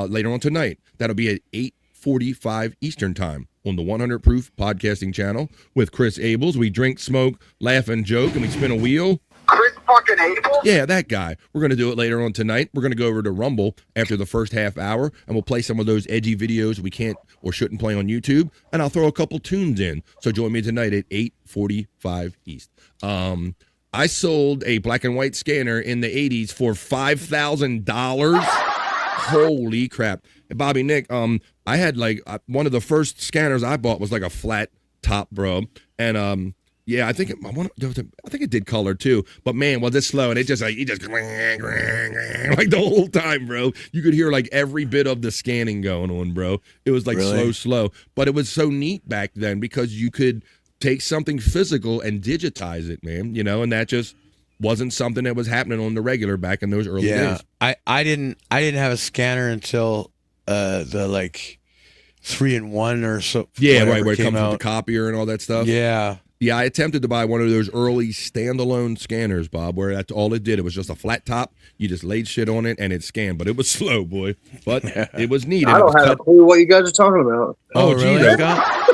later on tonight. That'll be at 8:45 Eastern time on the 100 Proof Podcasting channel with Chris Abels. We drink, smoke, laugh, and joke, and we spin a wheel. Chris fucking Abel? Yeah, that guy. We're going to do it later on tonight. We're going to go over to Rumble after the first half hour, and we'll play some of those edgy videos we can't or shouldn't play on YouTube, and I'll throw a couple tunes in. So join me tonight at 8:45 East. I sold a black and white scanner in the 80s for $5,000. Holy crap. And Bobby Nick, I had like one of the first scanners I bought was like a flat top, bro. And yeah, I think it did color too. But man, was it slow, and it just like the whole time, bro. You could hear like every bit of the scanning going on, bro. It was like Really? slow. But it was so neat back then because you could take something physical and digitize it, man. You know, and that just wasn't something that was happening on the regular back in those early days. I didn't have a scanner until the like 3-in-1 or so. Yeah, whatever right, where it came comes out. with the copier and all that stuff. Yeah. Yeah, I attempted to buy one of those early standalone scanners, Bob, where that's all it did. It was just a flat top. You just laid shit on it and it scanned, but it was slow, boy. But it was neat. I don't have a clue what you guys are talking about. Oh, really, gee, Scott?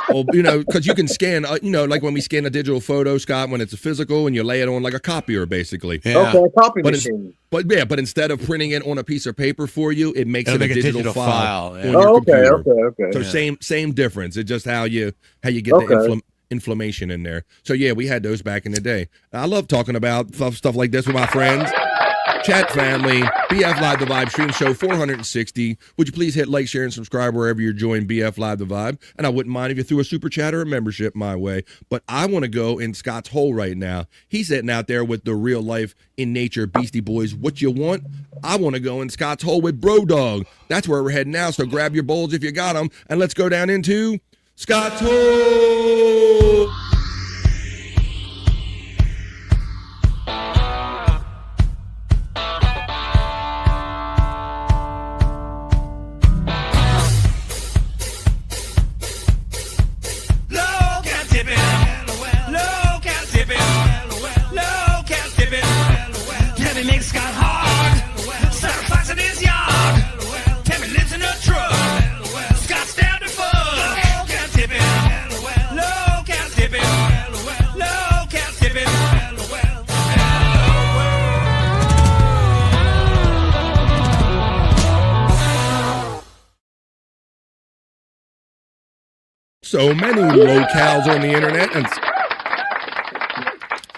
well, you know, because you can scan, like when we scan a digital photo, Scott, when it's a physical and you lay it on like a copier, basically. Yeah. Okay, copy But machine. But instead of printing it on a piece of paper for you, it makes It'll it make a digital file yeah. on your computer. Okay. So same difference. It's just how you get Okay. the inflammation in there. So yeah, we had those back in the day. I love talking about stuff like this with my friends. Chat family, BF Live The Vibe stream show 460. Would you please hit like, share, and subscribe wherever you're joining BF Live The Vibe? And I wouldn't mind if you threw a super chat or a membership my way. But I want to go in Scott's hole right now. He's sitting out there with the real life in nature Beastie Boys. What you want? I want to go in Scott's hole with Bro Dog. That's where we're heading now. So grab your bowls if you got them, and let's go down into Scott's hole. So many locales on the internet,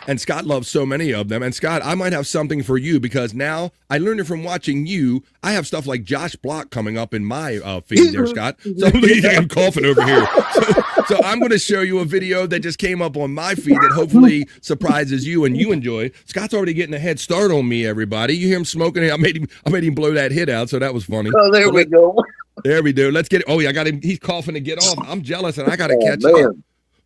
and Scott loves so many of them. And Scott, I might have something for you because now I learned it from watching you. I have stuff like Josh Block coming up in my feed there, Scott. So I'm coughing over here. So I'm going to show you a video that just came up on my feed that hopefully surprises you and you enjoy. Scott's already getting a head start on me, everybody. You hear him smoking? I made him blow that hit out, so that was funny. Oh, there we go. There we do. Let's get it. Oh, yeah, I got him. He's coughing to get off. I'm jealous, and I got to catch up.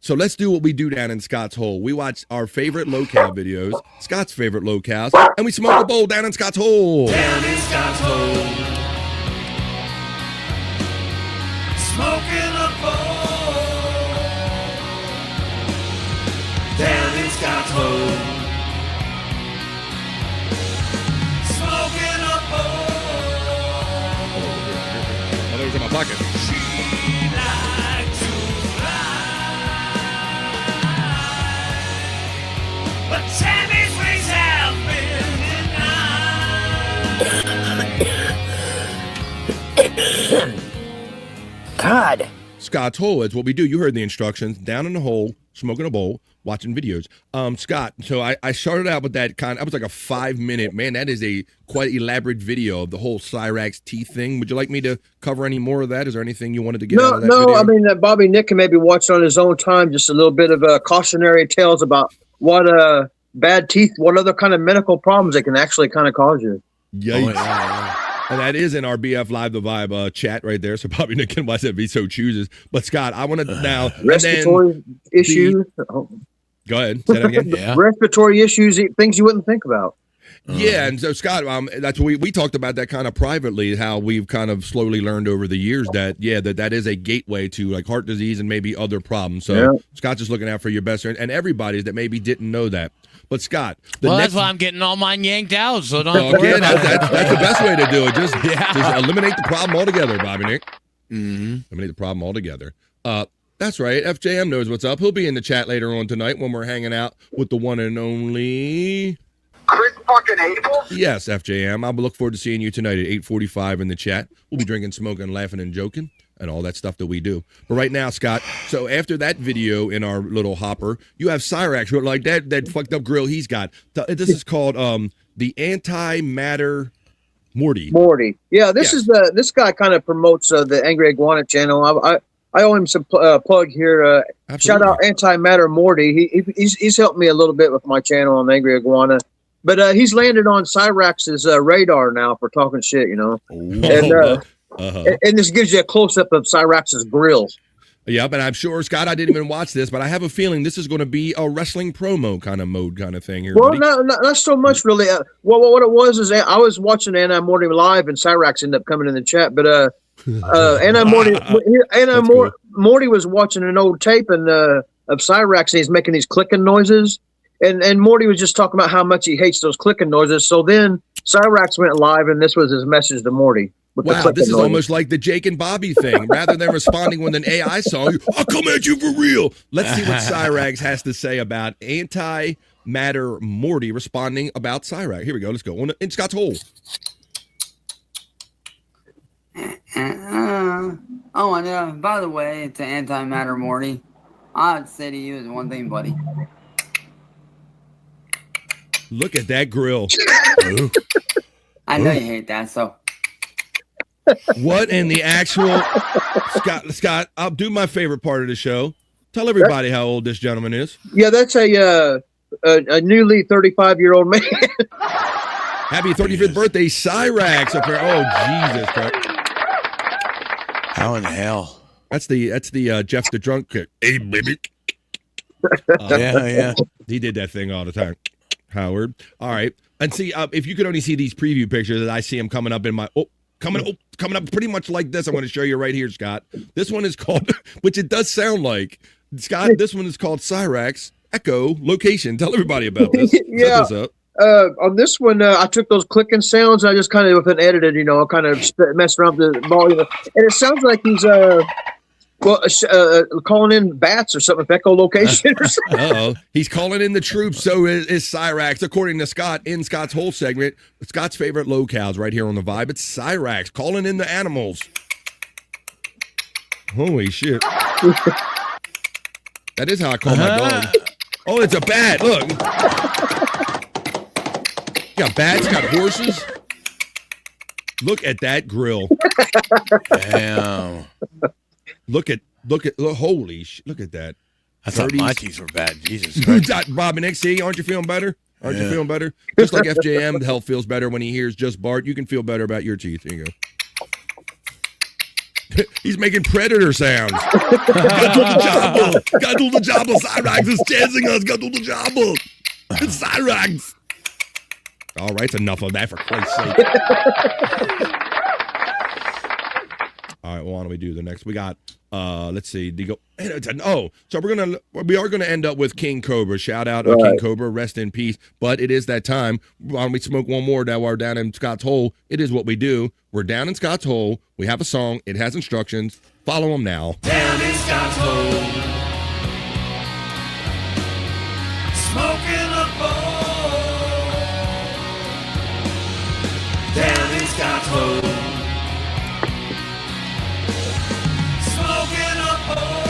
So let's do what we do down in Scott's hole. We watch our favorite locale videos, Scott's favorite locales, and we smoke a bowl down in Scott's hole. Down in Scott's hole. Smoking a bowl. Down in Scott's hole. Smoking a bowl. Oh, those in my pocket. She likes to fly, but Tammy's ways have been denied. God. Scott's hole is what we do. You heard the instructions. Down in the hole, smoking a bowl, watching videos. Scott, so I started out with that that was like a 5-minute, man, that is a quite elaborate video of the whole Cyrax teeth thing. Would you like me to cover any more of that? Is there anything you wanted to get out of that video? No, I mean, Bobby Nick can maybe watch on his own time, just a little bit of cautionary tales about what bad teeth, what other kind of medical problems they can actually kind of cause you. Yikes. And that is in our BF Live The Vibe chat right there. So Bobby Nick can watch that if he so chooses. But Scott, I want to now respiratory issues. Go ahead. Say that again. Yeah. Respiratory issues, things you wouldn't think about. Yeah, and so Scott, that's what we talked about that kind of privately, how we've kind of slowly learned over the years that that is a gateway to like heart disease and maybe other problems. So Scott's just looking out for your best and everybody's that maybe didn't know that. But Scott, that's why I'm getting all mine yanked out. So don't worry about that's the best way to do it. Just eliminate the problem altogether, Bobby Nick. Eliminate the problem altogether. That's right. FJM knows what's up. He'll be in the chat later on tonight when we're hanging out with the one and only Chris fucking Abel? Yes, FJM. I'll look forward to seeing you tonight at 8:45 in the chat. We'll be drinking, smoking, laughing, and joking, and all that stuff that we do. But right now, Scott, so after that video in our little hopper, you have Cyrax, like that fucked up grill he's got. This is called the Antimatter Morty. Yeah, this guy kind of promotes the Angry Iguana channel. I owe him some plug here. Shout out Antimatter Morty. He's helped me a little bit with my channel on Angry Iguana. But he's landed on Cyrax's radar now for talking shit, you know. And this gives you a close-up of Cyrax's grill. Yeah, but I'm sure, Scott, I didn't even watch this, but I have a feeling this is going to be a wrestling promo kind of mode kind of thing here. Well, not so much, really. Well, what it was is I was watching Anti Morty live, and Cyrax ended up coming in the chat. But Morty was watching an old tape of Cyrax, and he's making these clicking noises. And Morty was just talking about how much he hates those clicking noises. So then Cyrax went live, and this was his message to Morty. Wow, this is almost like the Jake and Bobby thing. Rather than responding with an AI song, I'll come at you for real. Let's see what Cyrax has to say about Antimatter Morty responding about Cyrax. Here we go. Let's go. In Scott's hole. Oh, and by the way, to Antimatter Morty, I'd say to you is one thing, buddy. Look at that grill. I know you hate that, so. What in the actual Scott, I'll do my favorite part of the show. Tell everybody how old this gentleman is. Yeah, that's a newly 35-year-old man. Happy 35th birthday, Cyrax up there. Oh, Jesus Christ. How in the hell? That's the Jeff the Drunk kid. Hey, baby. Yeah. He did that thing all the time. Howard. All right. And see, if you could only see these preview pictures that I see him coming up in my coming up pretty much like this. I'm going to show you right here, Scott. This one is called, which it does sound like, Scott, this one is called Cyrax Echo Location. Tell everybody about this. Yeah. Set this up. On this one, I took those clicking sounds. I just kind of with an edited, kind of messed around with the volume, and it sounds like he's calling in bats or something, echolocation or something. Uh-oh. He's calling in the troops. So is Cyrax, according to Scott in Scott's whole segment. Scott's favorite locales right here on the Vibe. It's Cyrax calling in the animals. Holy shit! That is how I call my dog. Oh, it's a bat. Look. Got bats, got horses. Look at that grill. Damn. Look at holy look at that. I thought my teeth were bad. Jesus Christ. Bob and Nick, see, aren't you feeling better? Aren't you feeling better? Just like FJM, the health feels better when he hears just Bart. You can feel better about your teeth. Here you go. He's making predator sounds. Got do the job. Cyrax is chasing us. Got do the job. It's Cyrax. All right, it's enough of that for Christ's sake. All right, well, why don't we do the next? We got, let's see. So we are gonna end up with King Cobra. Shout out King Cobra, rest in peace. But it is that time. Why don't we smoke one more? Now we're down in Scott's Hole. It is what we do. We're down in Scott's Hole. We have a song. It has instructions. Follow them now. Down in Scott's Hole, smoking a bowl. Down in Scott's Hole, smoking a bowl.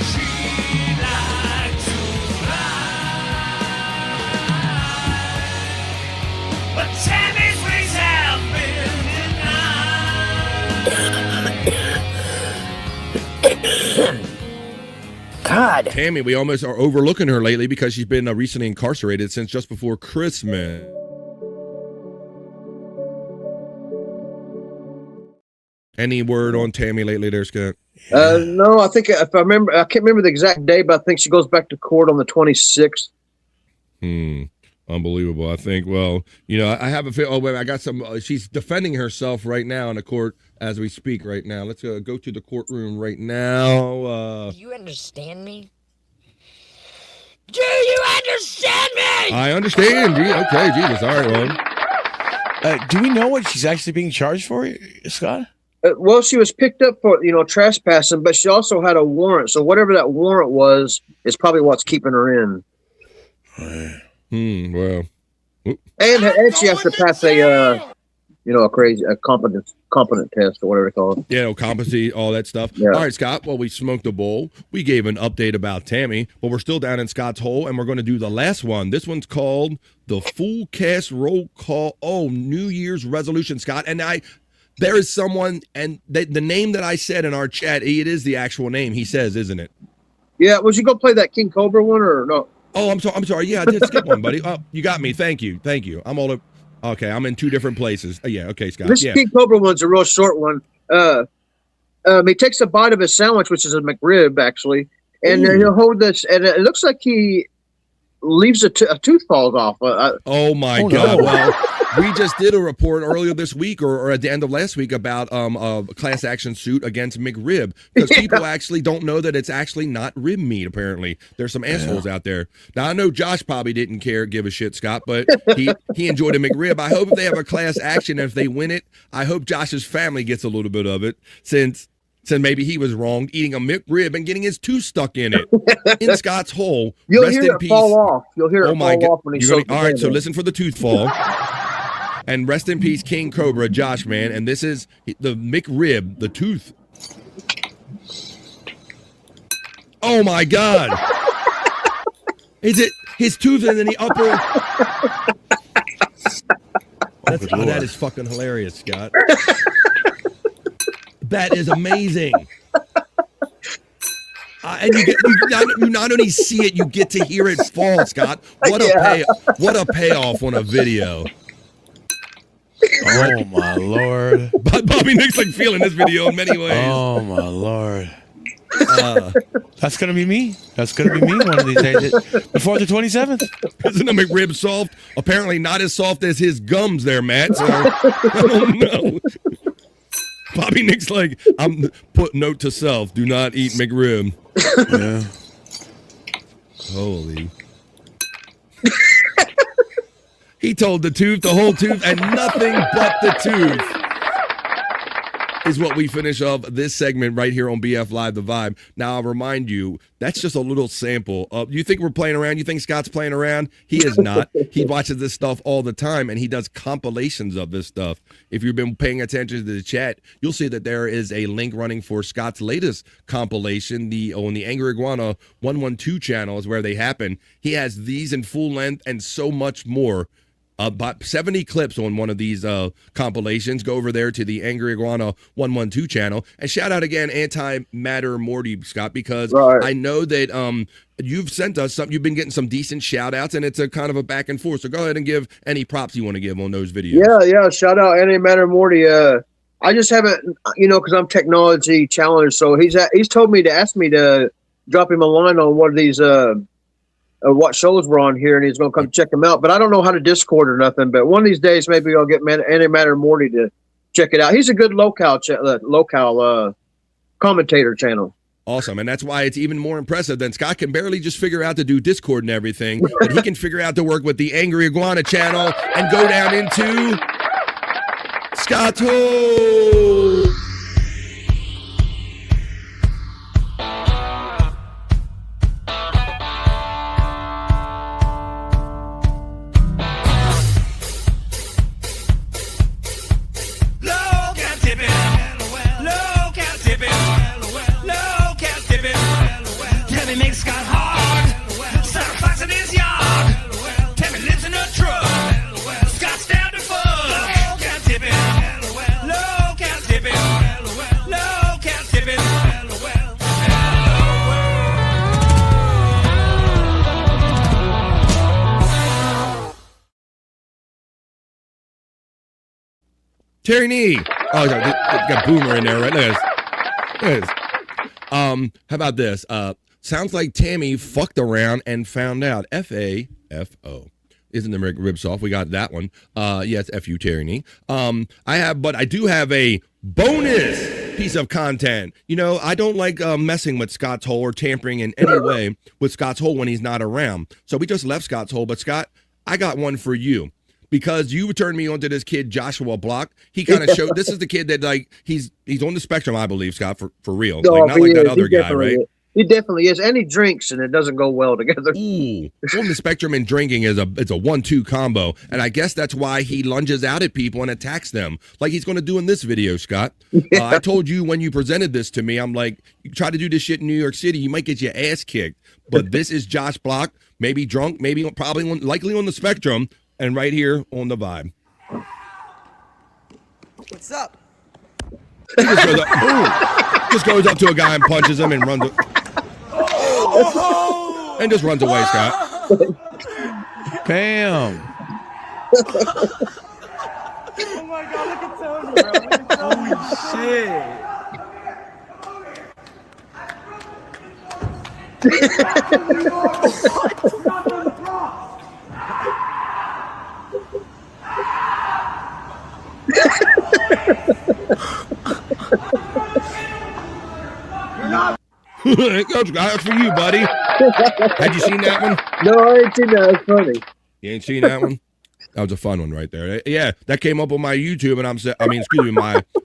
She likes to fly, but Tammy's wings have been denied. God. Tammy, we almost are overlooking her lately because she's been recently incarcerated since just before Christmas. Any word on Tammy lately there, Scott? No, I think if I remember, I can't remember the exact day, but I think she goes back to court on the 26th. Unbelievable. I think, well, I have a feel. Oh, wait, I got some. She's defending herself right now in the court as we speak right now. Let's go to the courtroom right now. Do you understand me? Do you understand me? I understand. Okay, Jesus. All right, well. Do we know what she's actually being charged for, Scott? Well, she was picked up for, trespassing, but she also had a warrant. So whatever that warrant was is probably what's keeping her in. Well. And she has to pass a competent test or whatever they call it. Yeah, competency, all that stuff. Yeah. All right, Scott. Well, we smoked a bowl. We gave an update about Tammy, but we're still down in Scott's Hole, and we're going to do the last one. This one's called the Full Cast Roll Call. Oh, New Year's resolution, Scott. And there is someone, and the name that I said in our chat, it is the actual name. He says, isn't it? Yeah. Was you going to play that King Cobra one or no? Oh, I'm sorry. Yeah, I did skip one, buddy. Oh, you got me. Thank you. I'm all up. Okay, I'm in two different places. Yeah, okay, Scott. This King Cobra one's a real short one. He takes a bite of his sandwich, which is a McRib, actually, and then he'll hold this, and it looks like he leaves a tooth falls off. Oh my God! No. Well, we just did a report earlier this week, or at the end of last week, about a class action suit against McRib because people actually don't know that it's actually not rib meat. Apparently, there's some assholes out there. Now I know Josh probably didn't give a shit, Scott, but he enjoyed a McRib. I hope if they have a class action, and if they win it, I hope Josh's family gets a little bit of it since maybe he was wrong eating a McRib and getting his tooth stuck in it in Scott's Hole. You'll hear it fall off. You'll hear it fall off when he's all right. So listen for the tooth fall. And rest in peace, King Cobra, Josh, man. And this is the McRib, the tooth. Oh, my God. Is it his tooth and then the upper? That is fucking hilarious, Scott. That is amazing. And you not only see it, you get to hear it fall, Scott. What a payoff on a video. Oh my Lord. Bobby Nick's like feeling this video in many ways. Oh my Lord. That's gonna be me. That's gonna be me one of these days. Before the 27th. Isn't a McRib soft? Apparently not as soft as his gums there, Matt. So I don't know. Bobby Nick's like, I'm put note to self, do not eat McRib. Yeah. Holy. He told the whole tooth, and nothing but the tooth is what we finish off this segment right here on BF Live The Vibe. Now, I'll remind you, that's just a little sample. You think we're playing around? You think Scott's playing around? He is not. He watches this stuff all the time, and he does compilations of this stuff. If you've been paying attention to the chat, you'll see that there is a link running for Scott's latest compilation, on the Angry Iguana 112 channel is where they happen. He has these in full length and so much more. About 70 clips on one of these compilations. Go over there to the Angry Iguana 112 channel. And shout out again, Antimatter Morty, Scott, because I know that you've sent us some, you've been getting some decent shout outs, and it's a kind of a back and forth. So go ahead and give any props you want to give on those videos. Yeah. Shout out Antimatter Morty. I just haven't, because I'm technology challenged. So he's told me to ask me to drop him a line on one of these what shows we're on here, and he's going to come check them out. But I don't know how to Discord or nothing. But one of these days, maybe I'll get Antimatter Morty to check it out. He's a good local commentator channel. Awesome, and that's why it's even more impressive than Scott can barely just figure out to do Discord and everything, but he can figure out to work with the Angry Iguana channel and go down into Scott's hole. Terry Nee. Oh, got Boomer in there, right? Look at this. How about this? Sounds like Tammy fucked around and found out. F-A-F-O. Isn't the rib soft? We got that one. Yes, F-U, Terry Nee. I do have a bonus piece of content. I don't like messing with Scott's hole or tampering in any way with Scott's hole when he's not around. So we just left Scott's hole. But Scott, I got one for you. Because you turned me on to this kid, Joshua Block. He kind of showed, this is the kid that he's on the spectrum, I believe, Scott, for real. No, not like that other guy, right? He definitely is. And he drinks, and it doesn't go well together. Ooh, on the spectrum and drinking it's a 1-2 combo. And I guess that's why he lunges out at people and attacks them, like he's going to do in this video, Scott. I told you when you presented this to me, I'm like, you try to do this shit in New York City, you might get your ass kicked. But this is Josh Block, maybe drunk, likely on the spectrum. And right here on the Vibe. What's up? He just goes up to a guy and punches him and runs and just runs away, Scott. Bam. Oh my God, look at Tony, bro. Look at Tony. That's for you, buddy. Had you seen that one? No, I ain't seen that. It's funny. You ain't seen that one? That was a fun one right there. Yeah, that came up on my YouTube, and on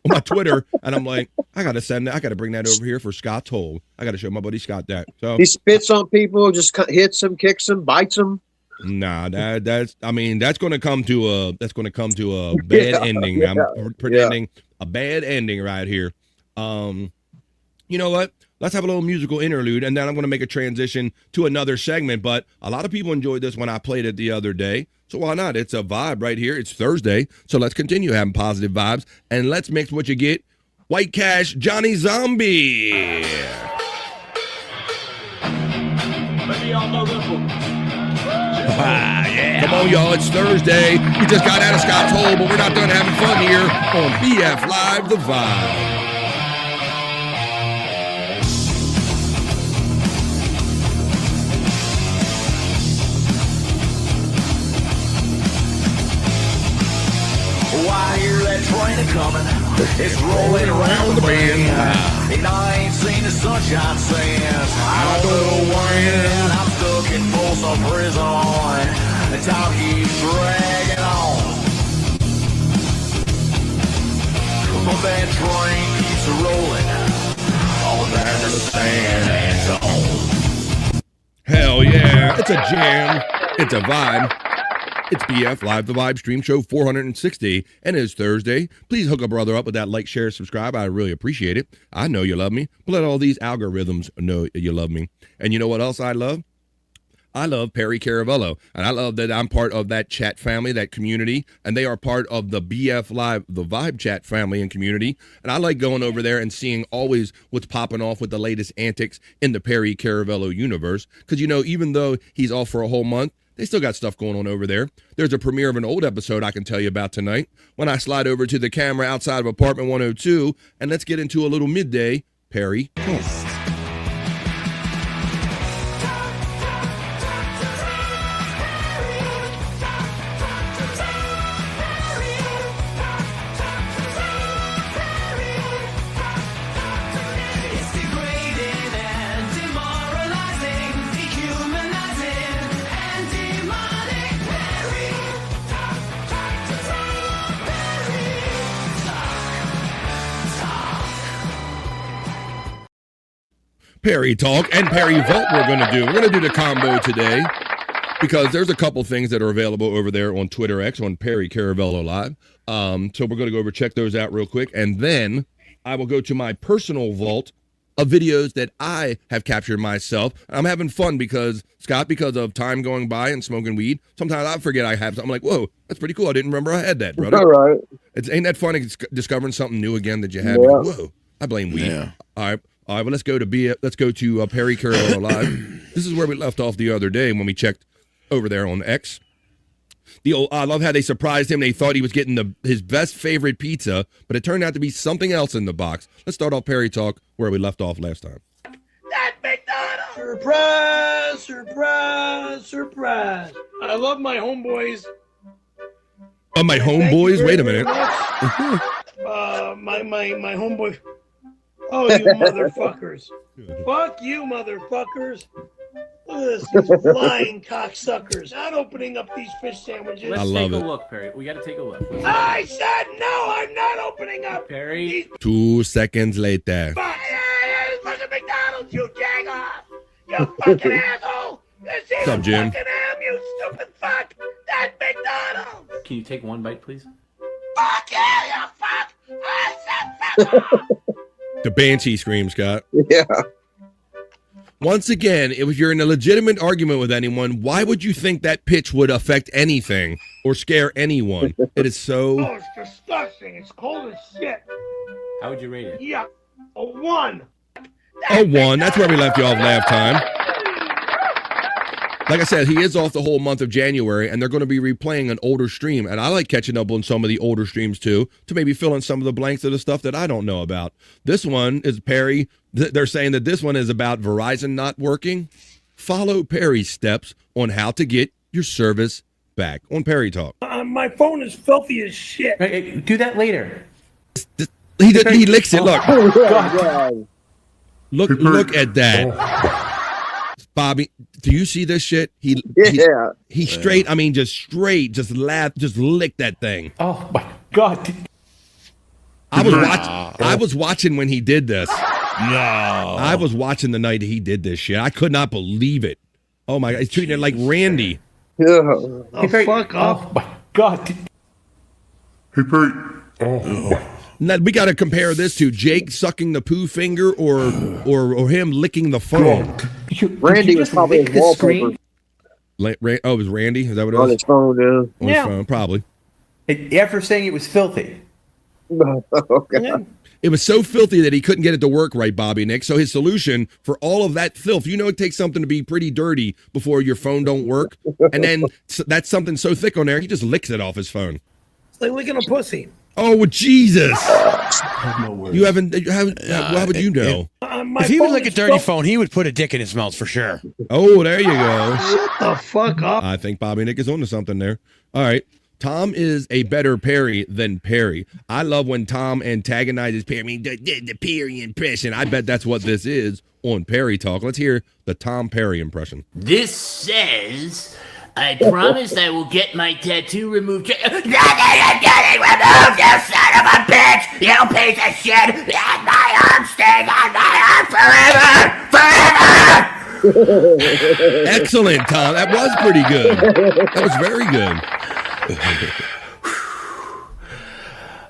my Twitter, and I'm like, I gotta bring that over here for Scott's hole. I gotta show my buddy Scott that. So he spits on people, just hits them, kicks them, bites them. Nah, that's gonna come to a bad ending. I'm predicting a bad ending right here. You know what? let's have a little musical interlude, and then I'm going to make a transition to another segment. But a lot of people enjoyed this when I played it the other day. So why not? It's a vibe right here. It's Thursday. So let's continue having positive vibes. And let's mix what you get. White Cash, Johnny Zombie. Let me all know this one. Yeah. Come on, y'all. It's Thursday. We just got out of Scott's Hole, but we're not done having fun here on BF Live, The Vibe. I hear that train a-coming, it's rolling around the bend. And I ain't seen the sunshine since I don't know when. I'm stuck in Folsom Prison, the time keeps dragging on. But that train keeps rolling on that San Antonio. Hell yeah. It's a jam. It's a vibe. It's BF Live, the Vibe Stream Show 460, and it's Thursday. Please hook a brother up with that like, share, subscribe. I really appreciate it. I know you love me, but let all these algorithms know you love me. And you know what else I love? I love Perry Caravello, and I love that I'm part of that chat family, that community, and they are part of the BF Live, the Vibe chat family and community. And I like going over there and seeing always what's popping off with the latest antics in the Perry Caravello universe. Because, you know, even though he's off for a whole month, they still got stuff going on over there. There's a premiere of an old episode I can tell you about tonight when I slide over to the camera outside of apartment 102, and let's get into a little midday Perry Talk. Perry Talk and Perry Vault we're going to do. We're going to do the combo today because there's a couple things that are available over there on Twitter X on Perry Caravello Live. So we're going to go over check those out real quick. And then I will go to my personal vault of videos that I have captured myself. I'm having fun because, Scott, because of time going by and smoking weed, sometimes I forget I have something. I'm like, whoa, that's pretty cool. I didn't remember I had that, brother. All right. Ain't that fun discovering something new again that you had? Yeah. Whoa, I blame weed. Yeah. All right, well, let's go to Perry Caravello Live. This is where we left off the other day when we checked over there on X. I love how they surprised him. They thought he was getting his best favorite pizza, but it turned out to be something else in the box. Let's start off Perry Talk where we left off last time. That McDonald's! Surprise! Surprise! Surprise! I love my homeboys. Oh, my homeboys? Wait a minute. My homeboy. Oh, you motherfuckers. Fuck you, motherfuckers. Look at this, these flying cocksuckers. Not opening up these fish sandwiches. Let's I love take it. a look, Perry. We got to take a look. I said no, I'm not opening up. Perry. 2 seconds later. Fuck yeah, it's fucking McDonald's, you jag off. You fucking asshole. This is What's up, Jim? fucking ham, you stupid fuck. That's McDonald's. Can you take one bite, please? Fuck yeah, you fuck. I said fuck off. The Banshee scream, Scott. Yeah. Once again, if you're in a legitimate argument with anyone, why would you think that pitch would affect anything or scare anyone? It is so... Oh, it's disgusting. It's cold as shit. How would you rate it? Yeah, a 1. A 1. That's where we left you off last time. Like I said, he is off the whole month of January, and they're going to be replaying an older stream. And I like catching up on some of the older streams, too, to maybe fill in some of the blanks of the stuff that I don't know about. This one is Perry. They're saying that this one is about Verizon not working. Follow Perry's steps on how to get your service back on Perry Talk. My phone is filthy as shit. Hey, do that later. He licks it. Look. Oh, God. Look at that. Bobby, do you see this shit? He straight, I mean, just licked that thing. Oh my God. I was watching when he did this. No. I was watching the night he did this shit. I could not believe it. Oh my God. He's treating it like Randy. Yeah. Oh, fuck off. Oh my God. Hey, Perry. Now, we got to compare this to Jake sucking the poo finger or him licking the phone. Randy was probably his wallpaper. It was Randy? Is that what it On was? his phone, yeah. On his phone, probably. After saying it was filthy. Okay. It was so filthy that he couldn't get it to work right, Bobby Nick. So his solution for all of that filth, it takes something to be pretty dirty before your phone don't work. And then that's something so thick on there, he just licks it off his phone. It's like licking a pussy. Oh, Jesus. I have no words. You haven't, how would you know? If he was like a dirty phone, he would put a dick in his mouth for sure. Oh, there you go. Shut the fuck up. I think Bobby Nick is onto something there. All right. Tom is a better Perry than Perry. I love when Tom antagonizes Perry. The Perry impression. I bet that's what this is on Perry Talk. Let's hear the Tom Perry impression. This says, I promise I will get my tattoo removed. Nothing is getting removed, you son of a bitch! You piece of shit! And my arm stays on my arm forever! Excellent, Tom. That was pretty good. That was very good.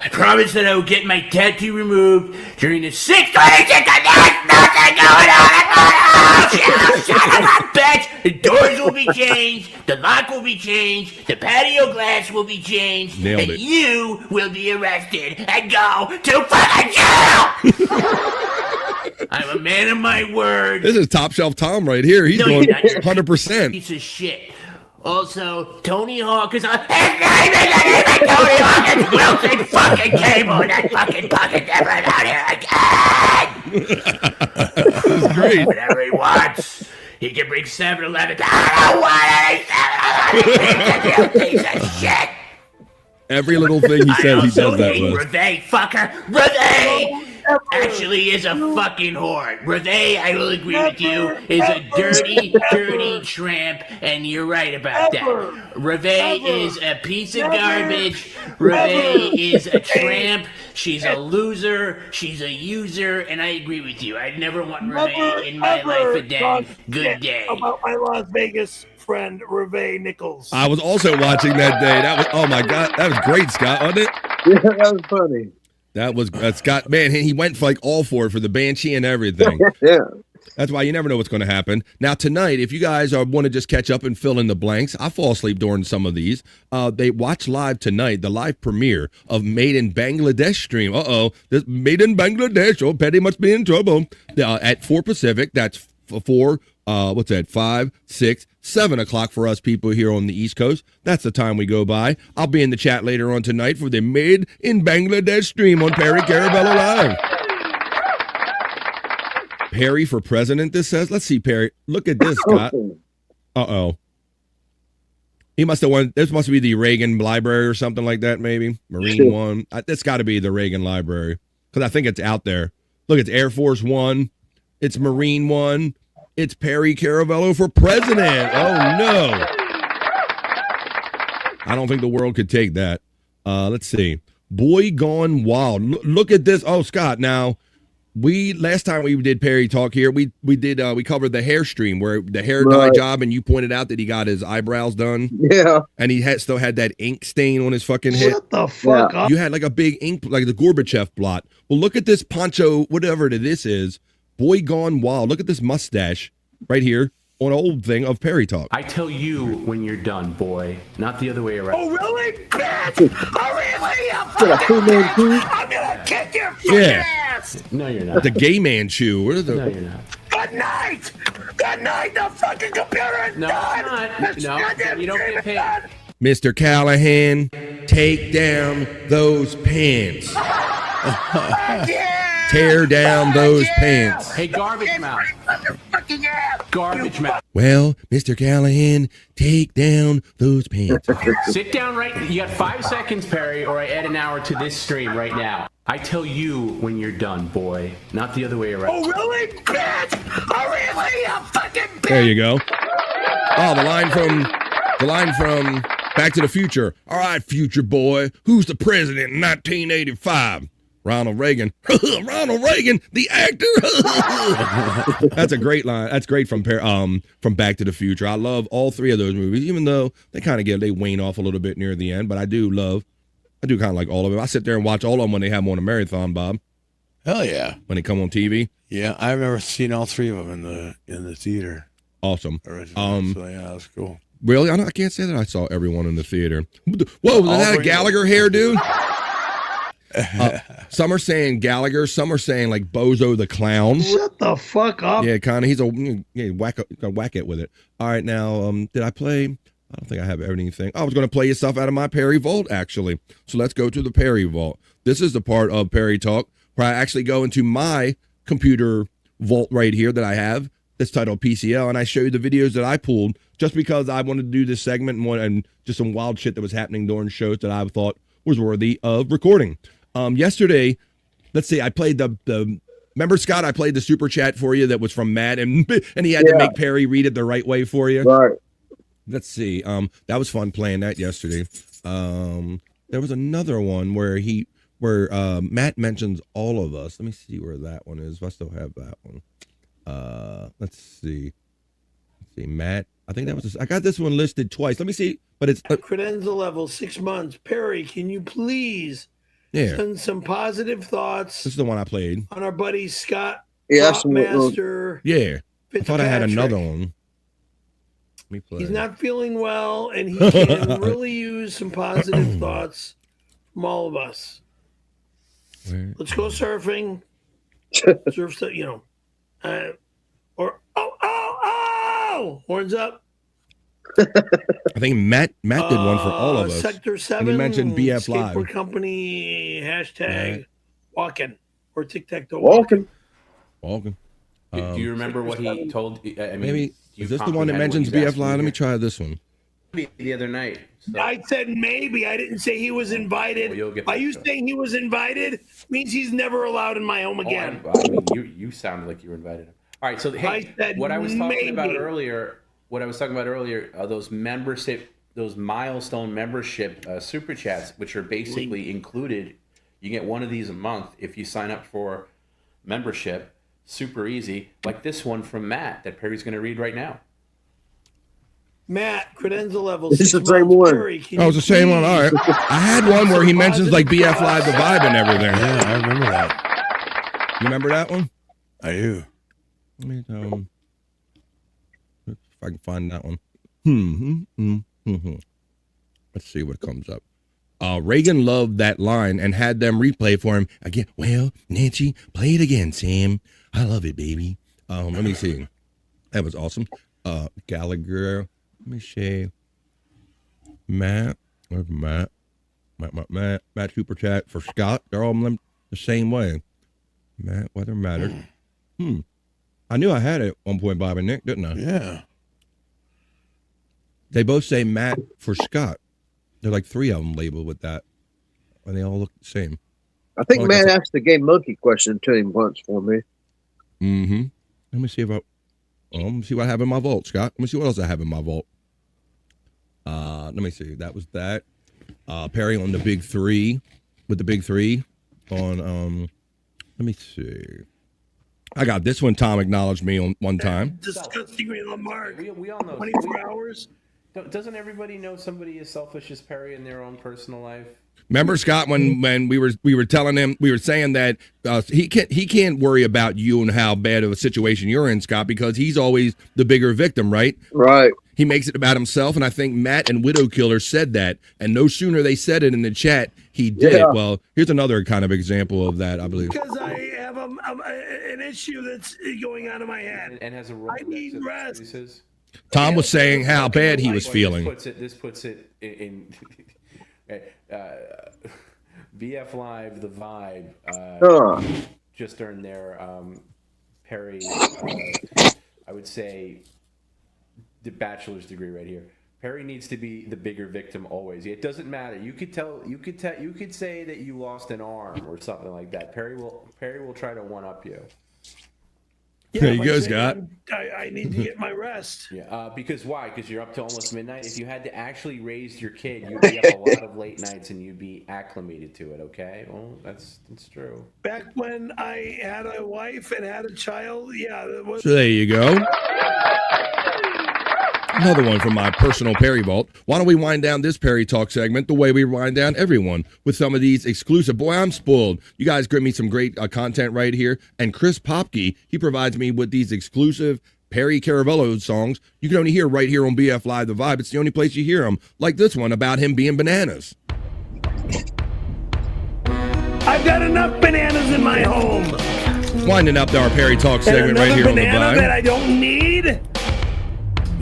I promise that I will get my tattoo removed during the 6 weeks and there's nothing going on at my house! You son of a bitch! The doors will be changed, the lock will be changed, the patio glass will be changed, Nailed and it. you will be arrested and go to fucking jail! I'm a man of my word. This is top shelf Tom right here. He's No, going you're not. You're a 100%. piece of shit. Also, Tony Hawk is his name isn't even Tony Hawk, it's Wilson fucking Cable, and that fucking puppet never out here again! That's great. Whatever he wants. He can bring 7-Eleven. I don't want any 7-Eleven! You piece of shit! Every little thing he says, he does that hate with. Reve, fucker! Reve actually is a fucking whore. Reve, I will agree with you, is a dirty, dirty tramp, and you're right about that. Reve is a piece of garbage. Reve is a tramp. She's a loser. She's a user, and I agree with you. I'd never want Reve in my life a dang good day. About my Las Vegas friend, Reve Nichols. I was also watching that day. That was, oh my God, that was great, Scott, wasn't it? Yeah, that was funny. That was Scott. Man, he went for all for it, for the banshee and everything. Yeah. That's why you never know what's going to happen. Now, tonight, if you guys want to just catch up and fill in the blanks, I fall asleep during some of these. They watch live tonight, the live premiere of Made in Bangladesh stream. This Made in Bangladesh. Oh, Petty must be in trouble. At 4 Pacific, that's 5, 6, 7 o'clock for us people here on the East Coast. That's the time we go by. I'll be in the chat later on tonight for the Made in Bangladesh stream on Perry Caravello Live. Perry for president, this says. Let's see, Perry. Look at this, Scott. He must have won. This must be the Reagan Library or something like that, maybe. Marine One. That's got to be the Reagan Library because I think it's out there. Look, it's Air Force One. It's Marine One. It's Perry Caravello for president. Oh, no. I don't think the world could take that. Let's see. Boy Gone Wild. Look at this. Oh, Scott, now, last time we did Perry Talk here, we covered the hair stream where the hair dye job, and you pointed out that he got his eyebrows done. Yeah. And he still had that ink stain on his fucking head. Shut the fuck up. You had like a big ink, like the Gorbachev blot. Well, look at this poncho, whatever this is. Boy Gone Wild. Look at this mustache right here on an old thing of Perry Talk. I tell you when you're done, boy, not the other way around. Oh, really? Bitch! Oh, really? I'm gonna kick your fucking ass! No, you're not. The gay man chew. What are the? No, you're not. Good night! Good night, the fucking computer is No, done! it's not. No, you don't get paid. Mr. Callahan, take down those pants. Tear down those pants. Hey, garbage mouth. Garbage mouth. Well, Mr. Callahan, take down those pants. Sit down right. You got 5 seconds, Perry, or I add an hour to this stream right now. I tell you when you're done, boy, not the other way around. Oh, really? Bitch! Oh, really? You fucking bitch! There you go. Oh, the line from Back to the Future. All right, future boy, who's the president in 1985? Ronald Reagan. Ronald Reagan, the actor. That's a great line. That's great from Back to the Future. I love all three of those movies, even though they kind of they wane off a little bit near the end. But I do love I do kind of like all of them. I sit there and watch all of them when they have them on a marathon, Bob. Hell yeah. When they come on TV. Yeah, I remember seeing all three of them in the theater. Awesome. Originally. So yeah, that's cool. Really? I can't say that I saw everyone in the theater. Whoa, was that a Gallagher hair, dude? Some are saying Gallagher. Some are saying like Bozo the Clown. Shut the fuck up. Yeah, kind of. He's whack it with it. All right, now, did I play? I don't think I have anything. I was going to play you stuff out of my Perry Vault, actually. So let's go to the Perry Vault. This is the part of Perry Talk where I actually go into my computer vault right here that I have. That's titled PCL, and I show you the videos that I pulled just because I wanted to do this segment and just some wild shit that was happening during shows that I thought was worthy of recording. Yesterday, let's see, I played the remember, Scott, I played the super chat for you that was from Matt, and he had to make Perry read it the right way for you. Right. Let's see. That was fun playing that yesterday. There was another one where Matt mentions all of us. Let me see where that one is. I still have that one. Let's see. Matt. I think that was. I got this one listed twice. Let me see. But it's Credenza level 6 months. Perry, can you please send some positive thoughts? This is the one I played On our buddy Scott. Yes, Master. Yeah. I thought I had another one. Let me play. He's not feeling well, and he can really use some positive thoughts from all of us. Let's go surfing. Surf, or horns up. I think Matt did one for all of us. Sector 7. And he mentioned BF Live. Skateboard company hashtag walking or tic-tac-toe Walking. Do you remember what he told? I mean, Maybe is this the one that mentions BF Live? Let me try this one. The other night. So. I said maybe. I didn't say he was invited. Are you saying he was invited? Means he's never allowed in my home again. I mean, you sounded like you were invited. All right, so hey, what I was talking about earlier, those milestone membership super chats, which are basically included. You get one of these a month if you sign up for membership. Super easy, like this one from Matt that Perry's going to read right now. Matt, credenza level. This is the same one. Oh, it's the same one. All right. I had one where he mentions like BF Live, the vibe, and everything. Yeah, I remember that. You remember that one? I do. Let me if I can find that one. Let's see what comes up. Reagan loved that line and had them replay for him again. Well, Nancy, play it again, Sam. I love it, baby. Let me see. That was awesome. Gallagher. Let me see. Matt. Where's Matt? Matt super chat for Scott. They're all the same way. Matt, weather matters. I knew I had it at one point, Bob and Nick, didn't I? Yeah. They both say Matt for Scott. They're like three of them labeled with that. And they all look the same. I think Matt asked the Game Monkey question to him once for me. Mm-hmm. Let me see if let me see what I have in my vault, Scott. Let me see what else I have in my vault. Let me see. That was that. Perry on the big three. With the big three. On let me see. I got this one. Tom acknowledged me on one time. Disgustingly Lamar. We all know. 24 hours. Doesn't everybody know somebody as selfish as Perry in their own personal life? Remember, Scott, when we were telling him, we were saying that he can't worry about you and how bad of a situation you're in, Scott, because he's always the bigger victim, right? Right. He makes it about himself, and I think Matt and Widow Killer said that, and no sooner they said it in the chat, he did it. Well, here's another kind of example of that, I believe. Because I have an issue that's going on in my head. And has a role. I need rest. Tom was saying how bad he was feeling. This puts it in BF Live, the vibe. Just earned their Perry. I would say the bachelor's degree right here. Perry needs to be the bigger victim always. It doesn't matter. You could say that you lost an arm or something like that. Perry will try to one up you. Yeah, there you go, Scott. I need to get my rest. Yeah, because why? Because you're up to almost midnight. If you had to actually raise your kid, you'd be up a lot of late nights and you'd be acclimated to it. Okay, well, that's true. Back when I had a wife and had a child, yeah. So there you go. Another one from my personal Perry vault. Why don't we wind down this Perry Talk segment the way we wind down everyone with some of these exclusive. Boy, I'm spoiled. You guys give me some great content right here. And Chris Popke, he provides me with these exclusive Perry Caravello songs you can only hear right here on BF Live The Vibe. It's the only place you hear them, like this one about him being bananas. I've got enough bananas in my home. Winding up our Perry Talk segment right here on The banana Vibe. that I don't need.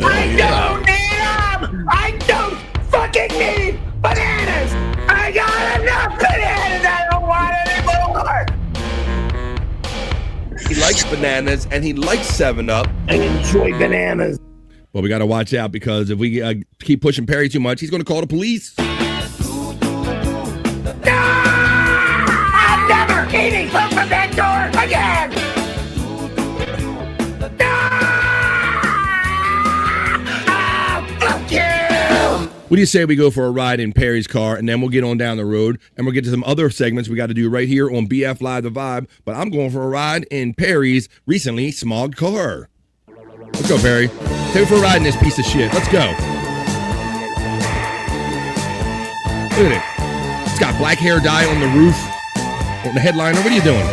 I don't need them. I don't fucking need bananas. I got enough bananas. I don't want any more. He likes bananas and he likes 7-Up. I enjoy bananas. Well, we got to watch out because if we keep pushing Perry too much, he's going to call the police. I'm never eating food from that door again. Fuck you. What do you say we go for a ride in Perry's car, and then we'll get on down the road, and we'll get to some other segments we got to do right here on BF Live The Vibe. But I'm going for a ride in Perry's recently smogged car. Let's go, Perry. Take me for a ride in this piece of shit. Let's go. Look at it. It's got black hair dye on the roof, on the headliner. What are you doing?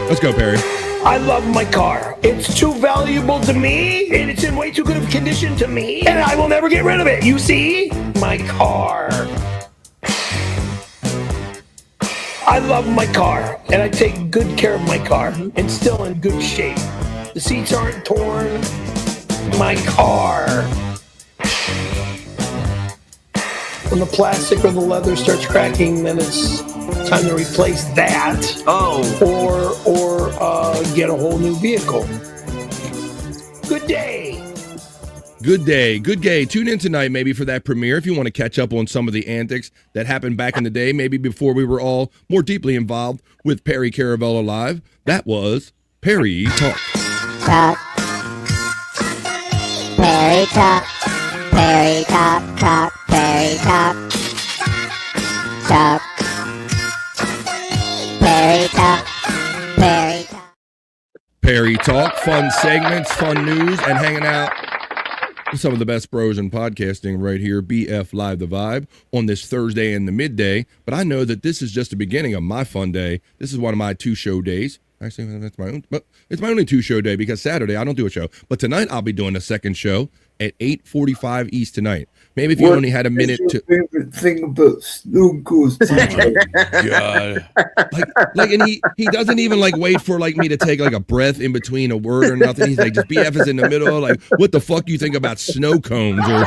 Let's go, Perry. I love my car. It's too valuable to me, and it's in way too good of condition to me, and I will never get rid of it. You see? My car. I love my car, and I take good care of my car. It's still in good shape. The seats aren't torn. My car. When the plastic or the leather starts cracking, then it's time to replace that. Or get a whole new vehicle. Good day. Good day. Good day. Tune in tonight maybe for that premiere if you want to catch up on some of the antics that happened back in the day, maybe before we were all more deeply involved with Perry Caravello Live. That was Perry Talk. Perry Talk. Perry Talk. Talk. Perry Talk. Talk. Perry Talk. Perry Talk. Perry Talk, fun segments, fun news, and hanging out with some of the best bros in podcasting right here, BF Live The Vibe, on this Thursday in the midday. But I know that this is just the beginning of my fun day. This is one of my 2-show days. Actually, that's my own, but it's my only 2-show day because Saturday I don't do a show. But tonight I'll be doing a second show at 8:45 East tonight. Maybe if you only had a minute to. Favorite thing about Stone Cold Steve? God, and he doesn't even wait for me to take a breath in between a word or nothing. He's like, just BF is in the middle. What the fuck you think about snow cones or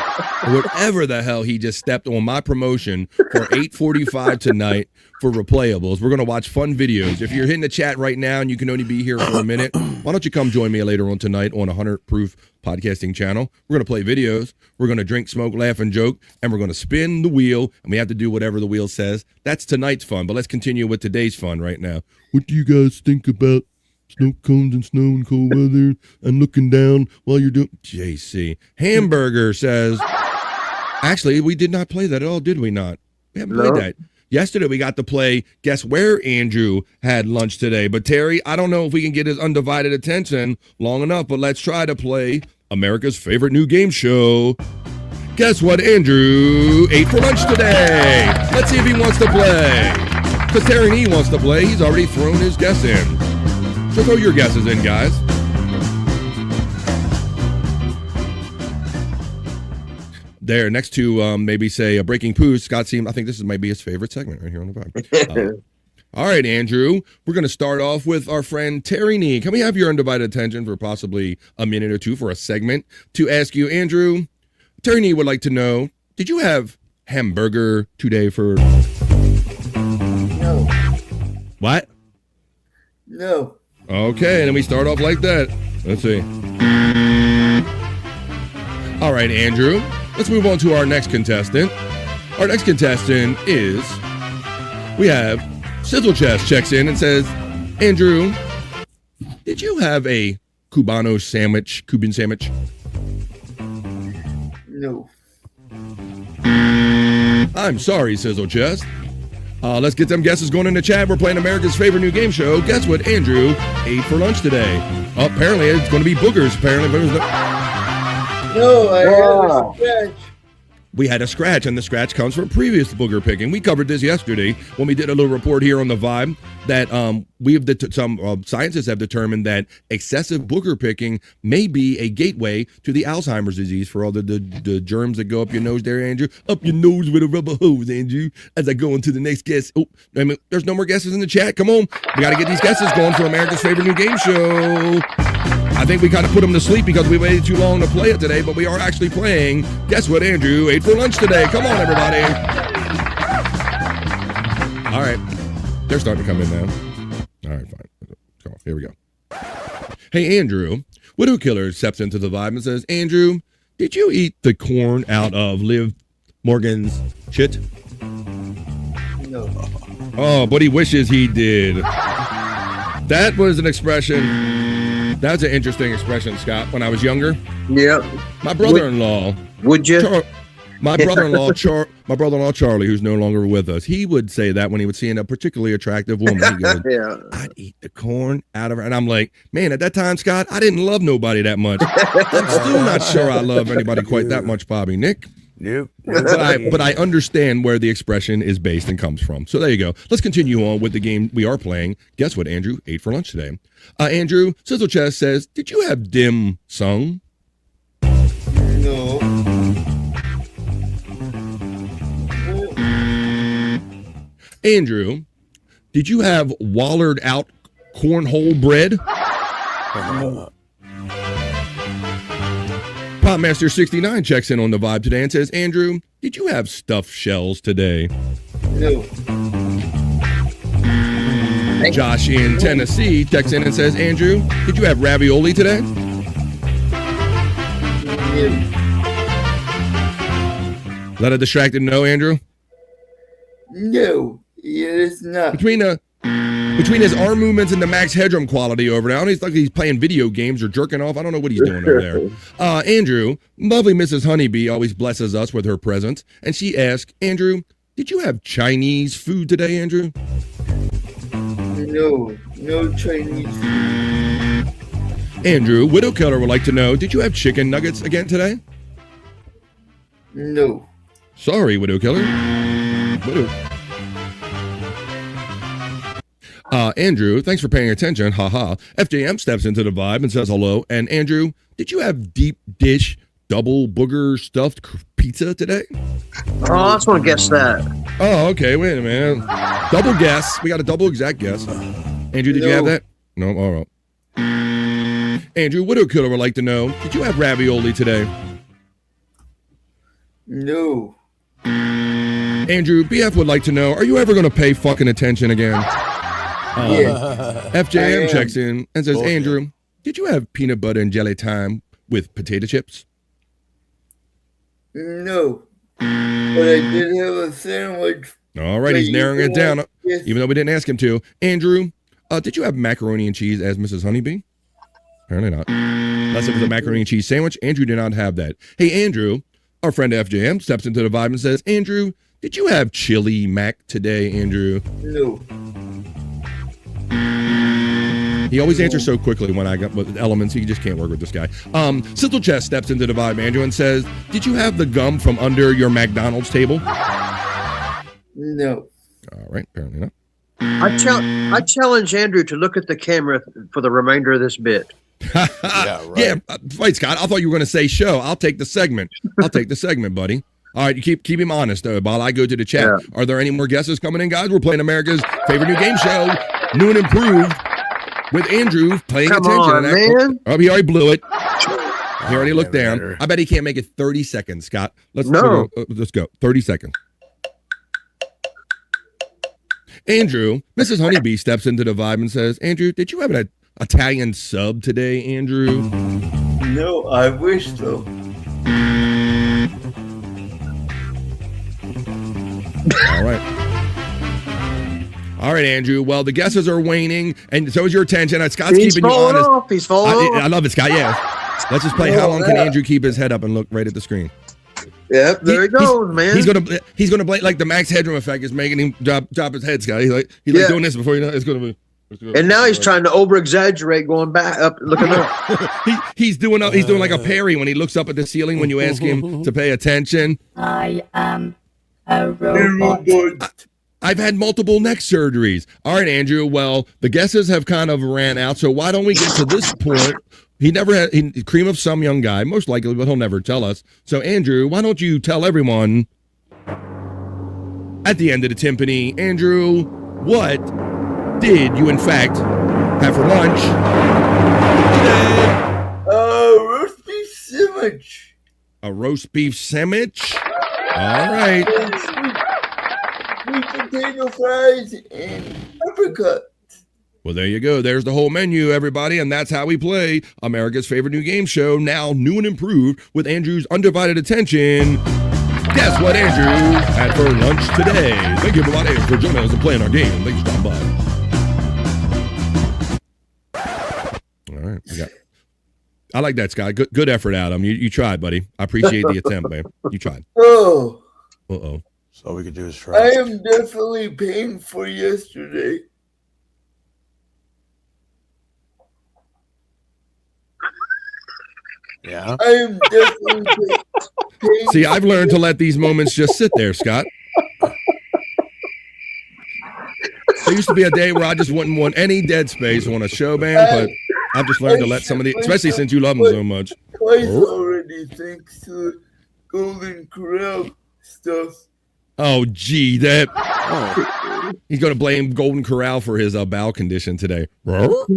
whatever the hell he just stepped on my promotion for 8:45 tonight for Replayables. We're gonna watch fun videos. If you're hitting the chat right now and you can only be here for a minute, why don't you come join me later on tonight on 100 Proof Podcasting channel. We're gonna play videos. We're gonna drink, smoke, laugh, and joke, and we're gonna spin the wheel, and we have to do whatever the wheel says. That's tonight's fun, but let's continue with today's fun right now. What do you guys think about snow cones and snow and cold weather and looking down while you're doing? JC Hamburger says, actually, we did not play that at all, did we not? We haven't played that. Yesterday, we got to play Guess Where Andrew Had Lunch Today. But Terry, I don't know if we can get his undivided attention long enough, but let's try to play America's favorite new game show. Guess what Andrew ate for lunch today? Let's see if he wants to play. Because Terry Nee wants to play. He's already thrown his guess in. So throw your guesses in, guys. There, next to maybe say a Breaking Poo, Scott seemed, I think this might be his favorite segment right here on the Vibe. All right, Andrew, we're going to start off with our friend Terry Nee. Can we have your undivided attention for possibly a minute or two for a segment to ask you, Andrew? Terry Nee would like to know, did you have hamburger today for... No. What? No. Okay, and then we start off like that. Let's see. All right, Andrew. Let's move on to our next contestant. Our next contestant is, we have Sizzle Chest checks in and says, Andrew, did you have a Cuban sandwich? No. I'm sorry, Sizzle Chest. Let's get them guesses going in the chat. We're playing America's favorite new game show. Guess what Andrew ate for lunch today? Apparently, it's going to be boogers, apparently. But No, I have a scratch. We had a scratch, and the scratch comes from previous booger picking. We covered this yesterday when we did a little report here on the Vibe that some scientists have determined that excessive booger picking may be a gateway to the Alzheimer's disease for all the germs that go up your nose there, Andrew. Up your nose with a rubber hose, Andrew. As I go into the next guest. Oh, I mean, there's no more guesses in the chat. Come on. We got to get these guesses going for America's favorite new game show. I think we kind of put them to sleep because we waited too long to play it today, but we are actually playing Guess What Andrew ate for lunch today. Come on, everybody. All right. They're starting to come in now. All right, fine. Let's go. Here we go. Hey, Andrew. Widow Killer steps into the Vibe and says, Andrew, did you eat the corn out of Liv Morgan's shit? No. Oh, but he wishes he did. That was an expression. That's an interesting expression, Scott. When I was younger, my brother-in-law. Would you? My brother-in-law, Charlie, who's no longer with us, he would say that when he would see a particularly attractive woman. He goes, I'd eat the corn out of her. And I'm like, man, at that time, Scott, I didn't love nobody that much. I'm still not sure I love anybody quite that much, Bobby Nick. Nope. But I understand where the expression is based and comes from. So there you go. Let's continue on with the game we are playing. Guess what Andrew ate for lunch today? Andrew, Sizzle Chest says, did you have dim sum? No. Andrew, did you have wallered out cornhole bread? Popmaster69 checks in on the Vibe today and says, Andrew, did you have stuffed shells today? No. Josh in Tennessee checks in and says, Andrew, did you have ravioli today? Let a distracted know, Andrew? No, it is not. Between his arm movements and the max headroom quality over now, he's like he's playing video games or jerking off. I don't know what he's doing over there. Andrew, lovely Mrs. Honeybee always blesses us with her presence. And she asks, Andrew, did you have Chinese food today, Andrew? No Chinese food. Andrew, Widow Killer would like to know, did you have chicken nuggets again today? No. Sorry, Widow Killer. Widow. Andrew, thanks for paying attention. Haha. FJM steps into the Vibe and says hello. And Andrew, did you have deep dish double booger stuffed pizza today? Oh, I just want to guess that. Oh, okay. Wait a minute. Double guess. We got a double exact guess. Andrew, did you have that? No. All right. Andrew, Widow Killer would like to know, did you have ravioli today? No. Andrew, BF would like to know, are you ever going to pay fucking attention again? FJM checks in and says, Andrew, did you have peanut butter and jelly time with potato chips? No. But I did have a sandwich. All right, he's narrowing it down, even though we didn't ask him to. Andrew, did you have macaroni and cheese as Mrs. Honeybee? Apparently not. Unless it was a macaroni and cheese sandwich. Andrew did not have that. Hey, Andrew, our friend FJM steps into the Vibe and says, Andrew, did you have chili mac today, Andrew? No. He always answers so quickly when I got with elements. He just can't work with this guy. Sizzle Chest steps into the Vibe, Andrew, and says, did you have the gum from under your McDonald's table? No. All right, apparently not. I challenge Andrew to look at the camera for the remainder of this bit. Yeah, right. Yeah, wait, Scott. I thought you were going to say show. I'll take the segment. Buddy. All right, keep him honest while I go to the chat. Yeah. Are there any more guesses coming in, guys? We're playing America's favorite new game show, new and improved, with Andrew paying attention. On, man. Oh, he already blew it. He already looked down. I bet he can't make it 30 seconds, Scott. Let's go. 30 seconds. Andrew, Mrs. Honeybee steps into the Vibe and says, Andrew, did you have an Italian sub today, Andrew? No, I wish so. All right, Andrew. Well, the guesses are waning, and so is your attention. Scott's keeping you honest. He's falling off. I love it, Scott. Yeah. Let's just play. How long can Andrew keep his head up and look right at the screen? Yep, there he goes, man. He's gonna play like the max headroom effect is making him drop his head, Scott. He's like doing this before you know it's gonna be. And now he's trying to over-exaggerate, going back up, looking up. He's doing like a Perry when he looks up at the ceiling when you ask him to pay attention. I am a robot. I've had multiple neck surgeries. All right, Andrew. Well, the guesses have kind of ran out, so why don't we get to this point? He never had cream of some young guy, most likely, but he'll never tell us. So, Andrew, why don't you tell everyone at the end of the timpani, Andrew, what did you in fact have for lunch today? Roast beef sandwich. A roast beef sandwich? All right. Sweet potato fries and apricot. Well, there you go. There's the whole menu, everybody, and that's how we play America's favorite new game show, now new and improved with Andrew's undivided attention. Guess what Andrew had for lunch today? Thank you, everybody, for joining us and playing our game. Thanks for stopping by. All right, I like that, Scott. Good effort, Adam. You tried, buddy. I appreciate the attempt, man. You tried. Oh. Uh-oh. So all we could do is try. I am definitely paying for yesterday. Yeah. I am definitely paying. See, I've learned to let these moments just sit there, Scott. There used to be a day where I just wouldn't want any dead space on a show, man, but I've just learned to let some of the, especially since you love them so much. Twice already, thanks to Golden Corral stuff. Oh, gee, he's going to blame Golden Corral for his bowel condition today.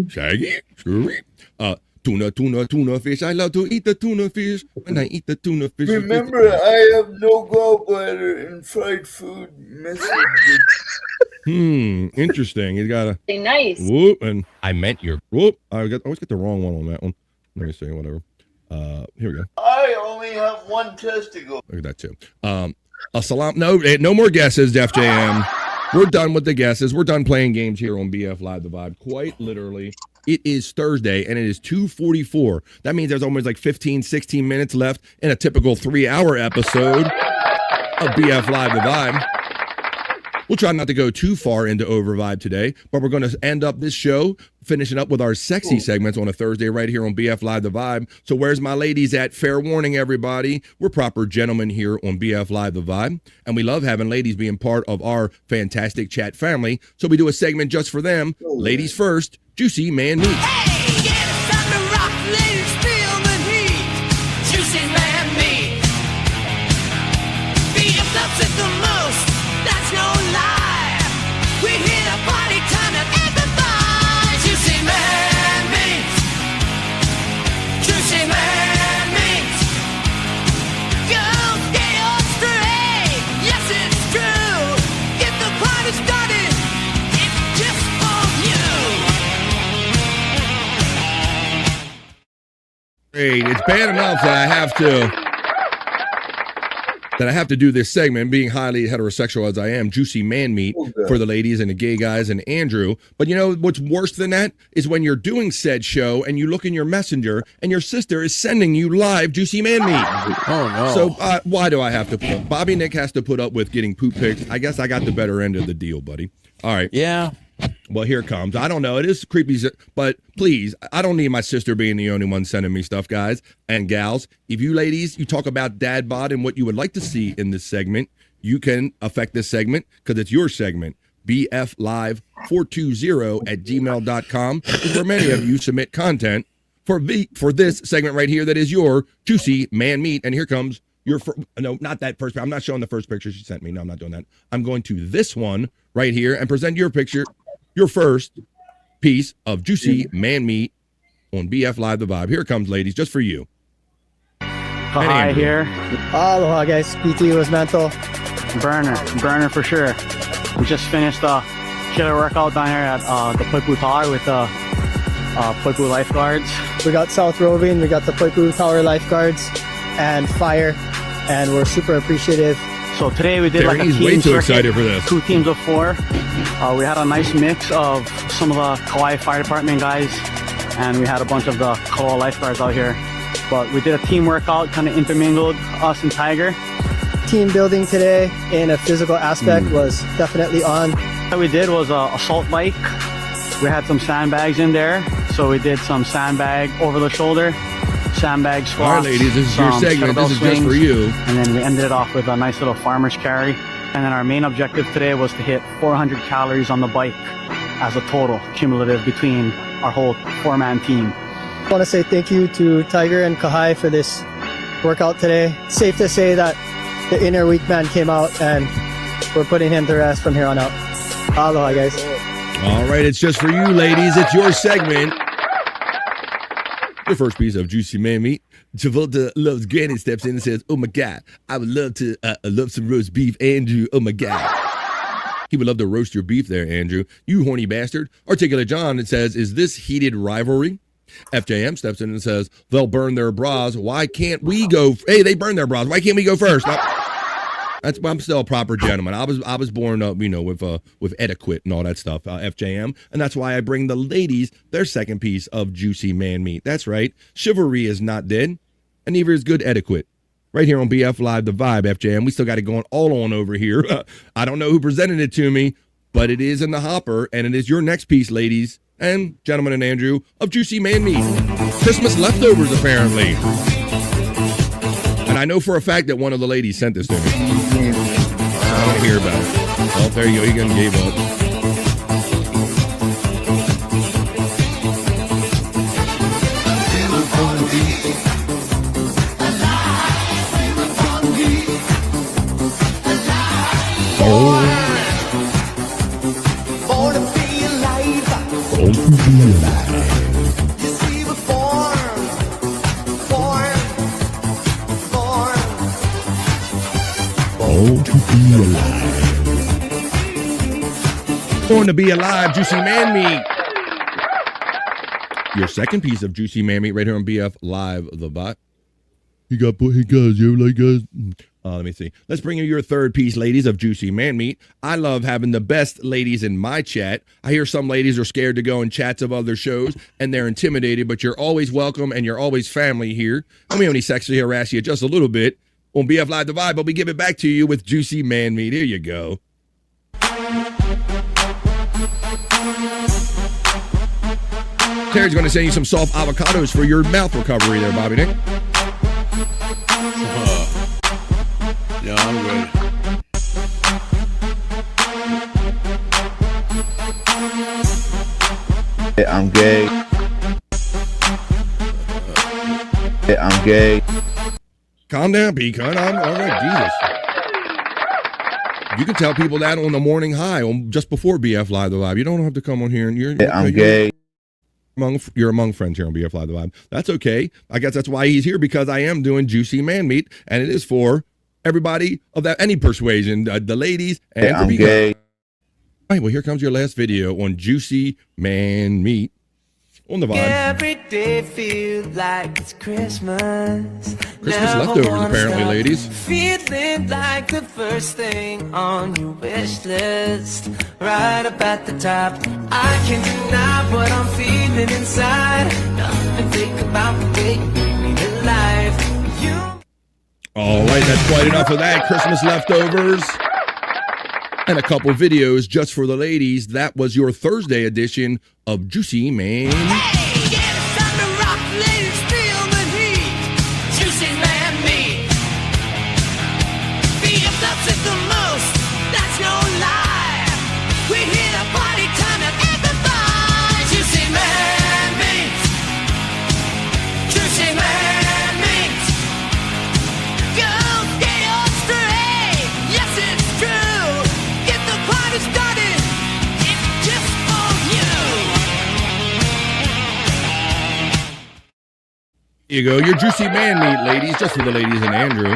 Shaggy, tuna fish. I love to eat the tuna fish. When I eat the tuna fish. Remember, I have no gallbladder and fried food messages. Interesting. He's got a nice. Whoop, and I meant your whoop. I always get the wrong one on that one. Let me see, whatever. Here we go. I only have one testicle. Look at that too. A salam. No more guesses, Def JM. We're done with the guesses. We're done playing games here on BF Live the Vibe. Quite literally, it is Thursday and it is 2:44. That means there's almost like 15, 16 minutes left in a typical 3-hour episode of BF Live the Vibe. We'll try not to go too far into overvibe today, but we're going to end up this show finishing up with our sexy segments on a Thursday right here on BF Live the Vibe. So where's my ladies at? Fair warning, everybody. We're proper gentlemen here on BF Live the Vibe, and we love having ladies being part of our fantastic chat family. So we do a segment just for them. Ladies first, Juicy Man Meat. It's bad enough that I have to do this segment, being highly heterosexual as I am, Juicy Man Meat for the ladies and the gay guys and Andrew. But you know what's worse than that is when you're doing said show and you look in your messenger and your sister is sending you live Juicy Man Meat. Oh no! So why do I have to put up? Bobby Nick has to put up with getting poop pics. I guess I got the better end of the deal, buddy. All right. Yeah. Well, here it comes. I don't know. It is creepy, but please, I don't need my sister being the only one sending me stuff, guys and gals. If you ladies, you talk about dad bod and what you would like to see in this segment, you can affect this segment because it's your segment. bflive420@gmail.com is where many of you submit content for this segment right here that is your Juicy Man Meat. And here comes your no, not that first. I'm not showing the first picture she sent me. No, I'm not doing that. I'm going to this one right here and present your picture. Your first piece of Juicy Man Meat on BF Live the Vibe. Here it comes, ladies, just for you. Hi here. Aloha, guys. PT was mental. Burner for sure. We just finished a killer workout down here at the Poipu Tower with the Poipu lifeguards. We got South Roving, we got the Poipu Tower lifeguards, and fire, and we're super appreciative. So today we did like a team way too circuit, excited for this. 2 teams of 4. We had a nice mix of some of the Kauai Fire Department guys, and we had a bunch of the Kauai lifeguards out here. But we did a team workout, kind of intermingled us and Tiger. Team building today in a physical aspect was definitely on. What we did was a assault bike, We had some sandbags in there, so we did some sandbag over the shoulder, sandbag squats. All right, ladies, this is your segment. This is just for you. And then we ended it off with a nice little farmer's carry. And then our main objective today was to hit 400 calories on the bike as a total cumulative between our whole 4-man team. I want to say thank you to Tiger and Kahai for this workout today. Safe to say that the inner weak man came out and we're putting him to rest from here on out. Aloha, guys. All right, it's just for you, ladies. It's your segment. The first piece of juicy man meat. Travolta loves granny steps in and says, "Oh my God, I would love to love some roast beef, Andrew. Oh my God." He would love to roast your beef there, Andrew. You horny bastard. Articulate John, it says, "Is this heated rivalry?" FJM steps in and says, "They'll burn their bras. Why can't we go? Hey, they burn their bras. Why can't we go first?" I'm still a proper gentleman. I was born up, with etiquette and all that stuff, FJM, and that's why I bring the ladies their second piece of juicy man meat. That's right. Chivalry is not dead, and neither is good etiquette. Right here on BF Live, The Vibe, FJM. We still got it going all on over here. I don't know who presented it to me, but it is in the hopper, and it is your next piece, ladies and gentlemen, and Andrew, of juicy man meat. Christmas leftovers, apparently. And I know for a fact that one of the ladies sent this to me. I don't hear about it. Oh, there you go. He gave up. Born to be alive. Born to be alive. You see, we're born to be alive. Born to be alive, juicy man meat. Your second piece of juicy man meat right here on BF Live, The Bot. He guys, you like guys. Let me see. Let's bring you your third piece, ladies, of juicy man meat. I love having the best ladies in my chat. I hear some ladies are scared to go in chats of other shows and they're intimidated, but you're always welcome and you're always family here. And we only sexually harass you just a little bit on BF Live The Vibe, but we give it back to you with juicy man meat. Here you go. Terry's going to send you some soft avocados for your mouth recovery there, Bobby Nick. Yeah, I'm good. Yeah, I'm gay. Yeah, I'm gay. Calm down, Pecan. I'm all right, Jesus. You can tell people that on the morning high, on just before BF Live The Live. You don't have to come on here and I'm gay. You're among friends here on BF Live The Vibe. That's okay. I guess that's why he's here, because I am doing juicy man meat, and it is for everybody of that any persuasion, the ladies and I'm gay. All right, well, here comes your last video on juicy man meat on The Vibe. Every day feels like it's Christmas. Christmas leftovers, apparently, ladies. Feeling like the first thing on your wish list. Right up at the top. I can't deny what I'm feeling inside. Nothing to think about the way you bring me to life. All right, that's quite enough of that. Christmas leftovers. And a couple videos just for the ladies. That was your Thursday edition of Juicy Man. Juicy man meat. BF loves it the most. That's no lie. We hit a party time and everybody. Juicy man meat. Juicy man meat. Go gay or straight. Yes, it's true. Get the party started. It's just for you. Here you go, your juicy man meat, ladies, just for the ladies and Andrew.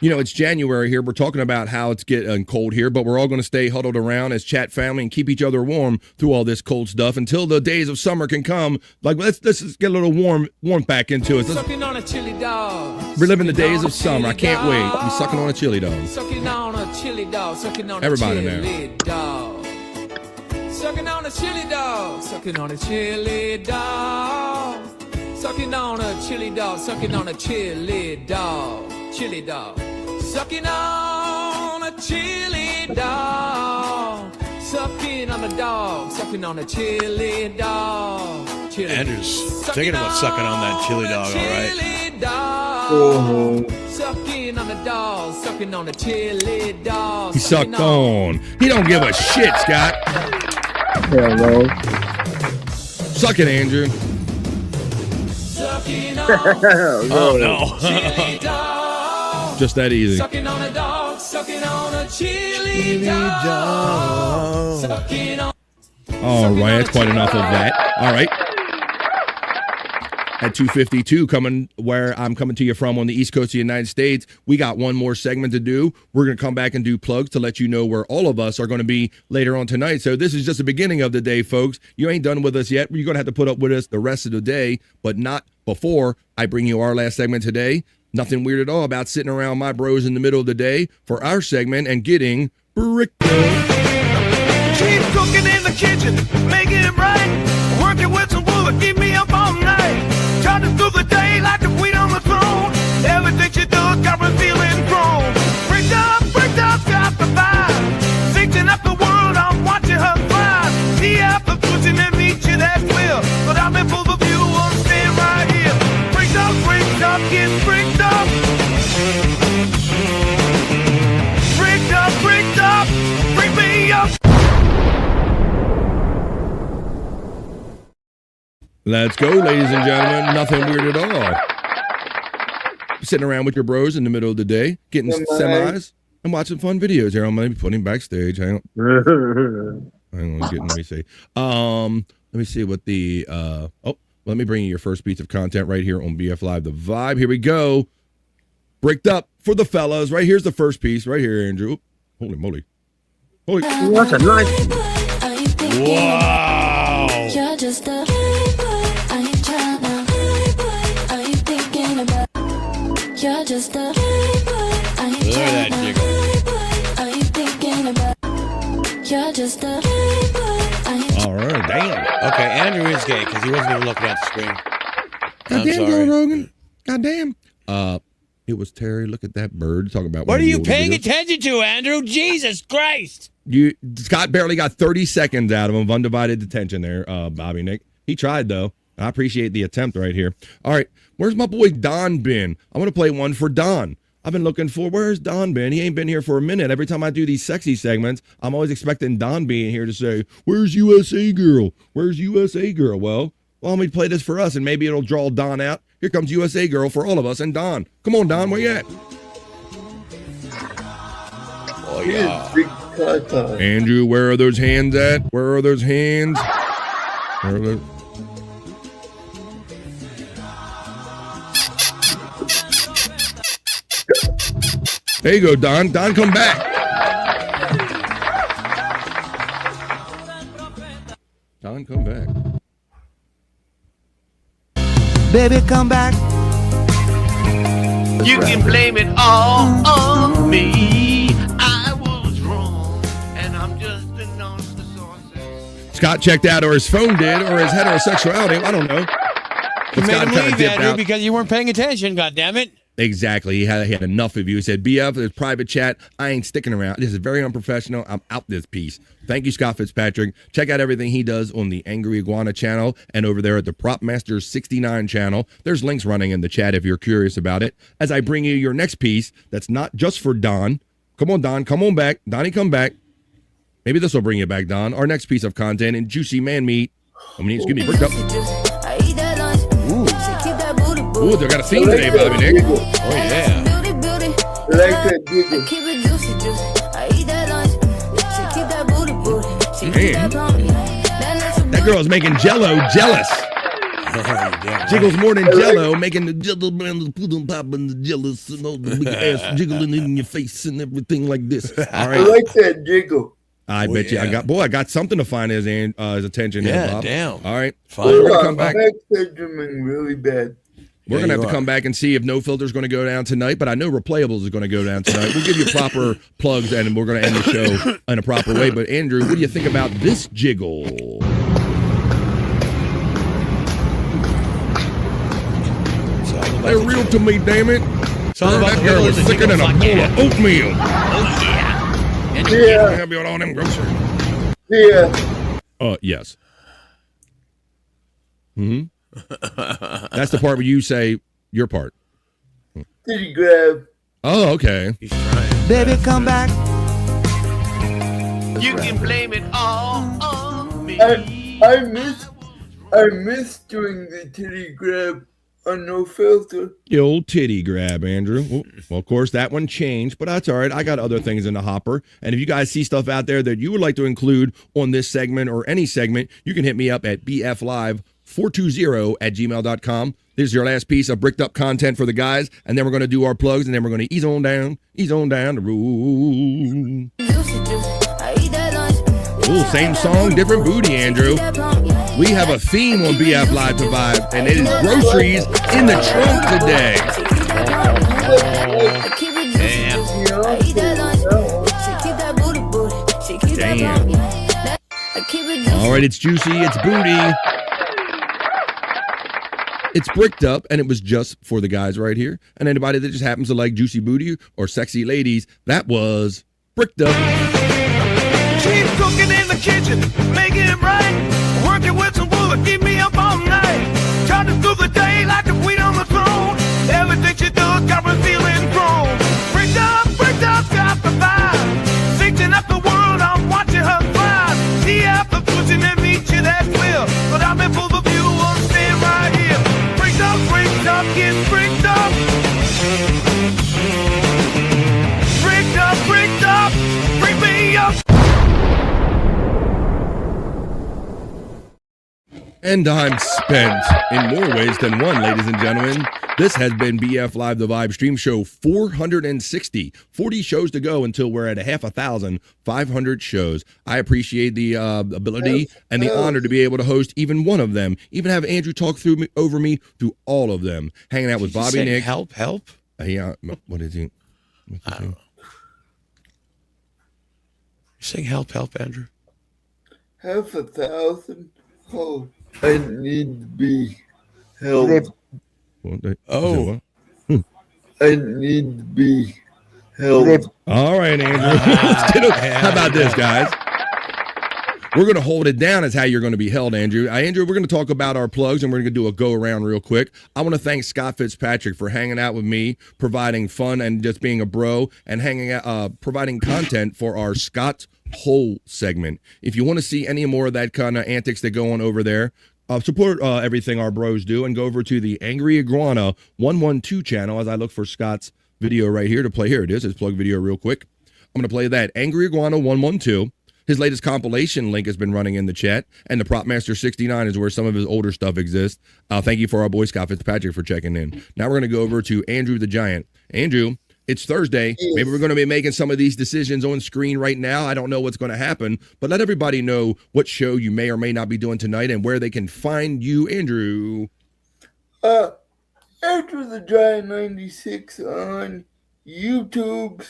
You know, it's January here. We're talking about how it's getting cold here, but we're all going to stay huddled around as chat family and keep each other warm through all this cold stuff until the days of summer can come. Like, let's just get a little warm back into it. Sucking on a chili dog. We're living the days of summer. I can't wait. I'm sucking on a chili dog. Sucking on a chili dog. Sucking on Everybody a now. chili dog. Sucking on a chili dog. Sucking on a chili dog. Sucking on a chili dog. Sucking on a chili dog. Chili dog. Sucking on a chili dog. Sucking on a dog, sucking on a chili dog. Andrew's thinking about sucking on that chili dog, all right? Sucking on a dog, sucking on a chili dog. He sucked on. He don't give a shit, Scott. Hello. Suck it, Andrew. Oh, no. Just that easy. Sucking on a dog, sucking on a chili dog. Sucking on. All right, that's quite enough of that. All right. At 2:52, coming where I'm coming to you from on the East Coast of the United States, we got one more segment to do. We're going to come back and do plugs to let you know where all of us are going to be later on tonight. So this is just the beginning of the day, folks. You ain't done with us yet. You're going to have to put up with us the rest of the day, but not before I bring you our last segment today. Nothing weird at all about sitting around my bros in the middle of the day for our segment and getting bricked. She's cooking in the kitchen, making it right. Working with some wood, keep me up all night. Charging through the day like a queen on the throne. Everything she does got me feeling grown. Bricked up, got the vibe. Thinking up the world, I'm watching her thrive. The apple pushing and reaching that will. But I'm in full view, I'm staying right here. Bricked up, get bricked up. Bricked up, bring me up. Let's go, ladies and gentlemen. Nothing weird at all. Sitting around with your bros in the middle of the day, getting semis and watching fun videos here. I'm going to be putting backstage. Hang on. Let me see. Let me see what the let me bring you your first piece of content right here on BF Live, The Vibe. Here we go. Bricked up for the fellas. Right here's the first piece. Right here, Andrew. Oop. Holy moly. Holy. That's a nice. Wow. You're just a I ain't trying now. I ain't thinking about. You're just a I ain't trying now. I ain't thinking about. You're just a All right, damn. Okay, Andrew is gay because he wasn't even looking at the screen. Goddamn, Joe Rogan. Goddamn. It was Terry. Look at that bird. Talking about What are you paying attention to, Andrew? Jesus Christ. Scott barely got 30 seconds out of him of undivided attention there, Bobby Nick. He tried, though. I appreciate the attempt right here. All right, where's my boy Don been? I want to play one for Don. I've been looking for, where's Don been? He ain't been here for a minute. Every time I do these sexy segments, I'm always expecting Don being here to say, where's USA Girl? Where's USA Girl? Well, let me play this for us, and maybe it'll draw Don out. Here comes USA Girl for all of us and Don. Come on, Don, where you at? Oh, yeah. Andrew, where are those hands at? Where are those hands? Where are those? There you go, Don. Don, come back. Don, come back. Baby, come back. You can blame it all on me. I was wrong, and I'm just a narcissist. Scott checked out, or his phone did, or his heterosexuality. I don't know. You made him leave, Andrew, out because you weren't paying attention, goddammit. Exactly. He had enough of you. He said, BF, there's private chat. I ain't sticking around. This is very unprofessional. I'm out this piece. Thank you, Scott Fitzpatrick. Check out everything he does on the Angry Iguana channel and over there at the Prop Masters 69 channel. There's links running in the chat if you're curious about it. As I bring you your next piece that's not just for Don. Come on, Don. Come on back. Donnie, come back. Maybe this will bring you back, Don. Our next piece of content in Juicy Man Meat. Excuse me, bricked up. Ooh, they got a theme today, Bobby Nick. Oh, yeah. Like that jiggle. Man. That girl's making Jello jealous. Jiggles more than Jello, making the Jello popping the jealous and all the big ass jiggling in your face and everything like this. All right. I like that jiggle. I bet you. I got something to find his attention. Yeah, Bob. damn. All right. Fine. We're gonna come back. My bedroom really bad. We're going to have to come back and see if No Filter is going to go down tonight, but I know Replayables is going to go down tonight. We'll give you proper plugs, and we're going to end the show in a proper way. But, Andrew, what do you think about this jiggle? They're real to me, damn it. That girl is thicker than a bowl of oatmeal. Oh, yeah. Yeah. Have you all them groceries. Yeah. Yes. That's the part where you say your part. Titty grab. Oh, okay. Baby, come back. You can blame it all on me. I miss doing the titty grab on No Filter. The old titty grab, Andrew. Well, of course, that one changed, but that's all right. I got other things in the hopper. And if you guys see stuff out there that you would like to include on this segment or any segment, you can hit me up at bflive420@gmail.com. This is your last piece of bricked up content for the guys, and then we're going to do our plugs, and then we're going to ease on down the road. Ooh, same song, different booty, Andrew. We have a theme on BF Live to Vibe, and it is groceries in the trunk today. Damn. All right, it's juicy, it's booty. It's bricked up, and it was just for the guys right here. And anybody that just happens to like juicy booty or sexy ladies, that was bricked up. She's cooking in the kitchen, making it right. Working with some wood, keep me up all night. Trying to do the day like a queen on the throne. Everything she does got me feeling grown. Bricked up, got the vibe. Fixing up the world, I'm watching her thrive. See half the pushing and meet you, that's clear. But I'm in for the view, I'm staying right here. Bricked up, get bricked up. Bricked up, bring me up. And I'm spent in more ways than one, ladies and gentlemen. This has been BF Live, the Vibe Stream Show 460. 40 shows to go until we're at 500 shows. I appreciate the ability and the honor to be able to host even one of them. Even have Andrew talk over me through all of them. Hanging out with Bobby Nick. Help. Yeah, what is he? I don't know. You're saying help, Andrew? 500,000. Oh, I need to be helped. Oh. I need to be helped. All right, Andrew. How about this, guys? We're going to hold it down as how you're going to be held, Andrew. Andrew, we're going to talk about our plugs, and we're going to do a go-around real quick. I want to thank Scott Fitzpatrick for hanging out with me, providing fun and just being a bro, and hanging out, providing content for our Scott's Hole segment. If you want to see any more of that kind of antics that go on over there, support everything our bros do, and go over to the Angry Iguana 112 channel as I look for Scott's video right here to play. Here it is, his plug video real quick. I'm going to play that. Angry Iguana 112. His latest compilation link has been running in the chat, and the Prop Master 69 is where some of his older stuff exists. Thank you for our boy Scott Fitzpatrick for checking in. Now we're going to go over to Andrew the Giant. Andrew, it's Thursday. Maybe we're going to be making some of these decisions on screen right now. I don't know what's going to happen, but let everybody know what show you may or may not be doing tonight and where they can find you, Andrew. Andrew the Giant 96 on YouTube.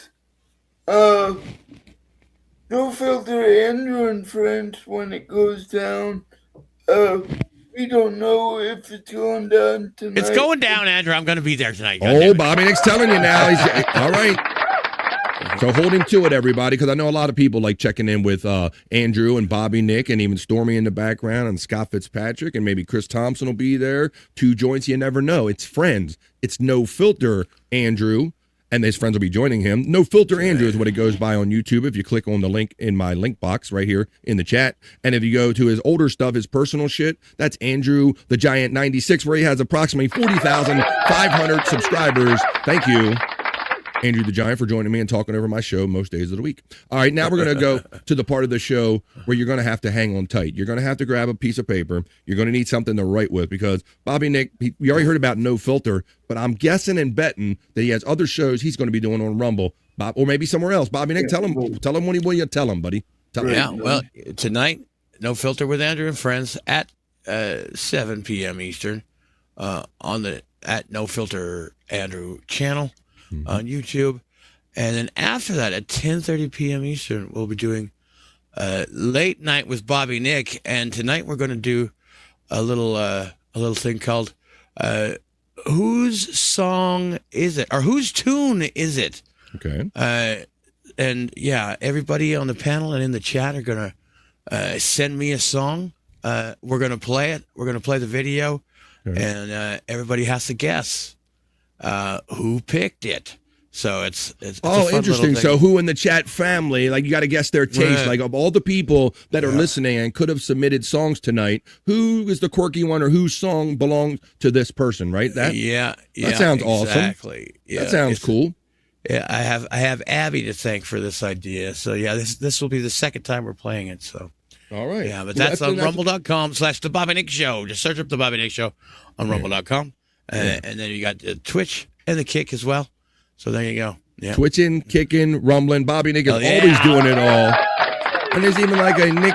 No Filter Andrew and Friends when it goes down. We don't know if it's going down tonight. It's going down, Andrew. I'm going to be there tonight. Oh, Bobby Nick's telling you now. He's all right. So hold him to it, everybody, because I know a lot of people like checking in with Andrew and Bobby Nick and even Stormy in the background and Scott Fitzpatrick, and maybe Chris Thompson will be there. 2 joints, you never know. It's Friends. It's No Filter Andrew, and his friends will be joining him. No Filter Andrew is what it goes by on YouTube if you click on the link in my link box right here in the chat. And if you go to his older stuff, his personal shit, that's Andrew the Giant 96, where he has approximately 40,500 subscribers. Thank you, Andrew the Giant, for joining me and talking over my show most days of the week. All right, now we're going to go to the part of the show where you're going to have to hang on tight. You're going to have to grab a piece of paper. You're going to need something to write with, because Bobby Nick, we already heard about No Filter, but I'm guessing and betting that he has other shows he's going to be doing on Rumble, or maybe somewhere else. Bobby Nick, tell him when you tell him, buddy. Yeah, well, tonight, No Filter with Andrew and Friends at 7 p.m. Eastern on the at No Filter Andrew channel on YouTube. And then after that, at 10:30 p.m. Eastern, we'll be doing Late Night with Bobby Nick. And tonight we're going to do a little thing called Whose Song Is It? Or Whose Tune Is It? Okay. And yeah, everybody on the panel and in the chat are going to send me a song. We're gonna play it. We're gonna play the video, and everybody has to guess who picked it. So it's a fun interesting. little thing. So who in the chat family, like you got to guess their taste. Like of all the people that are listening and could have submitted songs tonight, who is the quirky one or whose song belongs to this person, right? That sounds awesome. Exactly. Yeah, that sounds cool. Yeah, I have Abby to thank for this idea. So yeah, this will be the second time we're playing it. So all right. Yeah, but that's on rumble.com/The Bobby Nick Show. Just search up The Bobby Nick Show on rumble.com. And then you got the Twitch and the Kick as well. So there you go. Yeah. Twitching, kicking, rumbling. Bobby Nick is always doing it all. And there's even like a Nick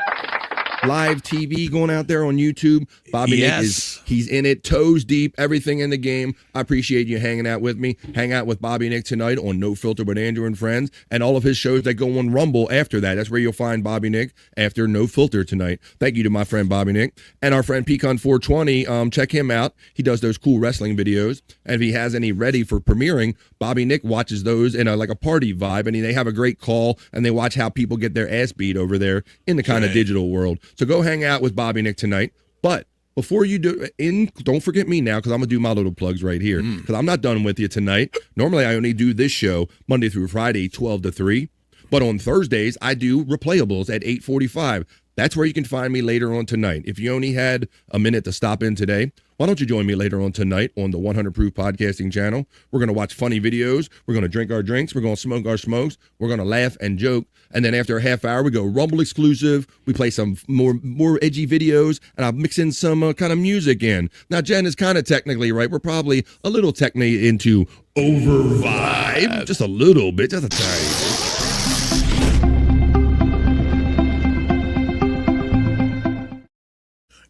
live TV going out there on YouTube. Bobby Nick he's in it, toes deep, everything in the game. I appreciate you hanging out with me. Hang out with Bobby Nick tonight on No Filter with Andrew and Friends, and all of his shows that go on Rumble after that. That's where you'll find Bobby Nick after No Filter tonight. Thank you to my friend Bobby Nick and our friend Pecan420. Check him out. He does those cool wrestling videos, and if he has any ready for premiering, Bobby Nick watches those in like a party vibe, and they have a great call, and they watch how people get their ass beat over there in the kind of digital world. So go hang out with Bobby Nick tonight. But before you don't forget me now, because I'm going to do my little plugs right here, because I'm not done with you tonight. Normally, I only do this show Monday through Friday, 12 to 3. But on Thursdays, I do replayables at 8:45. That's where you can find me later on tonight. If you only had a minute to stop in today, why don't you join me later on tonight on the 100 Proof Podcasting channel? We're going to watch funny videos. We're going to drink our drinks. We're going to smoke our smokes. We're going to laugh and joke. And then after a half hour, we go Rumble exclusive. We play some more edgy videos, and I'll mix in some kind of music in. Now, Jen is kind of technically right. We're probably a little technically into over vibe. Just a little bit, just a tiny bit.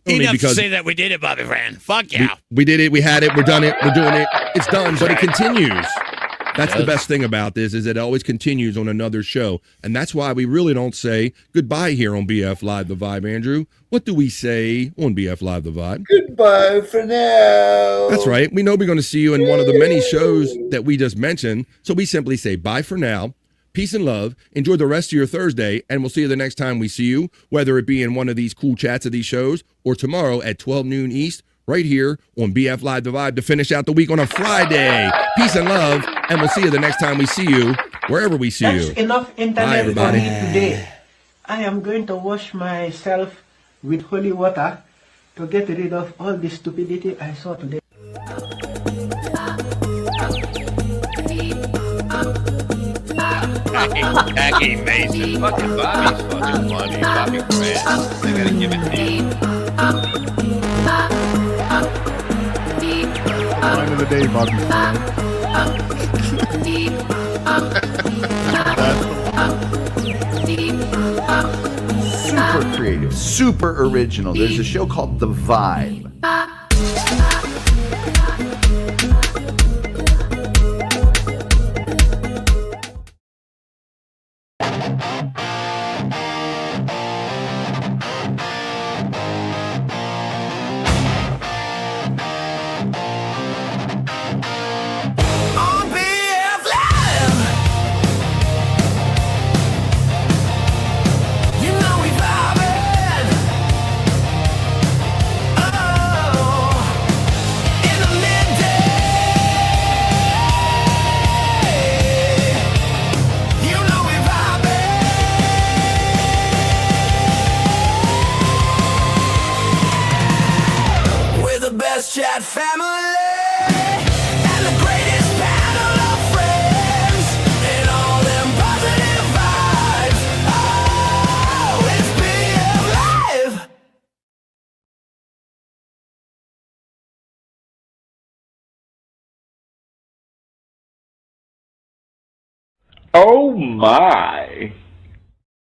Enough to say that we did it, Bobby Friend. Fuck yeah. We did it. We had it. We're done it. We're doing it. It's done, but it continues. That's the best thing about this is it always continues on another show. And that's why we really don't say goodbye here on BF Live The Vibe, Andrew. What do we say on BF Live The Vibe? Goodbye for now. That's right. We know we're going to see you in one of the many shows that we just mentioned. So we simply say bye for now. Peace and love. Enjoy the rest of your Thursday, and we'll see you the next time we see you, whether it be in one of these cool chats of these shows or tomorrow at 12 noon East, right here on BF Live The Vibe to finish out the week on a Friday. Peace and love, and we'll see you the next time we see you, wherever we see you. That's enough internet for me today. I am going to wash myself with holy water to get rid of all the stupidity I saw today. Jackie Mason. Fucking Bobby's fucking funny. Bobby Grant. I gotta give it to you. Line of the day, Bobby. Super creative, super original. There's a show called The Vibe. Chat family and the greatest panel of friends and all them positive vibes. Oh, it's BF Live. Oh my.